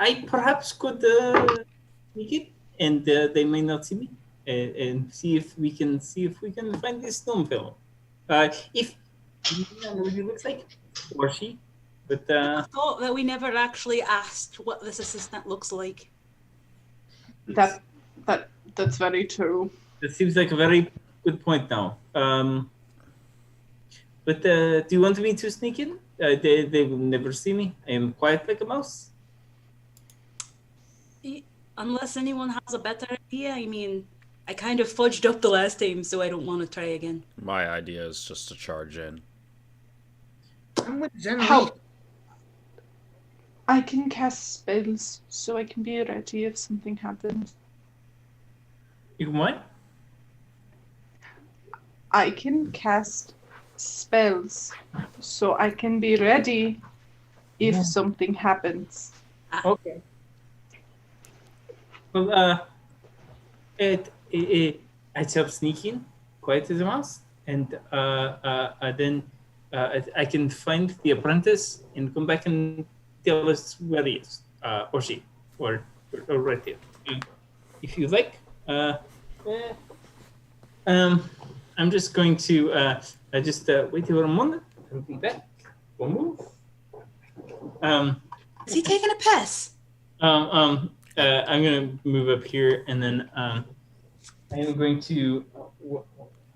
I perhaps could make it, and they may not see me, and see if we can find this gnome fellow. If he really looks like, or she, but I thought that we never actually asked what this assistant looks like. That's very true. that seems like a very good point now. But do you want me to sneak in? They will never see me. I am quiet like a mouse. Unless anyone has a better idea. I mean, I kind of fudged up the last time, so I don't want to try again. My idea is just to charge in. I'm with Zen. How? I can cast spells, so I can be ready if something happens. You can what? I can cast spells, so I can be ready if something happens. Okay. Well, I help sneak in, quiet as a mouse, and then I can find the apprentice and come back and tell us where he is, or she, or right there. If you like. I'm just going to just wait here a moment. I'll be back. One move. Is he taking a piss? I'm gonna move up here, and then I am going to what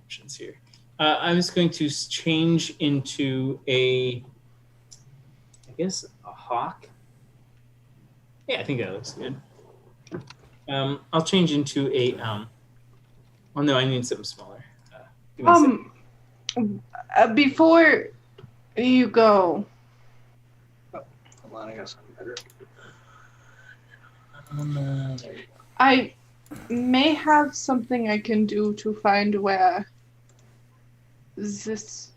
options here. I was going to change into I guess a hawk. Yeah, I think that looks good. I'll change into a oh no, I need something smaller. Give me a second. Before you go, Hold on, I got something better. There you go. I may have something I can do to find where this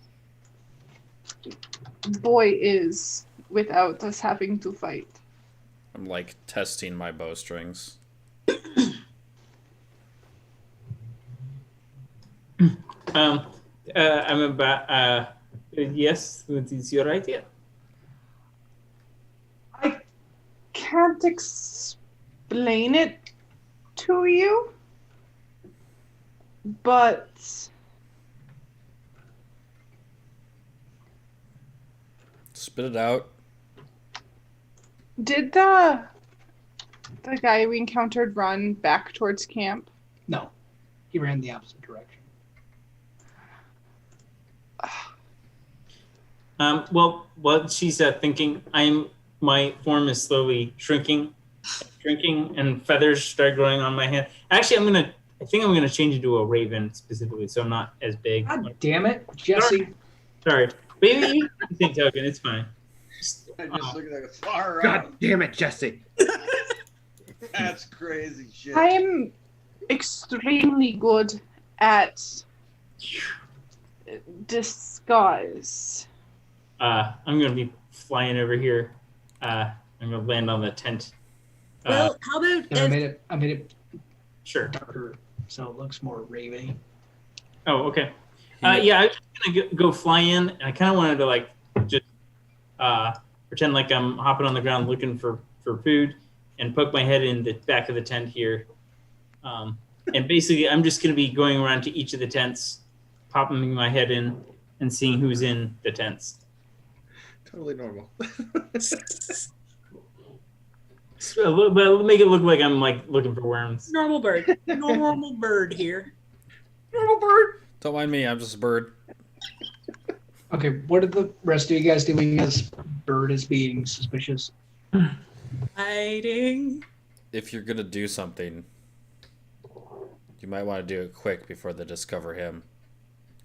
boy is without us having to fight. I'm like testing my bowstrings. I'm about yes, what is your idea? I can't explain it to you, but Spit it out. did the guy we encountered run back towards camp? No, he ran the opposite direction. Well, what she's thinking, my form is slowly shrinking, and feathers start growing on my hand. Actually, I'm gonna I think I'm going to change it to a raven specifically, so I'm not as big. God damn it, Jesse. Sorry. Maybe you can think token. It's fine. I just look at that far God out. damn it, Jesse. That's crazy shit. I'm extremely good at disguise. I'm going to be flying over here. I'm going to land on the tent. Well, how about I if made it Sure. darker so it looks more raveny. Oh, okay. Yeah, I was just going to go fly in. I kind of wanted to, like, just pretend like I'm hopping on the ground looking for food and poke my head in the back of the tent here. And basically, I'm just going to be going around to each of the tents, popping my head in, and seeing who's in the tents. Totally normal. But make it look like I'm like looking for worms. normal bird, normal bird here. Normal bird. Don't mind me, I'm just a bird. Okay, what are the rest of you guys doing as Bird is being suspicious? Hiding. If you're gonna do something, you might want to do it quick before they discover him.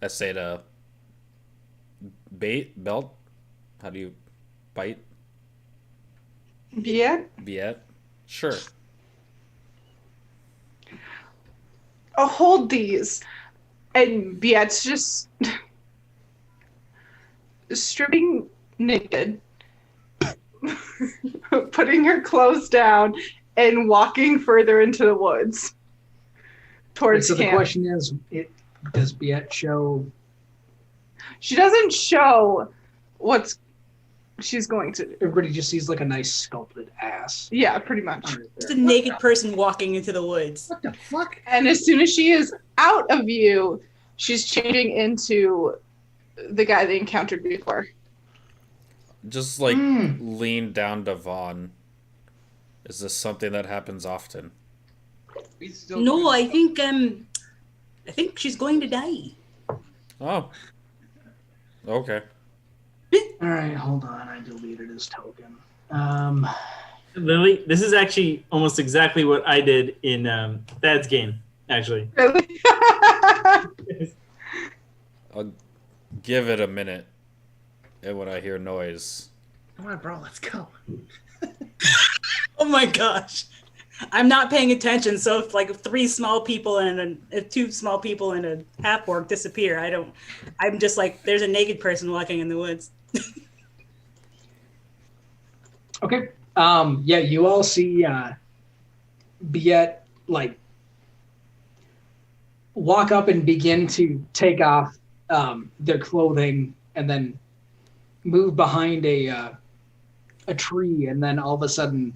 I say to belt. How do you bite? Yeah. Biet? Sure. I'll hold these. And Biet's just stripping naked, putting her clothes down, and walking further into the woods towards So the camp. question is, does Biet show? She doesn't show what she's going to do. Everybody just sees like a nice sculpted ass. Yeah, pretty much. All right, Just there. a naked person walking into the woods. What the fuck? And as soon as she is out of view, she's changing into the guy they encountered before. Just like lean down to Vaughn. Is this something that happens often? We still No, I think she's going to die. Oh. Okay. All right, hold on. I deleted his token. Lily, this is actually almost exactly what I did in Thad's game, actually. Really? I'll give it a minute. And when I hear noise, Come on, bro. Let's go. Oh my gosh. I'm not paying attention, so if like three small people and two small people and a half orc disappear, I'm just like, there's a naked person walking in the woods. Okay. Yeah, you all see Biet like walk up and begin to take off their clothing and then move behind a tree, and then all of a sudden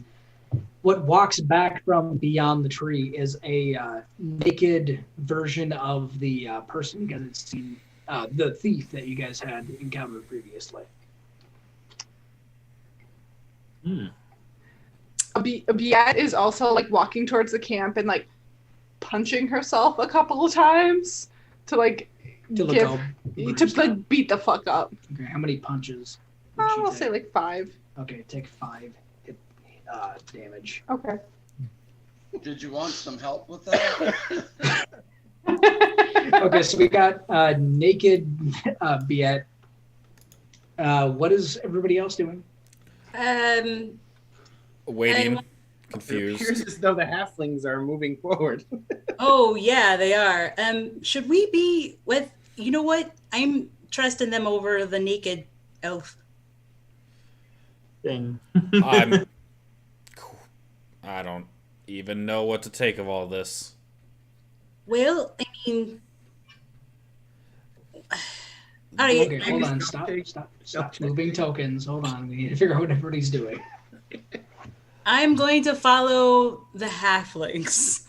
what walks back from beyond the tree is a naked version of the person you guys had seen, the thief that you guys had encountered previously. Biet is also like walking towards the camp and like punching herself a couple of times to like To look give all to bruised like up. beat the fuck up. Okay, how many punches? would she I'll take? say like 5. Okay, take 5 hit damage. Okay. Did you want some help with that? Okay, so we got naked Biet. What is everybody else doing? waiting, It confused. appears as though the halflings are moving forward. Oh yeah, they are. Should we be with? You know what? I'm trusting them over the naked elf. Thing. I don't even know what to take of all this. Well, I mean, all right. Okay, hold on. Stop moving tokens. Hold on. We need to figure out what everybody's doing. I'm going to follow the halflings.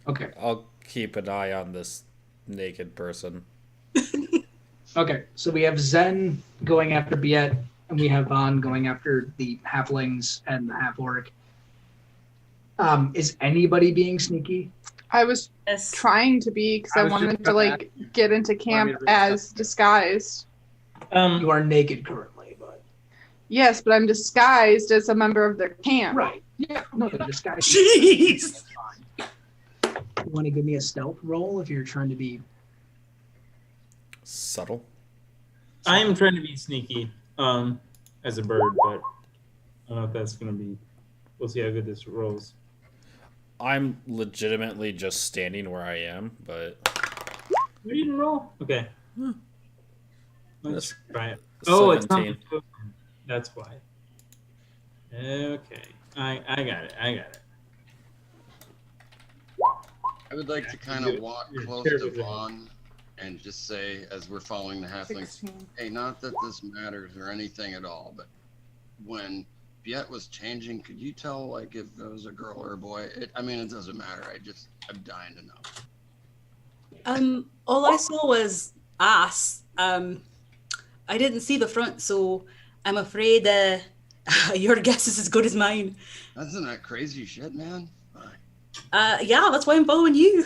Okay. I'll keep an eye on this naked person. Okay, so we have Zen going after Biet, and we have Vaughn going after the halflings and the half orc. Is anybody being sneaky? I was Yes. trying to be because I I was just wanted to about like get into camp to read as disguised. You are naked currently, but Yes, but I'm disguised as a member of their camp. right. Yeah, no, the disguise. Jeez. That's fine. You want to give me a stealth roll if you're trying to be Subtle. I am trying to be sneaky as a bird, but I don't know if that's going to be. We'll see how good this rolls. I'm legitimately just standing where I am, but You didn't roll? Okay. Hmm. Let's try it. Oh, it's not. 17. That's why. Okay. I got it. I got it. I would like to kind of walk close to Vaughn and just say, as we're following the halflings, 16. hey, not that this matters or anything at all, but when Biet was changing, could you tell, like, if it was a girl or a boy? It doesn't matter. I'm dying to know. All I saw was ass. I didn't see the front, so I'm afraid your guess is as good as mine. Isn't that crazy shit, man? Yeah, that's why I'm following you.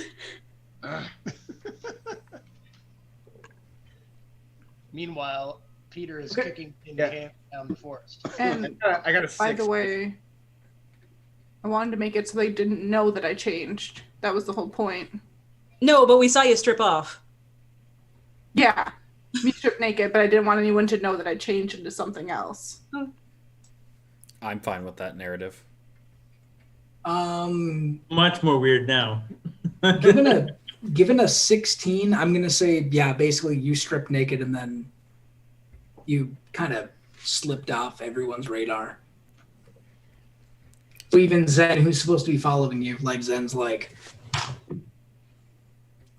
Meanwhile, Peter is kicking in camp down the forest. And I got a 6. by the way, I wanted to make it so they didn't know that I changed. That was the whole point. No, but we saw you strip off. Yeah, me stripped naked, but I didn't want anyone to know that I changed into something else. I'm fine with that narrative. Much more weird now. given a 16, I'm gonna say basically you stripped naked and then you kind of slipped off everyone's radar. So even Zen, who's supposed to be following you, like Zen's like,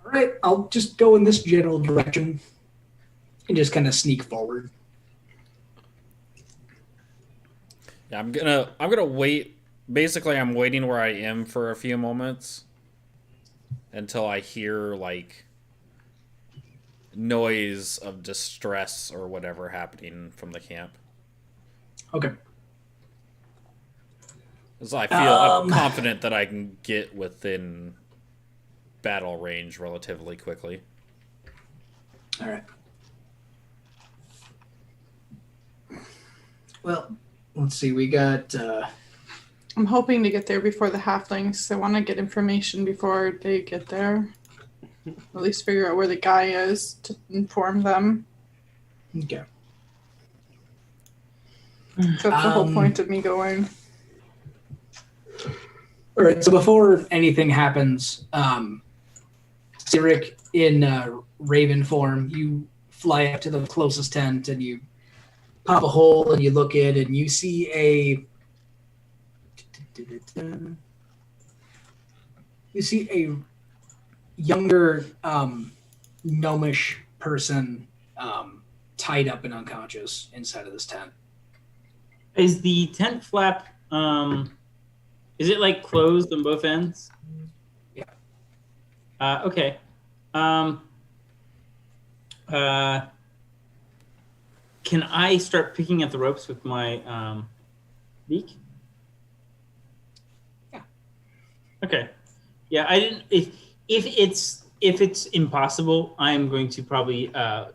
all right, I'll just go in this general direction and just kind of sneak forward. Yeah, I'm gonna wait. Basically, I'm waiting where I am for a few moments until I hear like noise of distress or whatever happening from the camp. Okay. Because I'm confident that I can get within battle range relatively quickly. All right. Well, let's see. We got. I'm hoping to get there before the halflings. I want to get information before they get there. At least figure out where the guy is to inform them. Okay. That's the whole point of me going. All right. So before anything happens, Cyric in Raven form, you fly up to the closest tent and you pop a hole and you look in and you see a younger gnomish person tied up and unconscious inside of this tent. Is the tent flap, is it like closed on both ends? Yeah. Okay. Can I start picking at the ropes with my beak? Yeah. Okay. Yeah, I didn't. If it's impossible, I am going to probably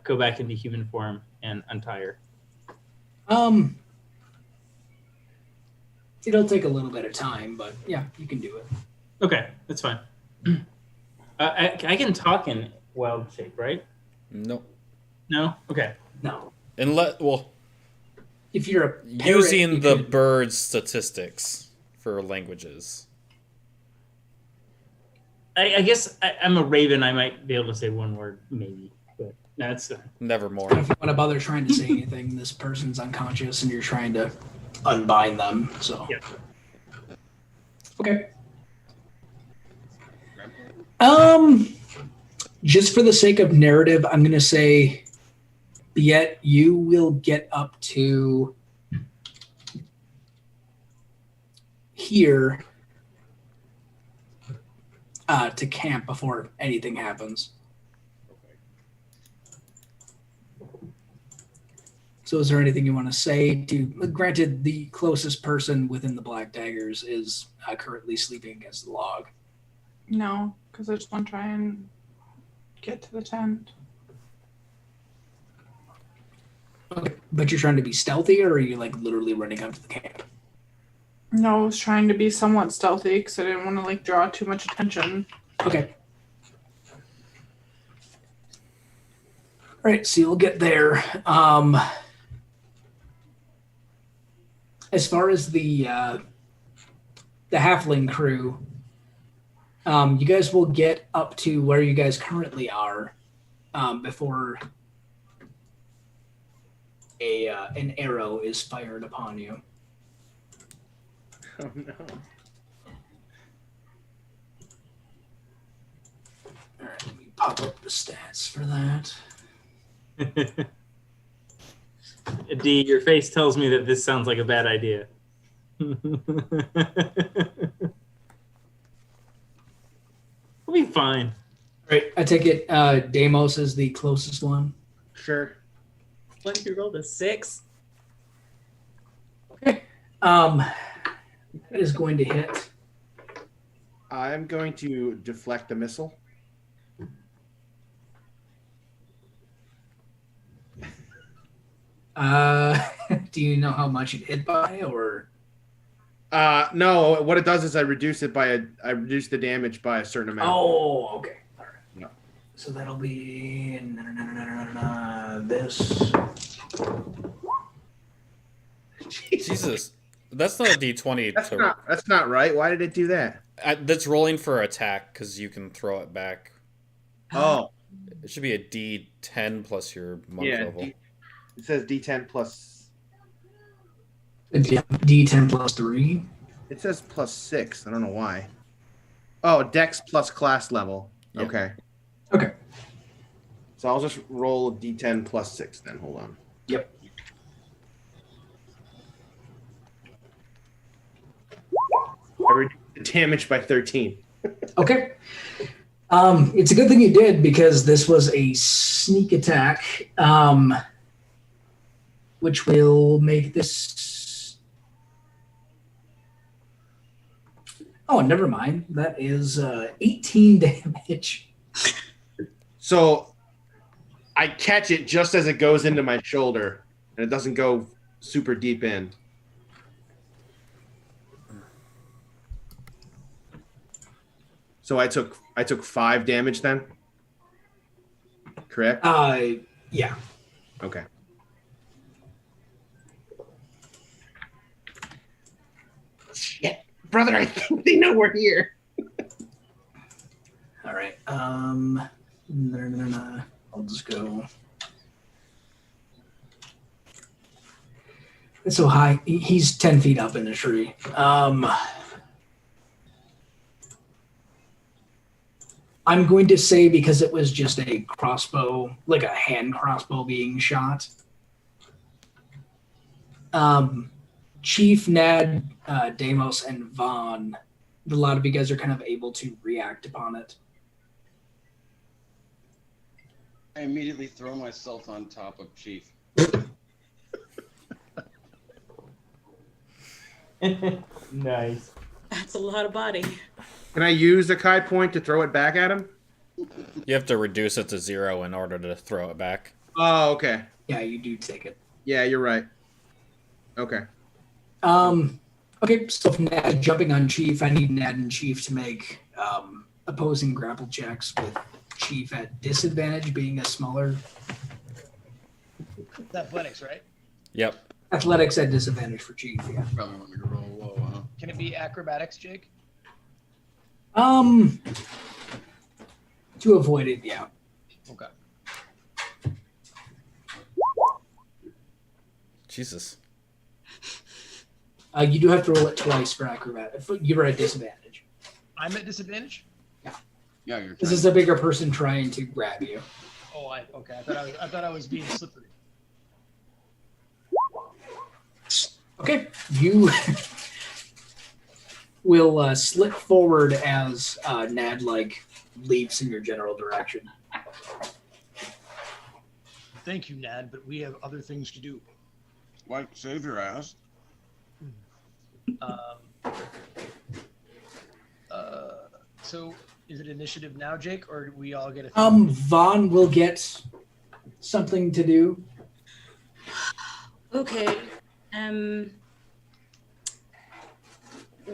go back into human form and untie her. It'll take a little bit of time, but yeah, you can do it. Okay, that's fine. I can talk in wild shape, right? No. No. Okay. No. If you're a parrot, using the bird statistics for languages. I guess I'm a raven. I might be able to say one word, maybe, but that's nevermore. If you want to bother trying to say anything, this person's unconscious, and you're trying to unbind them. So. Yeah. Okay. Just for the sake of narrative, I'm going to say, yet you will get up to here to camp before anything happens. So is there anything you want to say to, granted, the closest person within the Black Daggers is currently sleeping against the log. No, because I just want to try and get to the tent. Okay. But you're trying to be stealthy, or are you like literally running up to the camp? No, I was trying to be somewhat stealthy because I didn't want to like draw too much attention. Okay. All right, so you'll get there. As far as the halfling crew, you guys will get up to where you guys currently are before an arrow is fired upon you. Oh no. All right, let me pop up the stats for that. D, your face tells me that this sounds like a bad idea. We'll be fine. All right, I take it Deimos is the closest one. Sure. What if you rolled a 6? Okay. That is going to hit. I'm going to deflect the missile. Do you know how much it hit by, or? No. What it does is I reduce the damage by a certain amount. Oh, okay. All right. No. So that'll be this. Jesus, that's not a D20. That's not right. Why did it do that? That's rolling for attack because you can throw it back. Oh, It should be a D10 plus your monk yeah. level. It says D10 plus. D10 plus 3. It says plus 6. I don't know why. Oh, Dex plus class level. Yeah. Okay. Okay. So I'll just roll D10 plus 6 then. Hold on. Yep. I reduced the damage by 13. Okay. It's a good thing you did because this was a sneak attack, which will make this. Oh, never mind. That is 18 damage. So I catch it just as it goes into my shoulder, and it doesn't go super deep in. So I took 5 damage then. Correct? Yeah. Okay. Shit, brother! I think they know we're here. All right. I'll just go. It's so high. He's 10 feet up in the tree. I'm going to say because it was just a crossbow, like a hand crossbow being shot. Chief, Nad, Deimos, and Vaughn, a lot of you guys are kind of able to react upon it. I immediately throw myself on top of Chief. Nice. That's a lot of body. Can I use a Kai point to throw it back at him? You have to reduce it to 0 in order to throw it back. Oh, okay. Yeah, you do take it. Yeah, you're right. Okay. Okay, so Nad jumping on Chief, I need Nad and Chief to make opposing grapple checks with Chief at disadvantage, being a smaller. It's athletics, right? Yep. Athletics at disadvantage for Chief, yeah. Probably want me to roll low, huh? Can it be acrobatics, Jake? To avoid it, yeah. Okay. Jesus. You do have to roll it twice for acrobat. You're at disadvantage. I'm at disadvantage? Yeah, you're. This is a bigger person trying to grab you. Oh, okay. I thought I was being slippery. Okay, you will slip forward as Nad leaps in your general direction. Thank you, Nad, but we have other things to do. Like, save your ass. So is it initiative now, Jake, or do we all get a Vaughn will get something to do. Okay.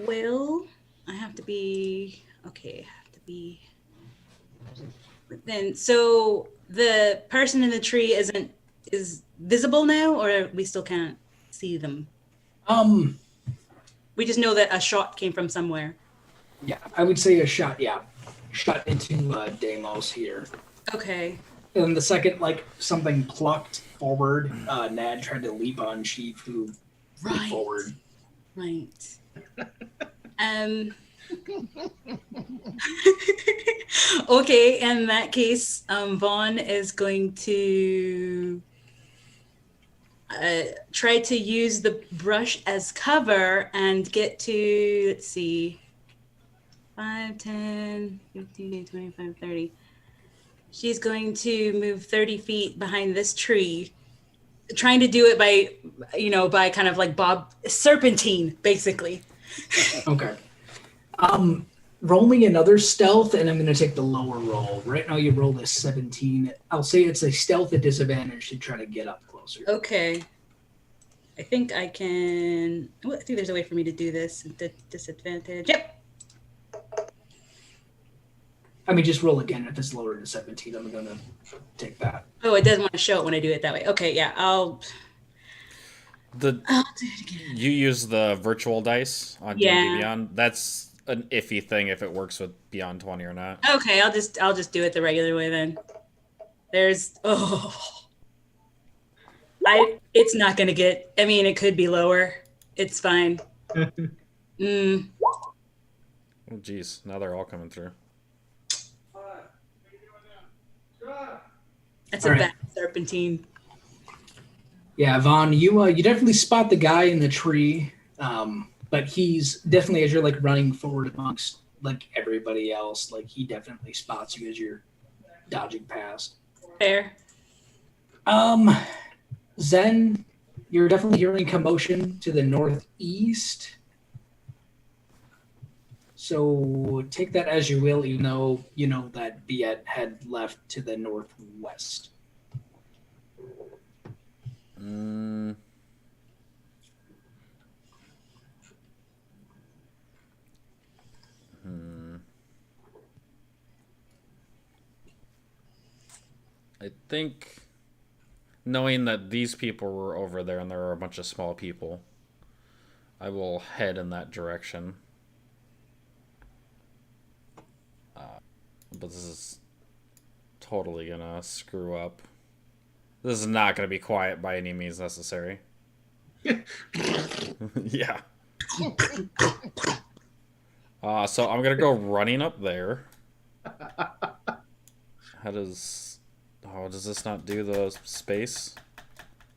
Will I have to be okay? I have to be Then, so the person in the tree is visible now, or we still can't see them? We just know that a shot came from somewhere. Yeah, I would say a shot. Yeah, shot into Deimos here. Okay. And the second, like something plucked forward, Nad tried to leap on. She flew forward. Right. Okay, in that case, Vaughn is going to try to use the brush as cover and get to, let's see, 5, 10, 15, 25, 30. She's going to move 30 feet behind this tree, trying to do it by kind of like Bob Serpentine, basically. Okay. Roll me another stealth, and I'm going to take the lower roll. Right now, you rolled a 17. I'll say it's a stealth at disadvantage to try to get up closer. Okay. I think I can. I think there's a way for me to do this. Disadvantage. Yep. I mean, just roll again. If it's lower than 17, I'm going to take that. Oh, it doesn't want to show it when I do it that way. Okay, yeah, I'll do it again. You use the virtual dice on D&D Beyond. That's an iffy thing if it works with Beyond 20 or not. Okay, I'll just do it the regular way then. There's it's not gonna get. I mean, it could be lower. It's fine. Oh, geez, now they're all coming through. That's a bad serpentine. Yeah, Vaughn, you definitely spot the guy in the tree, but he's definitely, as you're like running forward amongst like everybody else, like he definitely spots you as you're dodging past. Fair. Zen, you're definitely hearing commotion to the northeast. So take that as you will, even though you know that Biet had left to the northwest. I think, knowing that these people were over there and there are a bunch of small people, I will head in that direction. But this is totally gonna screw up. This is not gonna be quiet by any means necessary. Yeah. So I'm gonna go running up there. How does... Oh, does this not do the space?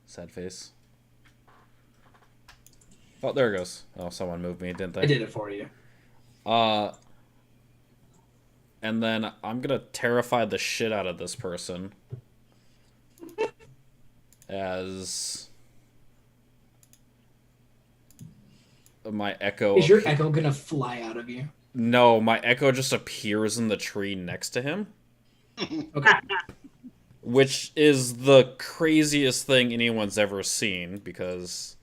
Sad face. Oh, there it goes. Oh, someone moved me, didn't they? I did it for you. And then I'm gonna terrify the shit out of this person. As my echo... Is your echo gonna fly out of you? No, my echo just appears in the tree next to him. Okay. Which is the craziest thing anyone's ever seen, because,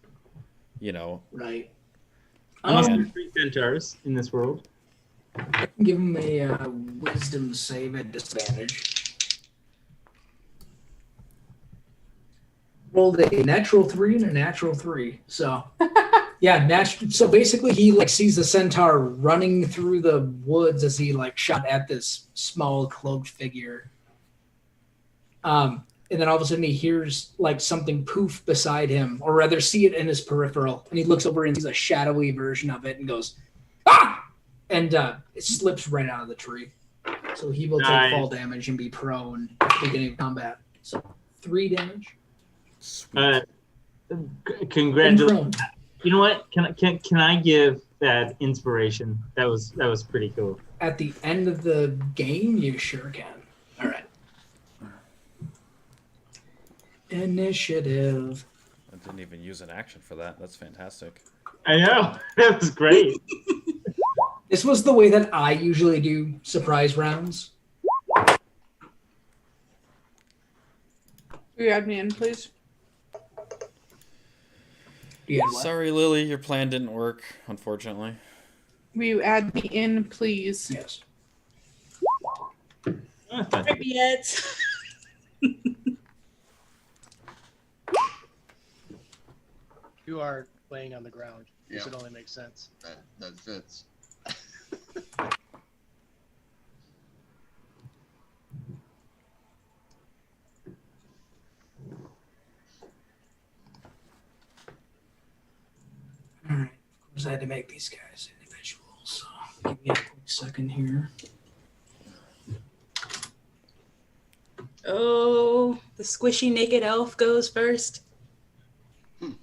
you know... Right. Unless there's 3 centaurs in this world. I can give him a wisdom save at disadvantage. Rolled a natural 3 and a natural 3. So, yeah, so basically he like sees the centaur running through the woods as he like shot at this small cloaked figure. And then all of a sudden he hears like something poof beside him, or rather see it in his peripheral. And he looks over and sees a shadowy version of it and goes, "Ah!" And it slips right out of the tree. So he will take fall damage and be prone at the beginning of combat. So 3 damage. Congratulations. You know what? Can I give that inspiration? That was pretty cool. At the end of the game, you sure can. All right. Initiative. I didn't even use an action for that. That's fantastic. I know. That was great. This was the way that I usually do surprise rounds. Will you add me in, please? Sorry, Lily, your plan didn't work, unfortunately. Will you add me in, please? Yes. Yet. You are laying on the ground. Yeah. This would only make sense. That fits. All right. Of course, I had to make these guys individual, so give me a quick second here. Oh, the squishy naked elf goes first. I'm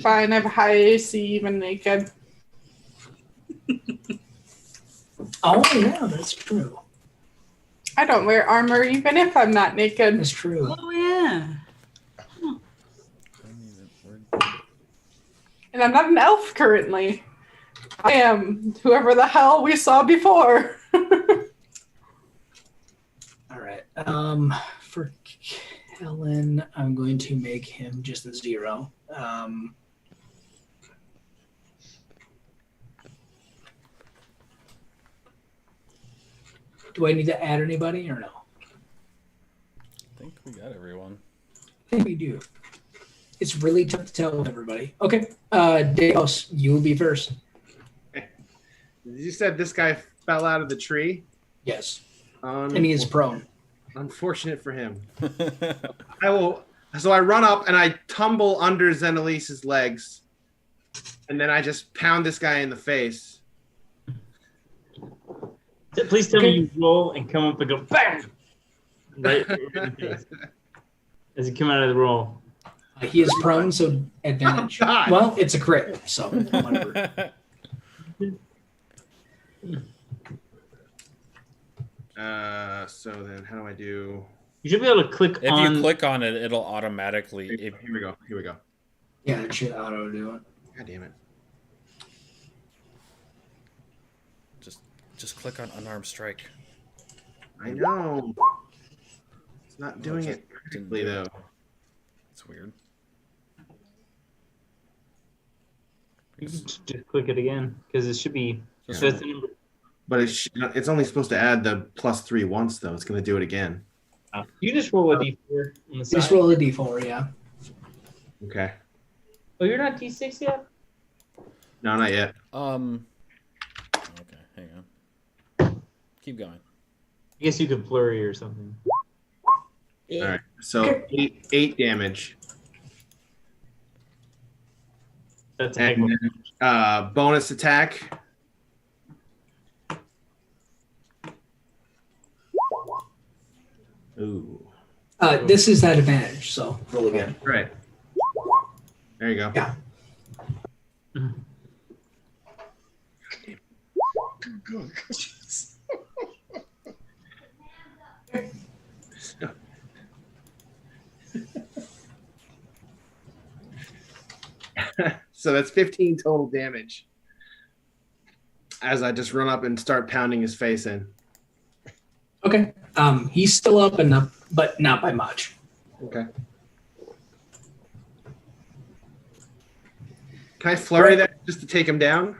fine. I have high AC, even naked. Oh yeah, that's true. I don't wear armor even if I'm not naked. That's true. Oh yeah. And I'm not an elf currently. I am whoever the hell we saw before. All right. For Kellen, I'm going to make him just a 0. Do I need to add anybody or no? I think we got everyone. I think we do. It's really tough to tell everybody. Okay. Deos, you will be first. You said this guy fell out of the tree? Yes. And he is prone. Unfortunate for him. So I run up and I tumble under Zenelise's legs. And then I just pound this guy in the face. Please tell me you roll and come up and go bang! Right in the face. As you come out of the roll. He is prone, so advantage. God. Well, it's a crit, so whatever. So then how do I do? You should be able to click If on. you click on it, it'll automatically. Here we go. Here we go. Yeah, it should auto do it. God damn it. Just click on unarmed strike. I know. It's not doing it perfectly though. It's weird. You can just click it again because it should be. Just So it's the number. But it's only supposed to add the +3 once though. It's going to do it again. You just roll a d4 on the side. Just roll a d4, yeah. Okay. Oh, you're not d6 yet? No, not yet. Okay, hang on. Keep going. I guess you could flurry or something. All right. So 8 damage. That's a heck of And then, bonus attack. Ooh. This is that advantage, so roll again. Right. There you go. Yeah. So that's 15 total damage. As I just run up and start pounding his face in. Okay. He's still up and up, but not by much. Okay. Can I flurry that just to take him down?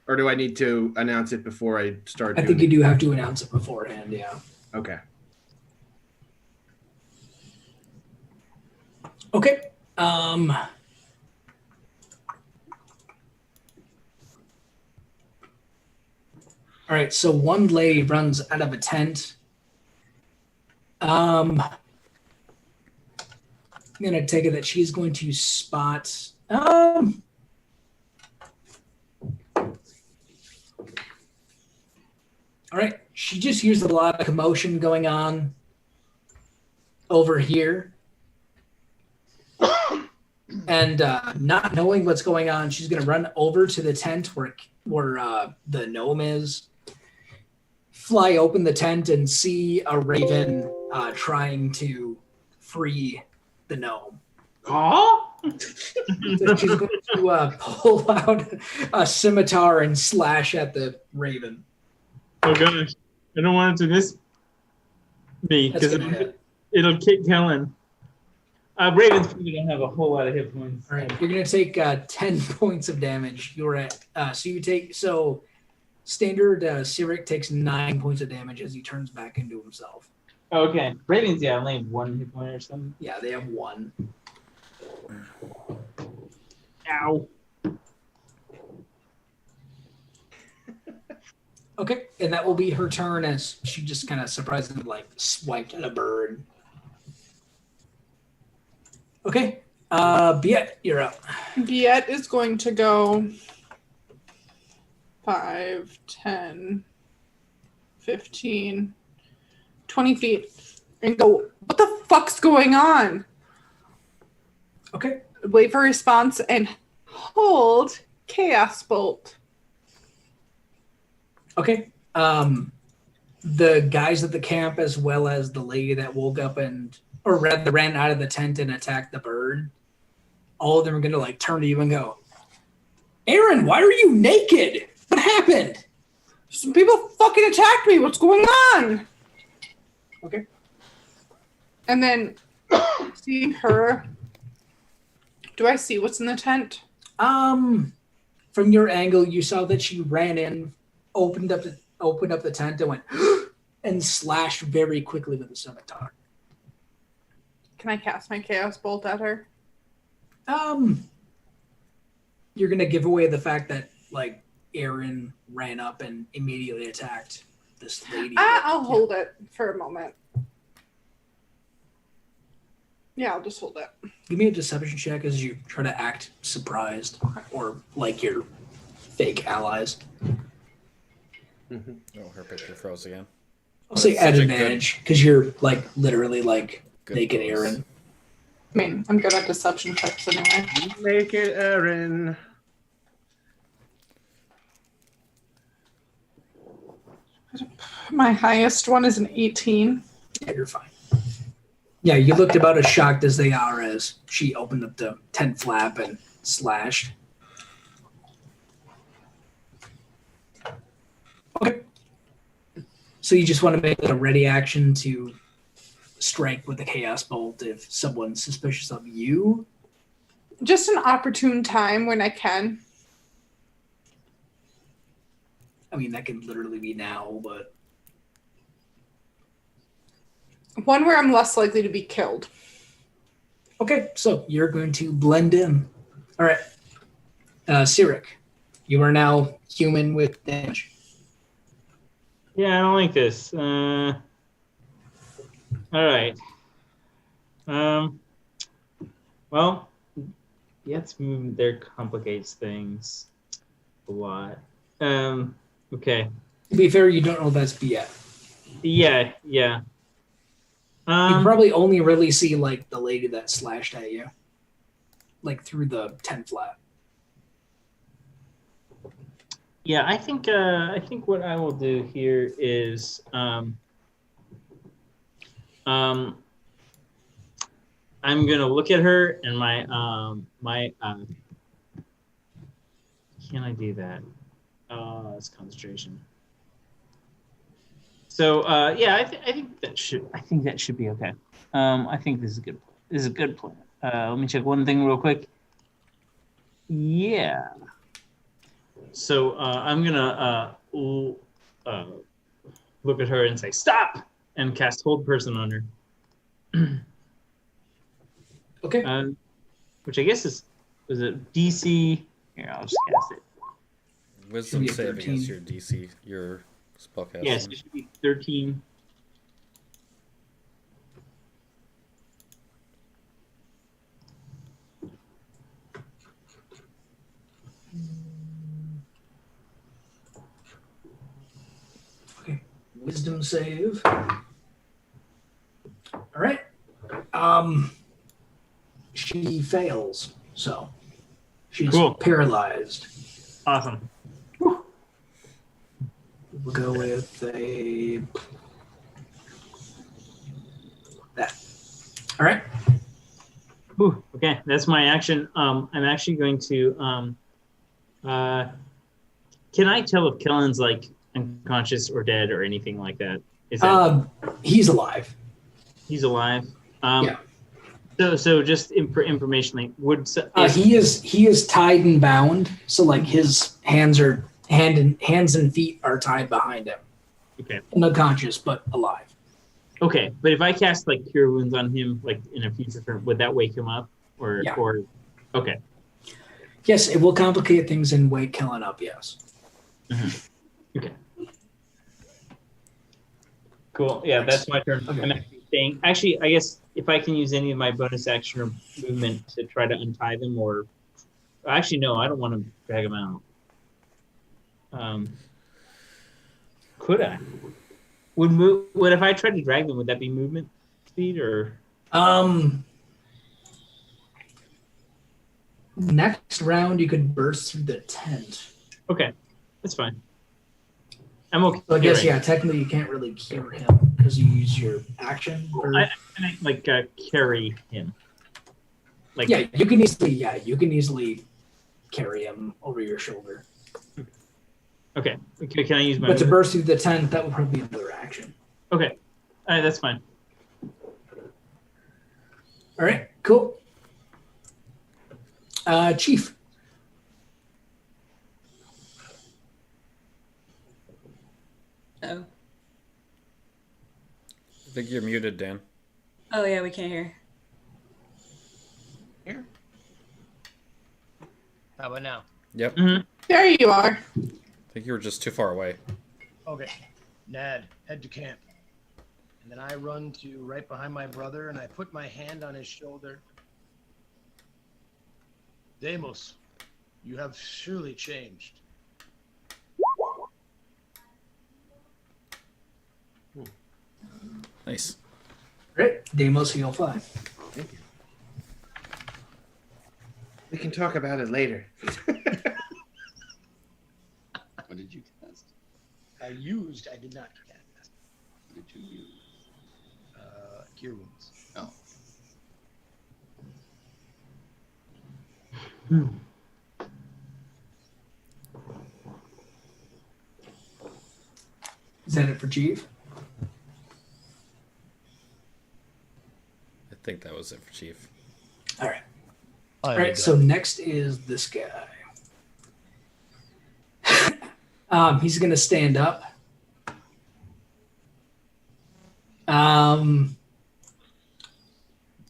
Or do I need to announce it before I start? I think you do have to announce it beforehand, yeah. Okay. Okay. All right, so one lady runs out of a tent. I'm gonna take it that she's going to spot. All right, she just hears a lot of commotion going on over here. And not knowing what's going on, she's going to run over to the tent where the gnome is, fly open the tent, and see a raven trying to free the gnome. Oh? So she's going to pull out a scimitar and slash at the raven. Oh gosh, I don't want it to miss me That's because gonna hit. it'll kick Kellen. Ravens probably don't have a whole lot of hit points. All right, you're going to take 10 points of damage. You're at Standard Cyric takes 9 points of damage as he turns back into himself. Okay. Ravens, yeah, only have 1 hit point or something. Yeah, they have 1. Ow. Okay, and that will be her turn as she just kind of surprisingly like swiped at a bird. Okay, Biet, you're up. Biet is going to go 5, 10, 15, 20 feet and go, what the fuck's going on? Okay. Wait for response and hold Chaos Bolt. Okay. The guys at the camp, as well as the lady that woke up or rather ran out of the tent and attacked the bird, all of them are going to like turn to you and go, Aaron, why are you naked? What happened? Some people fucking attacked me. What's going on? Okay. And then see her. Do I see what's in the tent? From your angle, you saw that she ran in, opened up the tent and went and slashed very quickly with the scimitar. Can I cast my Chaos Bolt at her? You're gonna give away the fact that like Aaron ran up and immediately attacked this lady. I'll hold it for a moment. Yeah, I'll just hold it. Give me a deception check as you try to act surprised or like your fake allies. Oh, her picture froze again. I'll say at advantage because you're like literally like Good naked pose. Aaron. I mean, I'm good at deception checks anyway. Make it, Aaron. My highest one is an 18. Yeah, you're fine. Yeah, you looked about as shocked as they are as she opened up the tent flap and slashed. Okay. So you just want to make a ready action to strike with the Chaos Bolt if someone's suspicious of you? Just an opportune time when I can. I mean, that could literally be now, but... One where I'm less likely to be killed. Okay, so you're going to blend in. All right. Cyric, you are now human with damage. Yeah, I don't like this. All right. Well, Yet's movement there complicates things a lot. Okay. To be fair, you don't know that's Biet. Yeah. You probably only really see like the lady that slashed at you, like through the tent flap. Yeah, I think what I will do here is I'm gonna look at her and can I do that? It's concentration. So yeah, I think that should be okay. I think this is good. This is a good plan. Let me check one thing real quick. Yeah. So I'm gonna look at her and say stop, and cast Hold Person on her. Okay. Which I guess is it DC? Here, I'll just cast it. Wisdom saving is your DC, your spellcasting. Yes, it should be 13. Okay. Wisdom save. All right. She fails, so she's Cool. paralyzed. Awesome. We'll go with that. All right. Whew, okay, that's my action. I'm actually going to. Can I tell if Kellen's like unconscious or dead or anything like that? Is that he's alive. He's alive? Yeah. So just informationally, he is tied and bound, so like his hands are Hands and feet are tied behind him. Okay. Unconscious, but alive. Okay, but if I cast like Cure Wounds on him, like in a future turn, would that wake him up? Or okay. Yes, it will complicate things and wake Kellen up. Yes. Okay. Cool. Yeah, that's my turn. Okay. I'm actually staying. Actually, I guess if I can use any of my bonus action or movement to try to untie them, or actually no, I don't want to drag them out. Could I? Would if I tried to drag them? Would that be movement speed or? Next round, you could burst through the tent. Okay, that's fine. I'm okay. So I guess technically you can't really cure him because you use your action. I carry him. Like you can easily carry him over your shoulder. Okay. Can I use my? But to burst through the tent, that would probably be another action. Okay, all right, that's fine. All right, cool. Chief. Oh. I think you're muted, Dan. Oh yeah, we can't hear. Here. How about now? Yep. There you are. I think you were just too far away. Okay. Nad, head to camp. And then I run to right behind my brother and I put my hand on his shoulder. Deimos, you have surely changed. Nice. Great. Deimos, you'll fly. Thank you. We can talk about it later. What did you cast? I did not cast. What did you use? Cure Wounds. Oh. Is that it for Chief? I think that was it for Chief. All right. All right. So next is this guy. He's gonna stand up.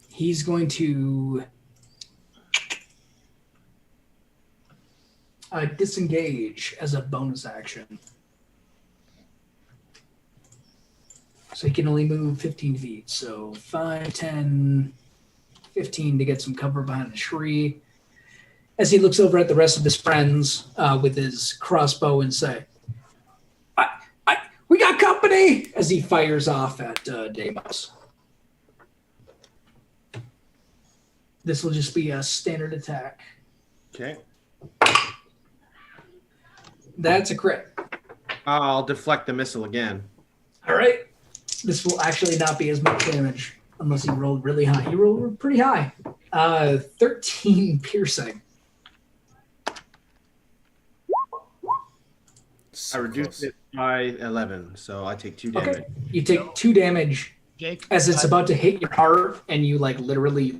He's going to disengage as a bonus action. So he can only move 15 feet. So 5, 10, 15 to get some cover behind a tree. As he looks over at the rest of his friends with his crossbow and say, we got company! As he fires off at Deimos. This will just be a standard attack. Okay. That's a crit. I'll deflect the missile again. All right. This will actually not be as much damage unless he rolled really high. He rolled pretty high. 13 piercing. So I reduced it by 11, so I take 2 damage. Okay. You take 2 damage Jake, as it's about to hit your heart, and you literally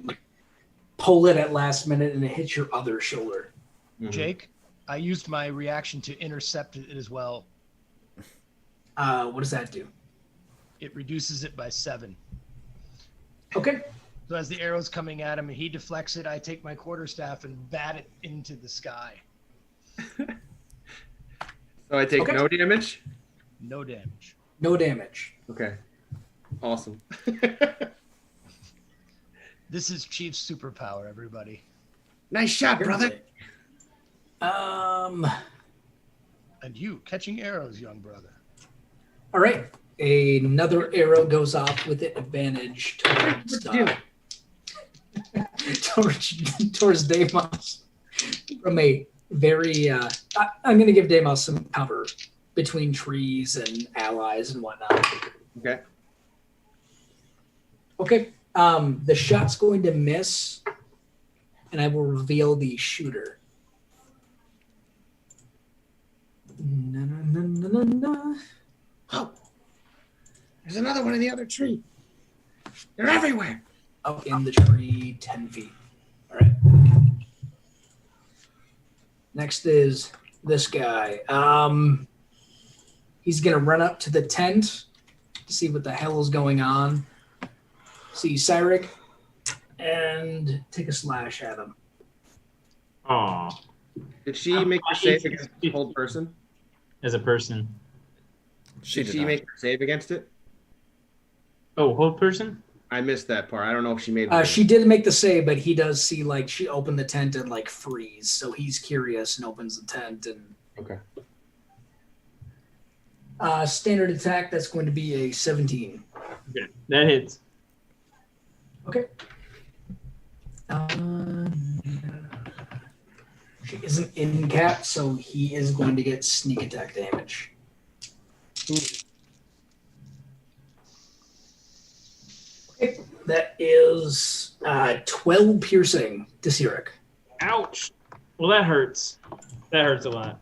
pull it at last minute, and it hits your other shoulder. Mhm. Jake, I used my reaction to intercept it as well. What does that do? It reduces it by 7. Okay. So as the arrow's coming at him and he deflects it, I take my quarterstaff and bat it into the sky. So I take no damage? No damage. No damage. Okay. Awesome. This is Chief's superpower, everybody. Nice shot, brother. And you, catching arrows, young brother. All right. Another arrow goes off with advantage towards Deimos from a very. I'm going to give Deimos some cover between trees and allies and whatnot. Okay. Okay. The shot's going to miss, and I will reveal the shooter. Oh, there's another one in the other tree. They're everywhere. Up in the tree, 10 feet. All right. Next is this guy. He's gonna run up to the tent to see what the hell is going on. See Cyric and take a slash at him. Aw. Did she make her save against the whole person? As a person. Did she make her save against it? Oh, whole person? I missed that part. I don't know if she made. She did make the save, but he does see like she opened the tent and like freeze, so he's curious and opens the tent and. Okay. Standard attack. That's going to be a 17. Okay, that hits. Okay. She isn't in cap, so he is going to get sneak attack damage. Okay, that is 12 piercing to Cyric. Ouch. Well, that hurts. That hurts a lot.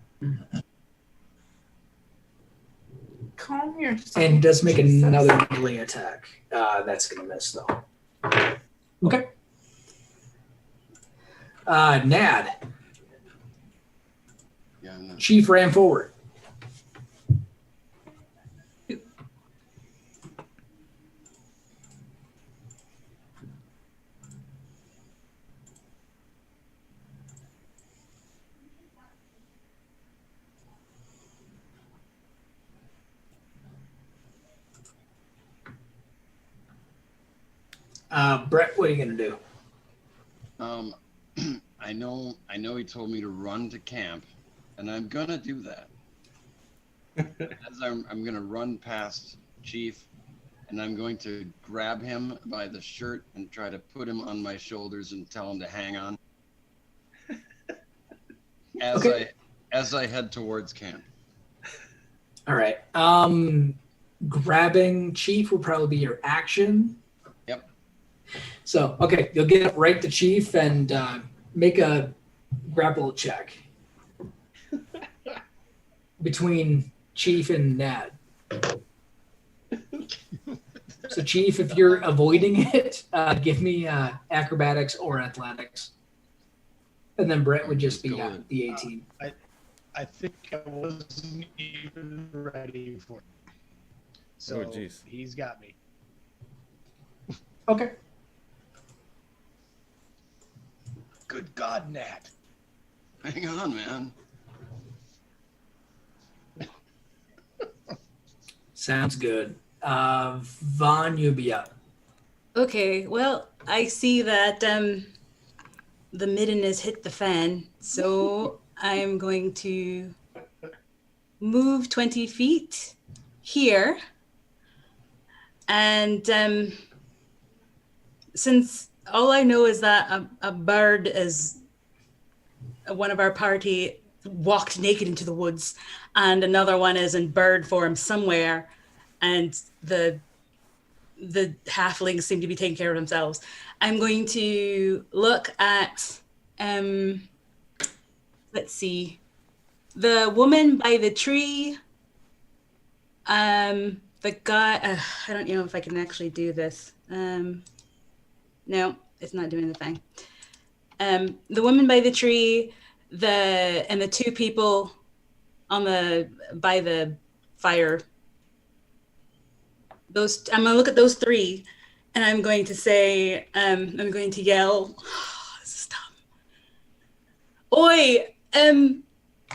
Calm yourself. And he does make another melee attack. That's going to miss, though. Okay. Nad. Yeah, no. Chief ran forward. Brett, what are you gonna do? I know he told me to run to camp, and I'm gonna do that. As I'm gonna run past Chief, and I'm going to grab him by the shirt and try to put him on my shoulders and tell him to hang on. As I head towards camp. All right. Grabbing Chief will probably be your action. Yep. So, okay, you'll get up right to Chief and make a grapple check between Chief and Nad. So, Chief, if you're avoiding it, give me acrobatics or athletics. And then Brett would just be the 18. I think I wasn't even ready for it. So he's got me. Okay. Good God, Nat. Hang on, man. Sounds good. Vaughn, you'll be up. Okay, well, I see that the midden has hit the fan, so I'm going to move 20 feet here. And since all I know is that a bird is one of our party walked naked into the woods, and another one is in bird form somewhere, and the halflings seem to be taking care of themselves. I'm going to look at, let's see, the woman by the tree, the guy, I don't know if I can actually do this. No, it's not doing the thing. The woman by the tree, and the two people by the fire. I'm gonna look at those three, and I'm going to say, I'm going to yell, oh, this is dumb. Oi,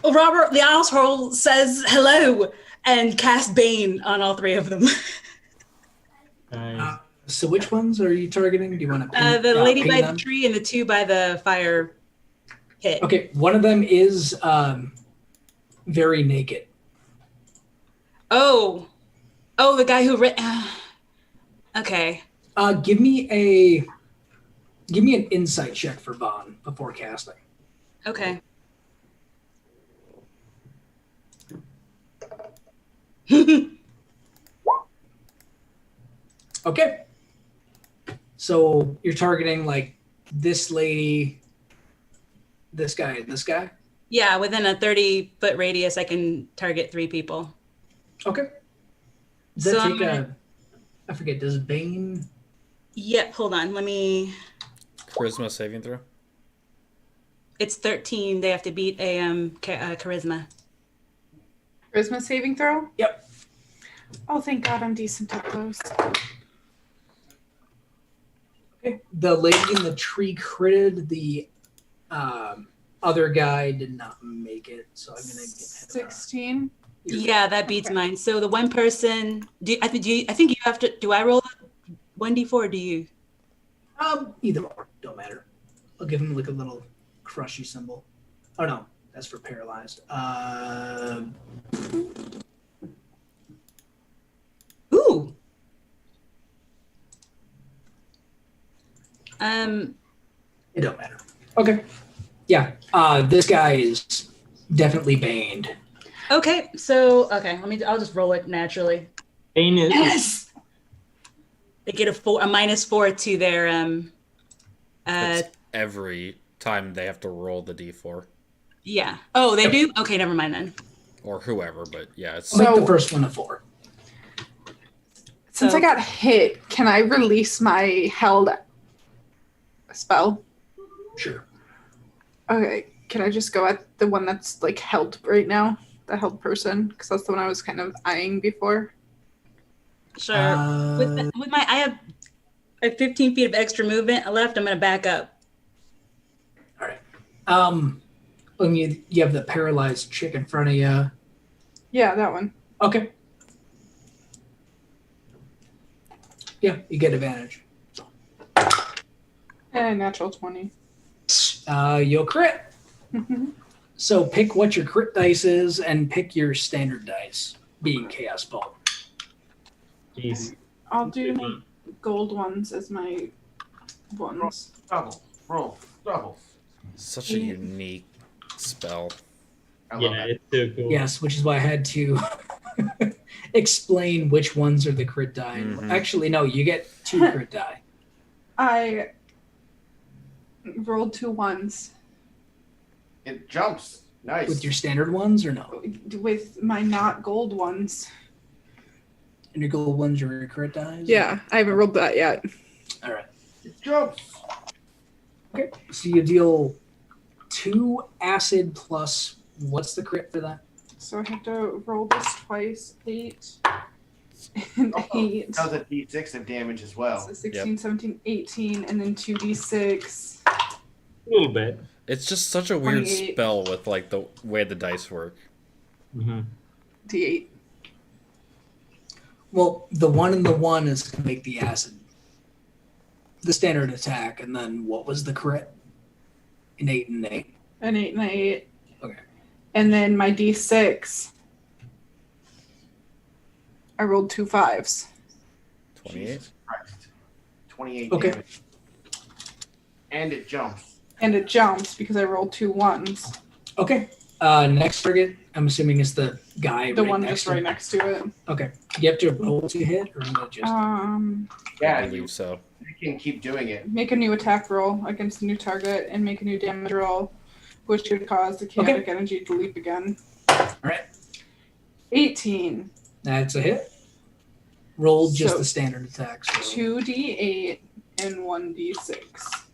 Robert the asshole says hello, and cast Bane on all three of them. Nice. So which ones are you targeting? Do you want to the lady by the tree and the two by the fire pit. Okay, one of them is very naked. Oh, the guy who okay. Give me an insight check for Vaughn before casting. Okay. Okay. So you're targeting like this lady, this guy, and this guy? Yeah, within a 30-foot radius, I can target 3 people. Okay. Does that take I forget, does Bane? Yep, hold on. Let me... Charisma saving throw? It's 13. They have to beat a charisma. Charisma saving throw? Yep. Oh, thank God I'm decent up close. Okay. The lady in the tree critted. The other guy did not make it, so I'm gonna give him 16. Yeah, that beats Okay. mine. So the one person, I think you have to. Do I roll 1d4? Or do you? Either or, don't matter. I'll give him like a little crushy symbol. Oh no, that's for paralyzed. Ooh. It don't matter. Okay. Yeah. This guy is definitely baned. Okay. So I'll just roll it naturally. Bane is Yes. They get a -4 to their That's every time they have to roll the d4. Yeah. Oh, they do? Okay, never mind then. Or whoever, but yeah, it's I'll make the first one a 4. Since I got hit, can I release my held spell? Sure. Okay, can I just go at the one that's like held right now? The held person? Because that's the one I was kind of eyeing before. Sure. With my, I have 15 feet of extra movement left. I'm going to back up. All right. When you have the paralyzed chick in front of you. Yeah, that one. Okay. Yeah, you get advantage. And natural 20. You'll crit. So pick what your crit dice is and pick your standard dice, being Chaos Bolt. Jeez. I'll do my gold ones as my ones. Double. Roll. Double. such a unique spell. Yeah, it's so cool. Yes, which is why I had to explain which ones are the crit die. Mhm. Actually, no, you get 2 crit die. I rolled 2 ones It jumps. Nice. With your standard ones or no? with my not gold ones. And your gold ones are your crit dies? Yeah, I haven't rolled that yet. All right. It jumps. Okay. So you deal 2 acid plus, what's the crit for that? So I have to roll this twice. 8 and 8. Does a d6 of damage as well. So 16, 17, 18, and then 2d6. A little bit. It's just such a weird 28. spell with like the way the dice work. Mm-hmm. D8. Well, the 1 and the 1 is to make the acid. The standard attack, and then what was the crit? An 8 and 8. An 8 and an 8. Okay. And then my d6. I rolled 2 5s. 28. Jesus Christ. 28 Okay. damage. And it jumps. And it jumps because I rolled 2 1s. Okay. Next target, I'm assuming is the guy The right one next just to right him. next to it. Okay. You have to roll to hit, or not just... Yeah, I you believe so. can keep doing it. Make a new attack roll against a new target and make a new damage roll, which would cause the kinetic energy to leap again. All right. 18. That's a hit. Roll just So- the standard attack. So. 2d8 and 1d6.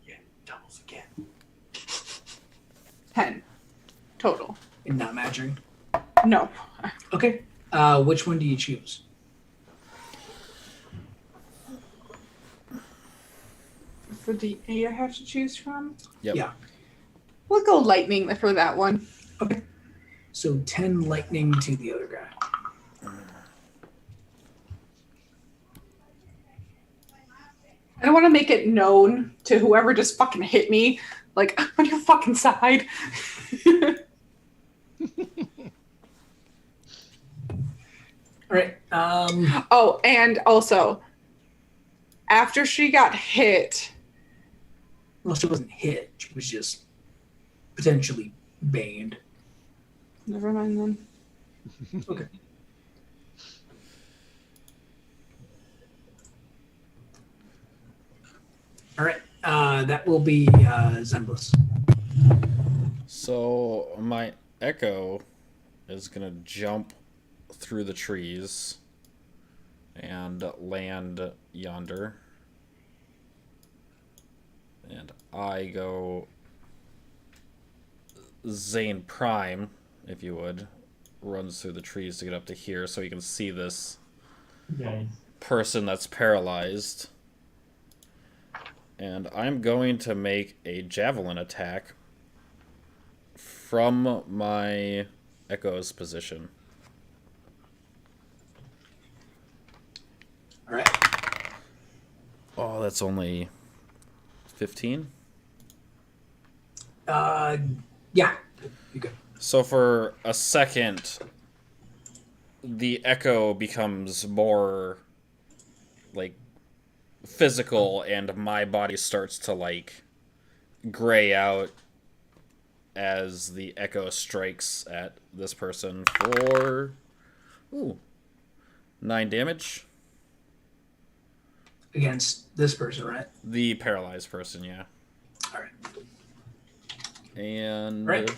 Yeah, doubles again. 10 total. And not matching. No. Okay. Which one do you choose? It's the d8 I have to choose from. Yep. Yeah. We'll go lightning for that one. Okay. So 10 lightning to the other guy. I don't want to make it known to whoever just fucking hit me. Like, I'm on your fucking side. All right. Oh, and also, after she got hit, Well, she wasn't hit. She was just potentially banned. never mind then. Okay. All right. That will be Zemblis. So my echo is gonna jump through the trees and land yonder. And I go Zane Prime, if you would, runs through the trees to get up to here so you can see this Nice. person that's paralyzed. And I'm going to make a javelin attack from my Echo's position. All right. Oh, that's only 15? Yeah. You good. So for a second, the echo becomes more like physical, and my body starts to like gray out as the echo strikes at this person for 9 damage. Against this person, right? The paralyzed person, yeah. All right. And Right.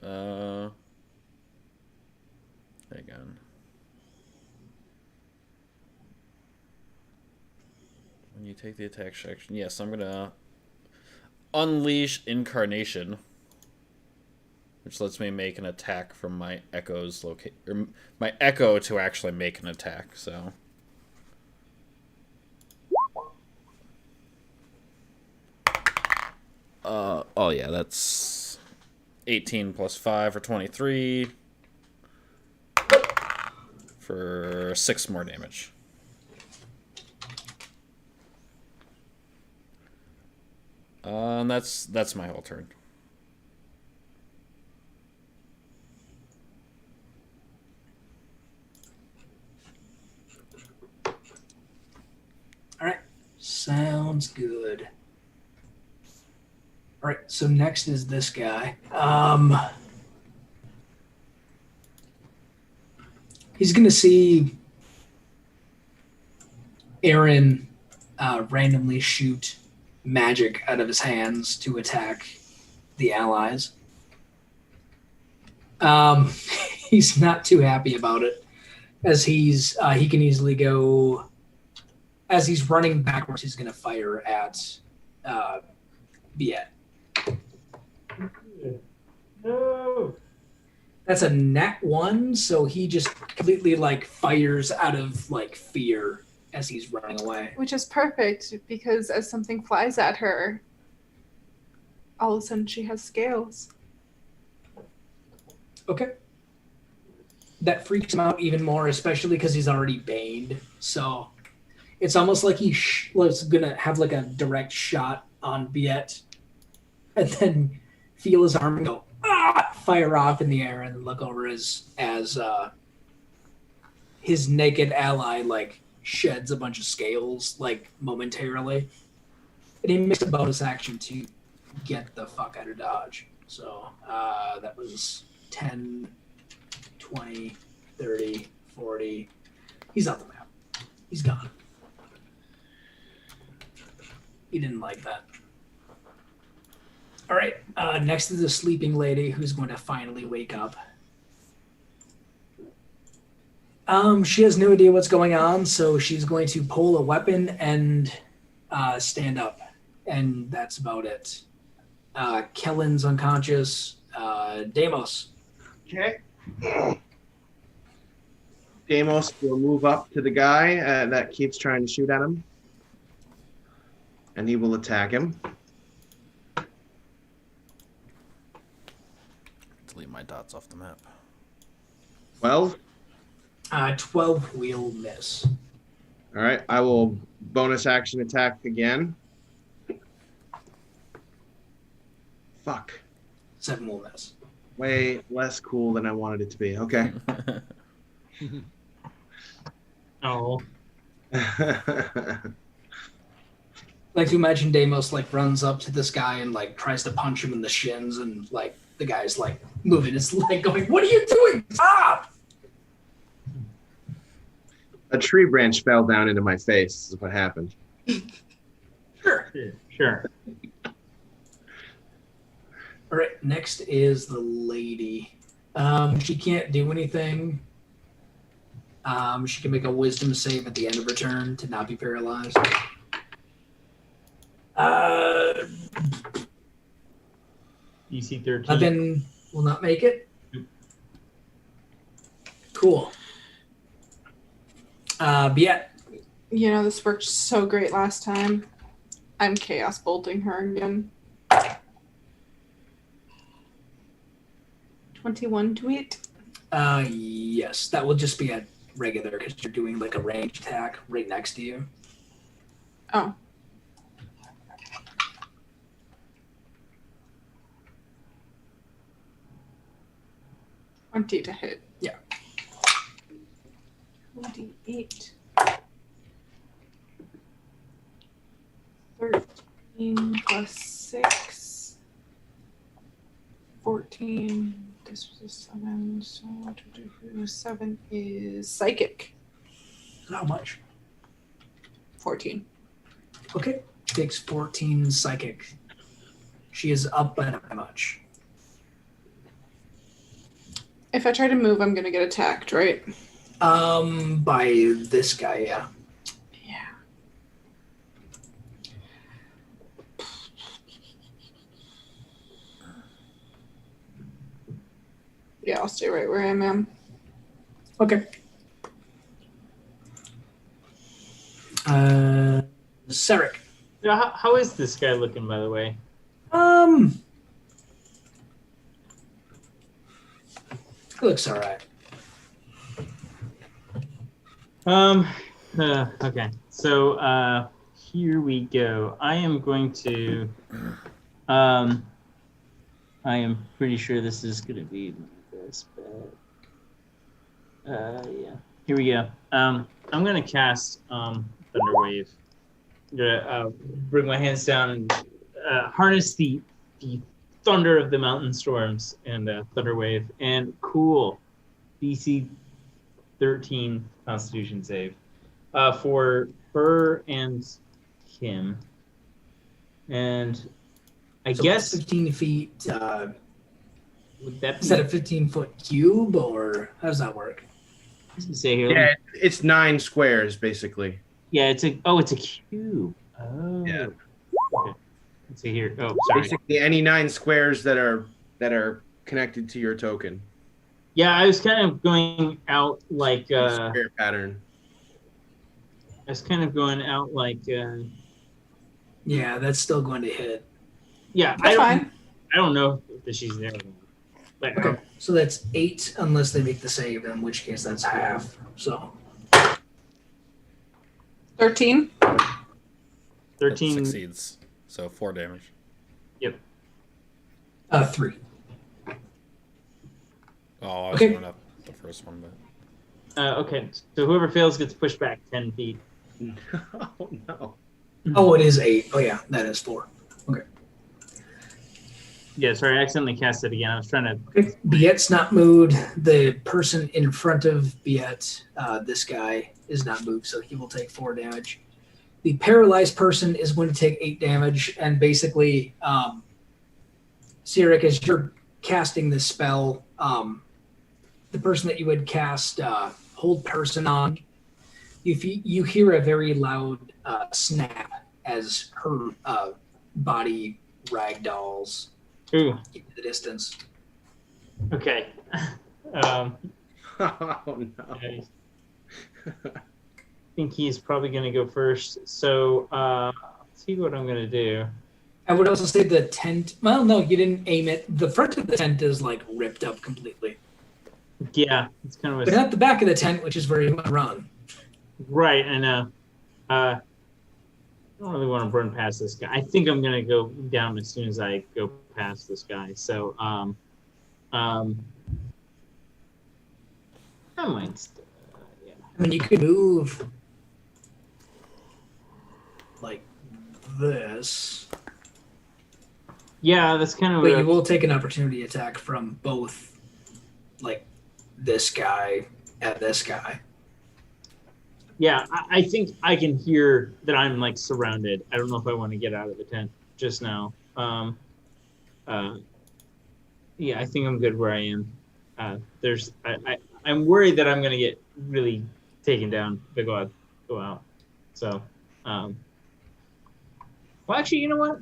hang on. When you take the attack action, yes, I'm gonna unleash Incarnation, which lets me make an attack from my echo's or my echo to actually make an attack. So. Oh yeah, that's 18 plus 5 for 23 for 6 more damage. And that's my whole turn. All right. Sounds good. All right, so next is this guy. He's gonna see Aaron randomly shoot magic out of his hands to attack the allies. He's not too happy about it, as he can easily go. As he's running backwards, he's gonna fire at Biet. No. That's a nat 1, so he just completely like fires out of like fear as he's running away. Which is perfect because as something flies at her, all of a sudden she has scales. Okay. That freaks him out even more, especially because he's already baned. So it's almost like he was gonna have like a direct shot on Biet, and then feel his arm go fire off in the air, and look over as his naked ally like sheds a bunch of scales like momentarily, and he makes a bonus action to get the fuck out of dodge. So that was 10, 20, 30, 40. He's off the map. He's gone. He didn't like that. All right, next is the sleeping lady who's going to finally wake up. She has no idea what's going on, so she's going to pull a weapon and stand up, and that's about it. Kellen's unconscious. Deimos. Okay. Deimos will move up to the guy that keeps trying to shoot at him, and he will attack him. Delete my dots off the map. 12. 12 will miss. All right, I will bonus action attack again. Fuck. 7 will miss. Way less cool than I wanted it to be. Okay. Oh. Like to imagine Deimos like runs up to this guy and like tries to punch him in the shins, and like the guy's like moving his leg, going, "What are you doing? Stop!" A tree branch fell down into my face. Is what happened. Sure. Sure. All right. Next is the lady. She can't do anything. She can make a wisdom save at the end of her turn to not be paralyzed. DC 13. 11 will not make it. Cool. Biet. You know, this worked so great last time. I'm chaos bolting her again. 21 to hit. Yes, that will just be a regular because you're doing like a range attack right next to you. Oh. To hit. Yeah. 28. 13 plus 6. 14. This was a 7. So 7 is psychic. How much? 14. Okay. Takes 14 psychic. She is up by not much. If I try to move, I'm gonna get attacked, right? By this guy, yeah. Yeah. Yeah, I'll stay right where I am. Okay. Sarek. Yeah, how is this guy looking, by the way? Looks all right. Okay. So, here we go. I am going to, I am pretty sure this is going to be this bad. Yeah. Here we go. I'm going to cast, Thunderwave. I'm going to, bring my hands down and, harness the thunder of the mountain storms and, Thunderwave. And cool. DC 13 Constitution save for her and Kim, and I guess 15 feet. Would that be? Is that a 15-foot cube, or how does that work? Say here. Yeah, it's 9 squares basically. Yeah, it's a cube. Oh. Yeah. Okay. Let's see here. Oh, sorry. Basically, any 9 squares that are connected to your token. Yeah, I was kind of going out like square pattern. I was kind of going out like. Yeah, that's still going to hit. Yeah, That's fine. I don't know if she's there. But, Okay, so that's 8 unless they make the save, in which case that's half. So 13. 13 That succeeds. So 4 damage. Yep. 3. Oh, I was Okay. going up the first one, but Okay, so whoever fails gets pushed back 10 feet. Oh no. Oh, it is 8. Oh yeah, that is 4. Okay. Yeah, sorry, I accidentally cast it again. I was trying to. Okay. Biet's not moved. The person in front of Biet, this guy, is not moved, so he will take 4 damage. The paralyzed person is going to take 8 damage, and basically, Sirik, as you're casting this spell, the person that you would cast Hold Person on, you hear a very loud snap as her body ragdolls Ooh, into the distance. okay. Oh no. I think he's probably going to go first. So, let's see what I'm going to do. I would also say the tent. Well, no, you didn't aim it. The front of the tent is like ripped up completely, Yeah, it's kind of but not the back of the tent, which is where you want to run. right. I know. I don't really want to burn past this guy. I think I'm going to go down as soon as I go past this guy. So, I might. Yeah. I mean, you could move like this, Yeah, that's kind of. but you will take an opportunity attack from both, like this guy and this guy. Yeah, I think I can hear that I'm like surrounded. I don't know if I want to get out of the tent just now. Yeah, I think I'm good where I am. I'm worried that I'm gonna get really taken down if I go out. So, Well, actually, you know what?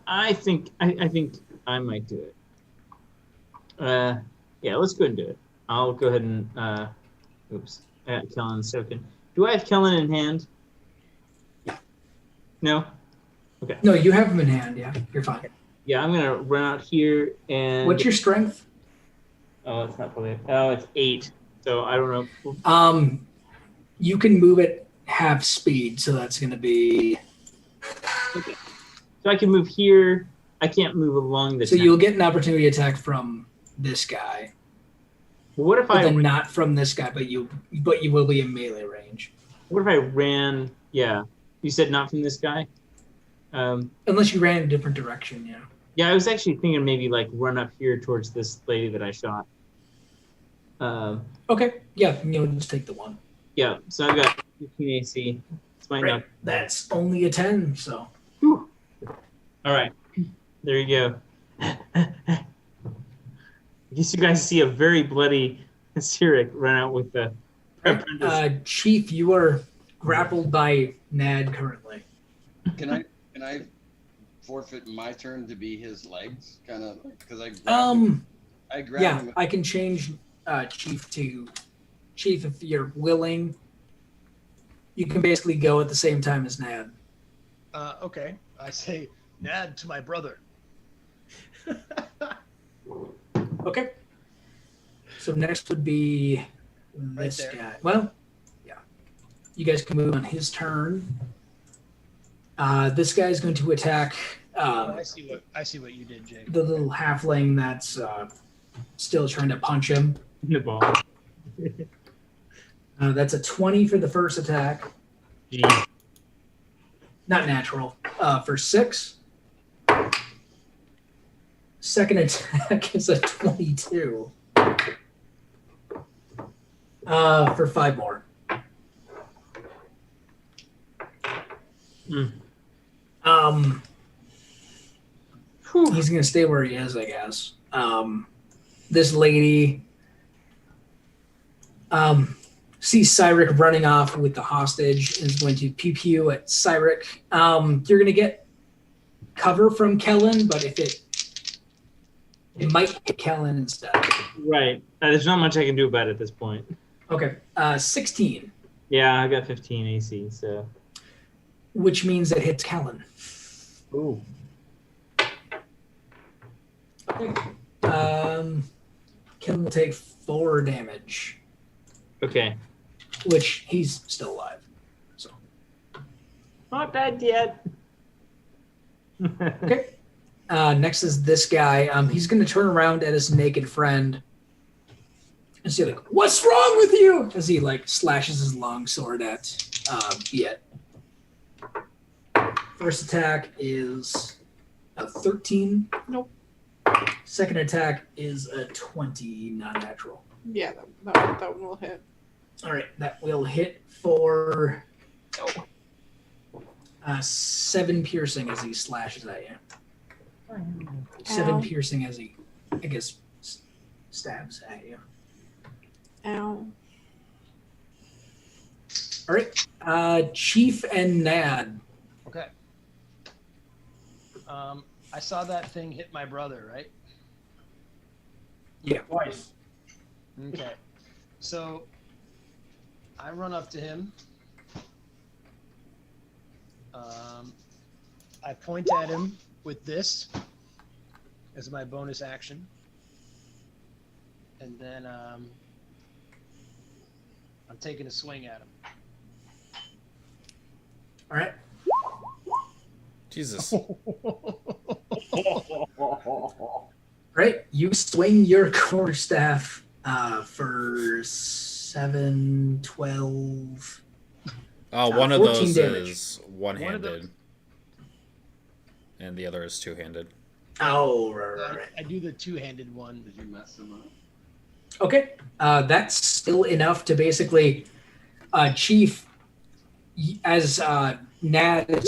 I think I might do it. Yeah, let's go ahead and do it. I'll go ahead and oops, I got Kellen soaking. Do I have Kellen in hand? No. Okay. No, you have him in hand. Yeah, you're fine. Yeah, I'm gonna run out here and. What's your strength? Oh, it's not probably. Oh, it's 8. So I don't know. You can move at half speed, so that's gonna be. Okay. So I can move here. I can't move along the. So you'll get an opportunity attack from this guy. Well, what if but I? Then not from this guy, but you will be in melee range. What if I ran? Yeah, you said not from this guy. Unless you ran in a different direction, yeah. Yeah, I was actually thinking maybe like run up here towards this lady that I shot. Okay, yeah, just take the one. Yeah, so I've got 15 AC. It's my Right. That's only a 10, so. Whew. All right, there you go. I guess you guys see a very bloody Cyric run out with the apprentice. Chief, you are grappled by Nad currently. Can I forfeit my turn to be his legs? Kind of because I grabbed him. I grabbed him. I can change Chief to Chief if you're willing. You can basically go at the same time as Nad. Okay. I say Nad to my brother. Okay. So next would be this guy. Well, yeah. You guys can move on his turn. This guy's going to attack. I see what you did, Jake. The little halfling that's still trying to punch him. The ball. That's a 20 for the first attack. Jeez. Not natural. For 6. Second attack is a 22. For 5 more. He's going to stay where he is, I guess. This lady sees Cyric running off with the hostage and is going to pew at Cyric. You're going to get cover from Kellen, but if it might hit Kellen instead. Right. There's not much I can do about it at this point. Okay. 16. Yeah, I got 15 AC, so. Which means it hits Kellen. Ooh. Okay. Kellen will take 4 damage. Okay. Which he's still alive. So. Not dead yet. Okay. Next is this guy. He's going to turn around at his naked friend and say, like, "What's wrong with you?" As he slashes his long sword at Biet. First attack is a 13. Nope. Second attack is a 20, non-natural. Yeah, that one will hit. All right, that will hit for 7 piercing as he slashes at you. 7 piercing as he, I guess, stabs at you. Ow. All right, Chief and Nad. Okay. I saw that thing hit my brother, right? Yeah. Twice. Okay. So I run up to him. I point at him with this as my bonus action. And then I'm taking a swing at him. All right. Jesus. Right, you swing your quarterstaff for 7, 12. One of 14 those damage. is one-handed, and the other is two-handed. Oh, right. I do the two-handed one. Did you mess them up? Okay, that's still enough to basically, Chief, as Nad,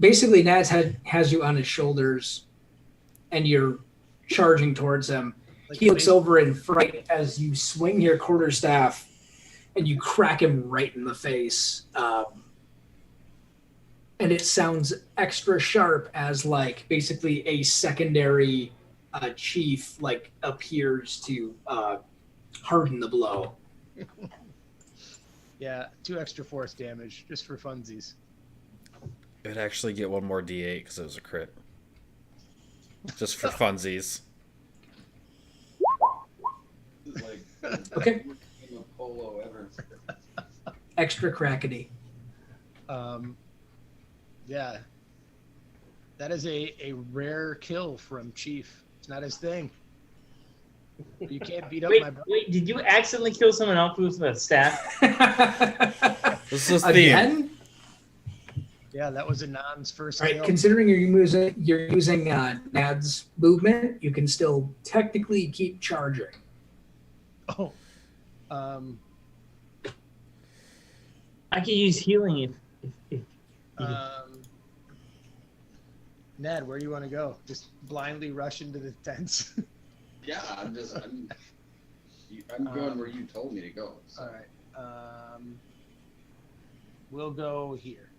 basically Nad has you on his shoulders, and you're charging towards him. He looks over in fright as you swing your quarterstaff, and you crack him right in the face. and it sounds extra sharp as like basically a secondary chief like appears to harden the blow. Yeah, 2 extra force damage just for funsies. It'd actually get 1 more D8 because it was a crit. Just for funsies. It's like Okay. game of polo ever. Extra crackety. Yeah. That is a rare kill from Chief. It's not his thing. You can't beat up my brother. Wait, did you accidentally kill someone else with a staff? This is Again? Yeah, that was a non's first All right, kill. considering you're using Nad's movement, you can still technically keep charging. Oh. I could use healing if Ned, where do you want to go? Just blindly rush into the tents? Yeah, I'm going where you told me to go. So. All right. We'll go here.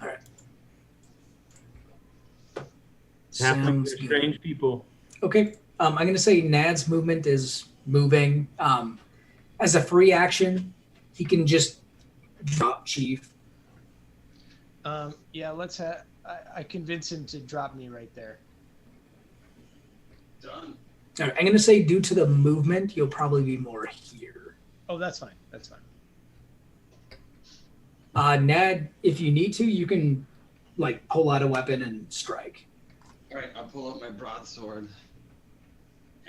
All right. happening to Sounds good. strange people. Okay. I'm going to say Nad's movement is moving. As a free action, he can just drop Chief. Yeah, let's have. I convince him to drop me right there. Done. All right, I'm going to say due to the movement, you'll probably be more here. Oh, that's fine. That's fine. Nad, if you need to, you can like pull out a weapon and strike. All right, I'll pull out my broadsword.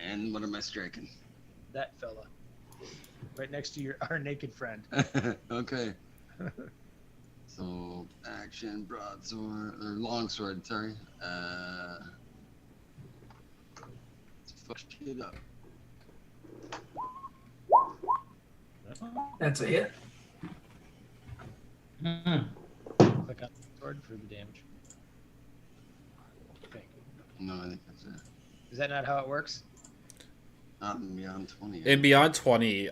And what am I striking? That fella. Right next to our naked friend. Okay. So action, broadsword or longsword. Sorry. Let's fuck shit up. That's a hit. Click on the sword for the damage. Okay. No, I think that's it. Is that not how it works? Not in Beyond 20. In Beyond 20,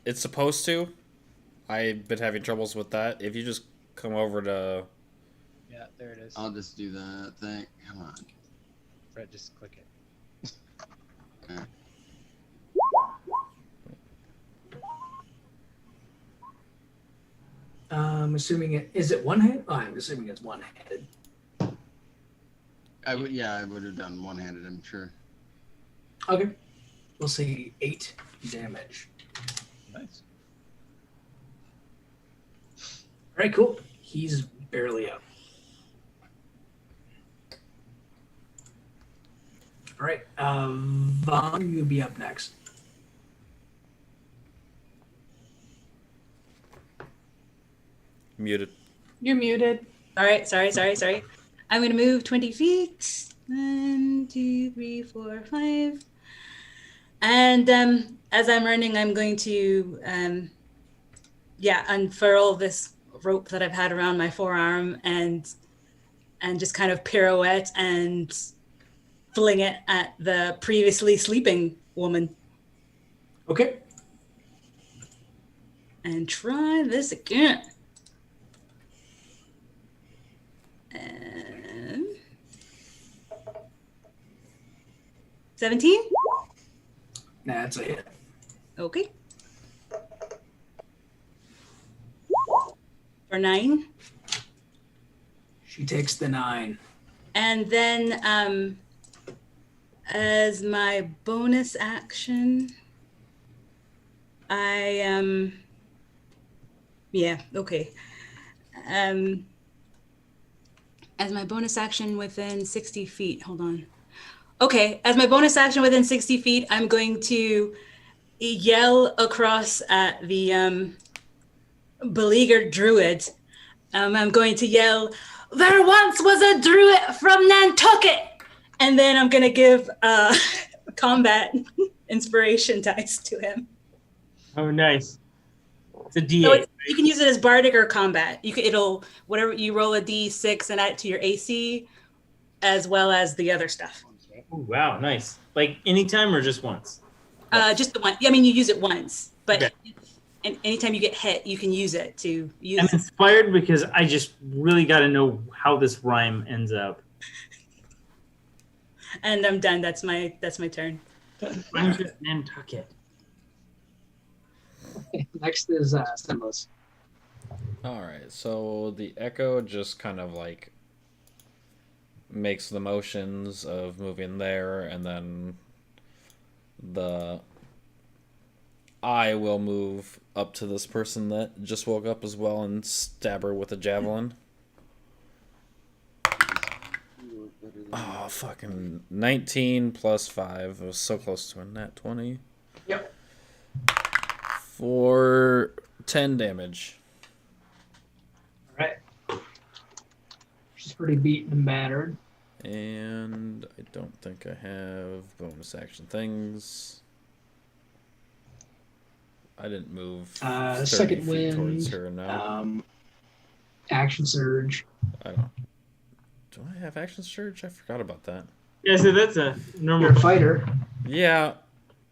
it's supposed to. I've been having troubles with that. If you just come over to... Yeah, there it is. I'll just do that thing. Come on. Fred, just click it. Okay. I'm assuming is it one-handed? Oh, I'm assuming it's one-handed. I would have done one-handed, I'm sure. Okay. We'll see 8 damage. Nice. All right, cool. He's barely up. All right, Vaughn, you'll be up next. Muted. You're muted. All right, sorry. I'm gonna move 20 feet. 1, 2, 3, 4, 5. And as I'm running, I'm going to unfurl this rope that I've had around my forearm and just kind of pirouette and fling it at the previously sleeping woman. Okay. And try this again. 17? That's a hit. Okay. For 9. She takes the 9. And then as my bonus action, I as my bonus action within 60 feet, hold on. Okay, as my bonus action within 60 feet, I'm going to yell across at the beleaguered druid. I'm going to yell, "There once was a druid from Nantucket!" And then I'm going to give combat inspiration dice to him. Oh, nice. It's a D8. So you can use it as bardic or combat. It'll whatever you roll a D6 and add it to your AC, as well as the other stuff. Ooh, wow, nice. Like anytime or just once? Just the one. I mean, you use it once, but Okay. and anytime you get hit, you can use it to use. I'm inspired because I just really got to know how this rhyme ends up. And I'm done. That's my turn. Rhymes with Nantucket. Next is Sinless. All right, so the echo just kind of like makes the motions of moving there, and then the I will move up to this person that just woke up as well and stab her with a javelin. Oh, fucking 19 plus 5. It was so close to a nat 20. Yep. For 10 damage. All right. She's pretty beaten and battered. And I don't think I have bonus action things. I didn't move 30 second feet wind. towards her now. Action surge. I don't. Do I have action surge? I forgot about that. Yeah, so that's a normal. You're a fighter. Yeah,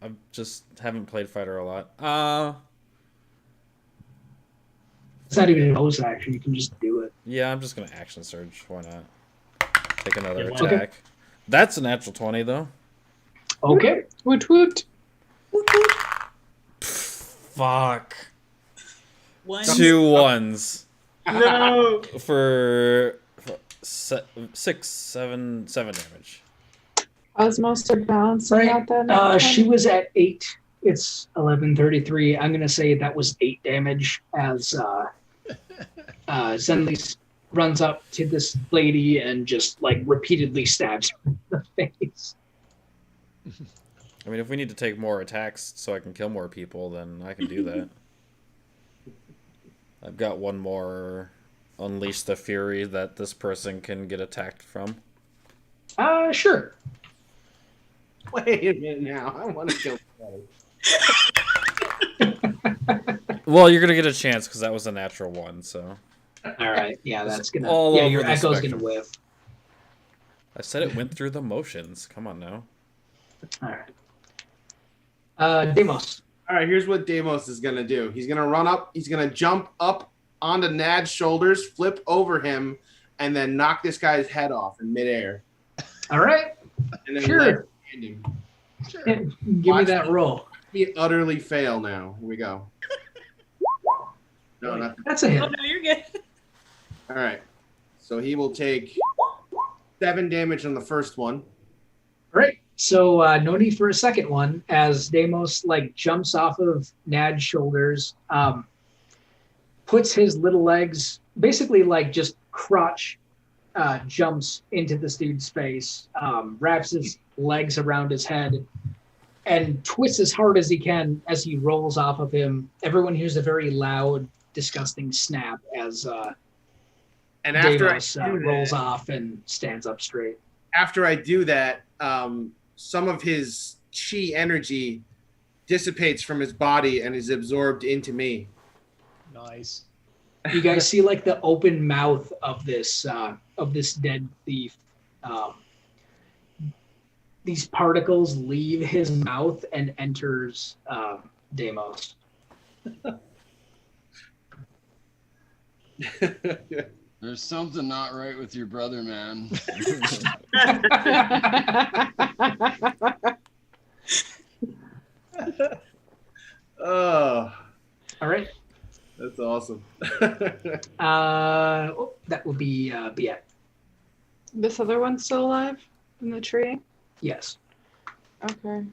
I just haven't played fighter a lot. It's not even a bonus action. You can just do it. Yeah, I'm just gonna action surge. Why not? Take another Yeah, attack. okay. That's a natural 20 though. Okay. Woot woot. Fuck. One. 2 ones No. for 7 damage. How's Mustard balancing Right. out that? She was at 8. It's 11:33. I'm gonna say that was 8 damage as Zenlis runs up to this lady and just like repeatedly stabs her in the face. I mean, if we need to take more attacks so I can kill more people, then I can do that. I've got one more Unleash the Fury that this person can get attacked from. Sure. Wait a minute now. I want to kill somebody. Well, you're going to get a chance because that was a natural 1, so. All right. Yeah, that's gonna. All yeah, over your the echo's spectrum. gonna whiff. I said it went through the motions. Come on now. All right. Demos. All right, here's what Deimos is going to do. He's going to run up. He's going to jump up onto Nad's shoulders, flip over him, and then knock this guy's head off in midair. All right. And then Sure. land him. Sure. Give me that roll. He utterly fail now. Here we go. No, not. That's a hit. Oh no, you're good. All right. So he will take 7 damage on the first one. All right. So no need for a second one as Deimos like jumps off of Nad's shoulders, puts his little legs basically like just crotch jumps into this dude's face, wraps his legs around his head, and twists as hard as he can as he rolls off of him. Everyone hears a very loud, disgusting snap as And after Deimos I do rolls that, off and stands up straight. after I do that, some of his chi energy dissipates from his body and is absorbed into me. Nice. You guys see like the open mouth of this dead thief. These particles leave his mouth and enters Deimos. There's something not right with your brother, man. Oh, All right. that's awesome. That would be Biet. This other one's still alive in the tree? Yes. Okay.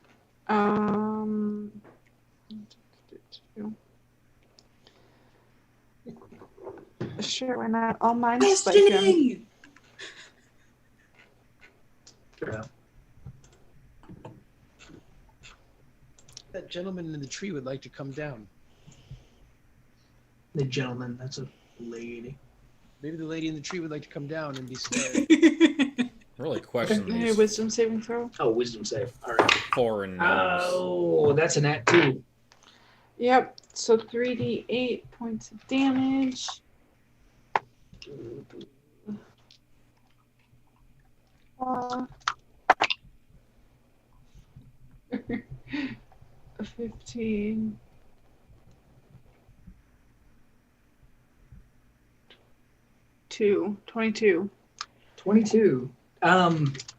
Sure, why not? I'll mind spike him. Questioning. That gentleman in the tree would like to come down. The gentleman, that's a lady. Maybe the lady in the tree would like to come down and be spared. Really question Hey, these wisdom saving throw. Oh, wisdom save. All right. foreign names. Oh, that's a nat 2. Yep. So 3d8 points of damage. A 15. 22. 22.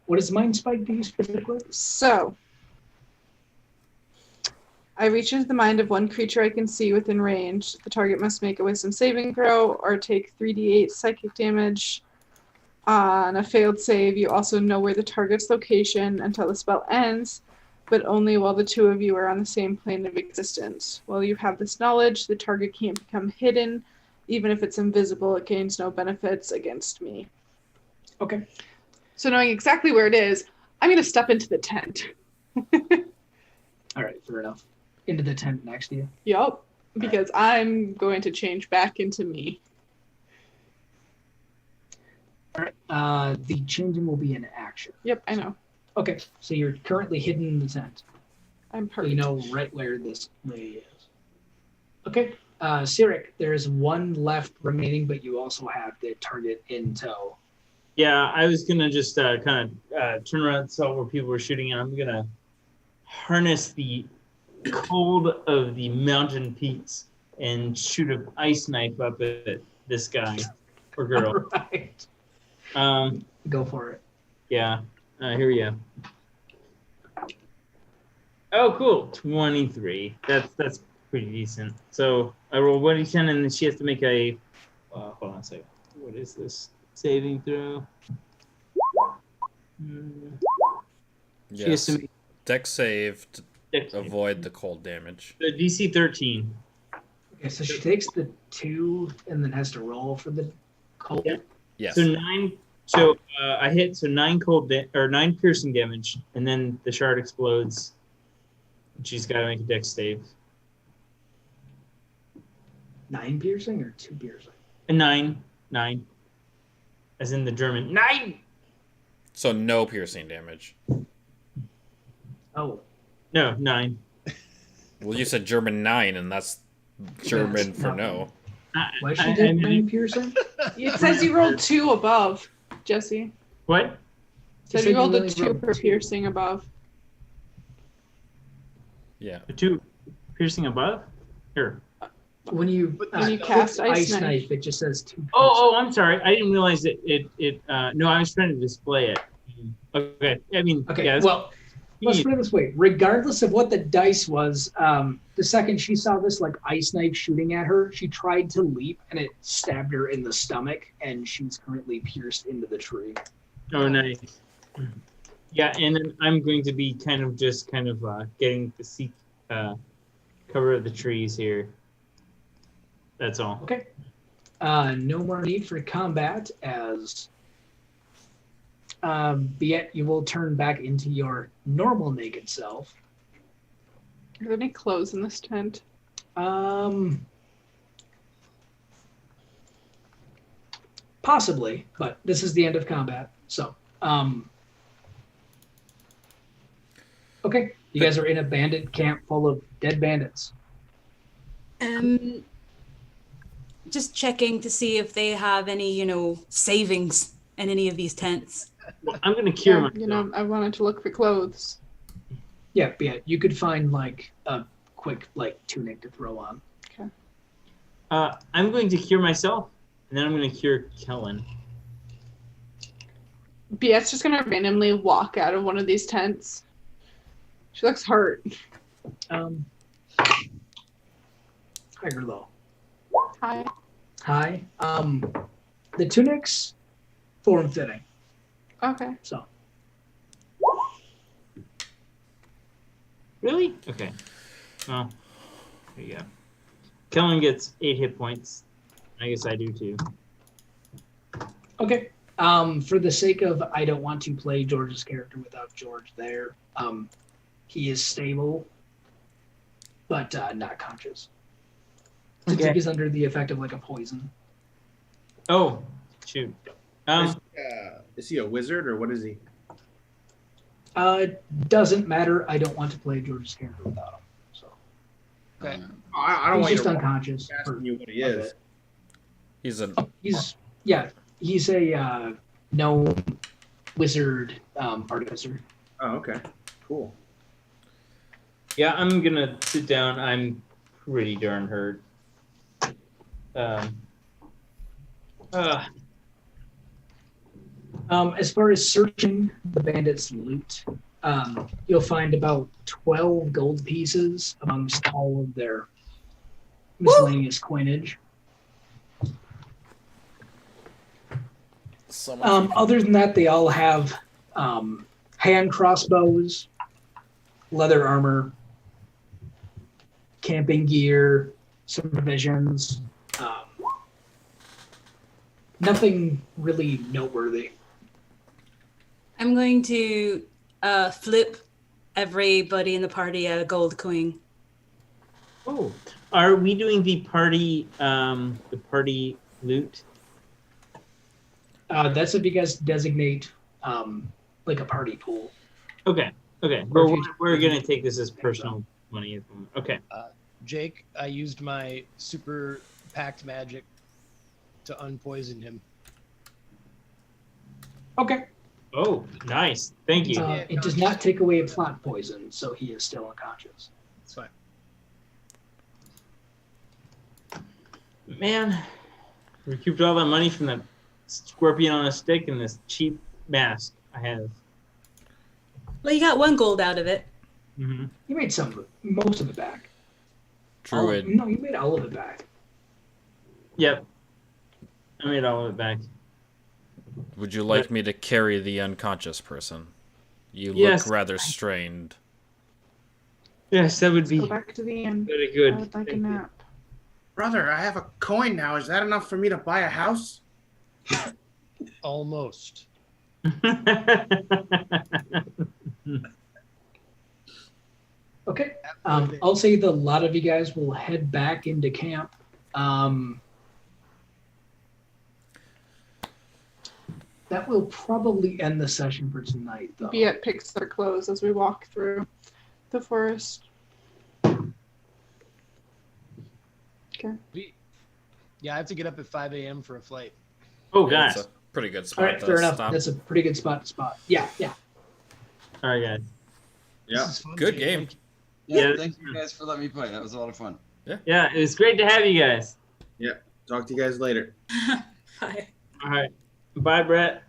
What does Mind Spike do specifically? So, I reach into the mind of one creature I can see within range. The target must make a wisdom saving throw or take 3d8 psychic damage. On a failed save, you also know where the target's location until the spell ends, but only while the two of you are on the same plane of existence. While you have this knowledge, the target can't become hidden. Even if it's invisible, it gains no benefits against me. Okay. So knowing exactly where it is, I'm going to step into the tent. All right, fair enough. Into the tent next to you. Yup, because I'm going to change back into me. All right. The changing will be an action. Yep, I know. Okay, so you're currently hidden in the tent. I'm So perfect. you know right where this lady is. Okay. Sirik, there's one left remaining, but you also have the target in tow. Yeah, I was gonna just kind of turn around and saw where people were shooting, and I'm gonna harness the cold of the mountain peaks and shoot an ice knife up at this guy or girl. Right. Go for it. Yeah. Here we go. Oh, cool. 23. That's pretty decent. So I roll 1d10, and then she has to make a. Hold on a second. What is this? Saving throw. She has Yes. to make Dex save to dex save. avoid the cold damage. The DC 13. Okay, so she takes the 2 and then has to roll for the cold. Yeah. Yes. So 9. So I hit 9 or 9 piercing damage, and then the shard explodes. She's got to make a dex save. 9 piercing or 2 piercing? A 9, as in the German 9. So no piercing damage. Oh. No, 9. Well, you said German 9, and that's German That's for not- no. Why she did 9 piercing? It says you rolled 2 above, Jesse. What? It says said you rolled you a only 2 rolled for 2. piercing above. Yeah. The 2 piercing above? Here. When you, When you cast click Ice Knife. it just says 2 piercing. Oh, I'm sorry. I didn't realize it. No, I was trying to display it. Okay. I mean, Okay, yeah, well, let's put it this way. Regardless of what the dice was, the second she saw this like ice knife shooting at her, she tried to leap and it stabbed her in the stomach, and she's currently pierced into the tree. Oh, nice. Yeah, and then I'm going to be kind of getting the seat cover of the trees here. That's all. Okay. No more need for combat, as Biet, you will turn back into your normal naked self. Are there any clothes in this tent? Possibly, but this is the end of combat. So, okay. You guys are in a bandit camp full of dead bandits. Just checking to see if they have any, savings in any of these tents. Well, I'm going to cure myself. You know, I wanted to look for clothes. Yeah, Biet, you could find like a quick tunic to throw on. I'm going to cure myself, and then I'm going to cure Kellen. Biet's just gonna randomly walk out of one of these tents. She looks hurt. High or low? Hi. High. The tunic's form-fitting, Okay. so. Really? Okay. Well, there you go. Kellen gets 8 hit points. I guess I do too. Okay. For the sake of I don't want to play George's character without George there, he is stable, but not conscious. Seems like he's under the effect of a poison. Oh, shoot. Is he a wizard or what is he? Doesn't matter. I don't want to play George's character without him. So Okay. I don't he's want you just to unconscious. asking you what he is. He's an He's a gnome wizard artificer. Oh, okay. Cool. Yeah, I'm going to sit down. I'm pretty darn hurt. As far as searching the bandits' loot, you'll find about 12 gold pieces amongst all of their miscellaneous coinage. Other than that, they all have hand crossbows, leather armor, camping gear, some provisions. Nothing really noteworthy. I'm going to flip everybody in the party a gold coin. Oh, are we doing the party loot? That's if you guys designate like a party pool. Okay. Well, we're gonna take this as personal money. Okay. Jake, I used my super packed magic to unpoison him. Okay. Oh, nice. Thank you. It does not take away a plot poison, so he is still unconscious. It's fine. Man, recouped all that money from that scorpion on a stick and this cheap mask I have. Well, you got 1 gold out of it. Mm-hmm. You made most of it back. Druid. No, you made all of it back. Yep. I made all of it back. Would you like me to carry the unconscious person? You Yes. look rather strained. Yes, that would be Go back to the inn. very good. I would like a Thank you. nap. Brother, I have a coin now. Is that enough for me to buy a house? Almost. Okay. I'll say that a lot of you guys will head back into camp. That will probably end the session for tonight, though. Viet picks their clothes as we walk through the forest. Okay. Yeah, I have to get up at 5 a.m. for a flight. Oh, That's guys. a pretty good All spot right, to fair enough. stop. That's a pretty good spot to spot. Yeah. All right, guys. Yeah. This is fun, Good Jake. game. Thank you. Yeah, Yeah. thank you guys for letting me play. That was a lot of fun. Yeah, it was great to have you guys. Talk to you guys later. Bye. All right. Bye, Brett.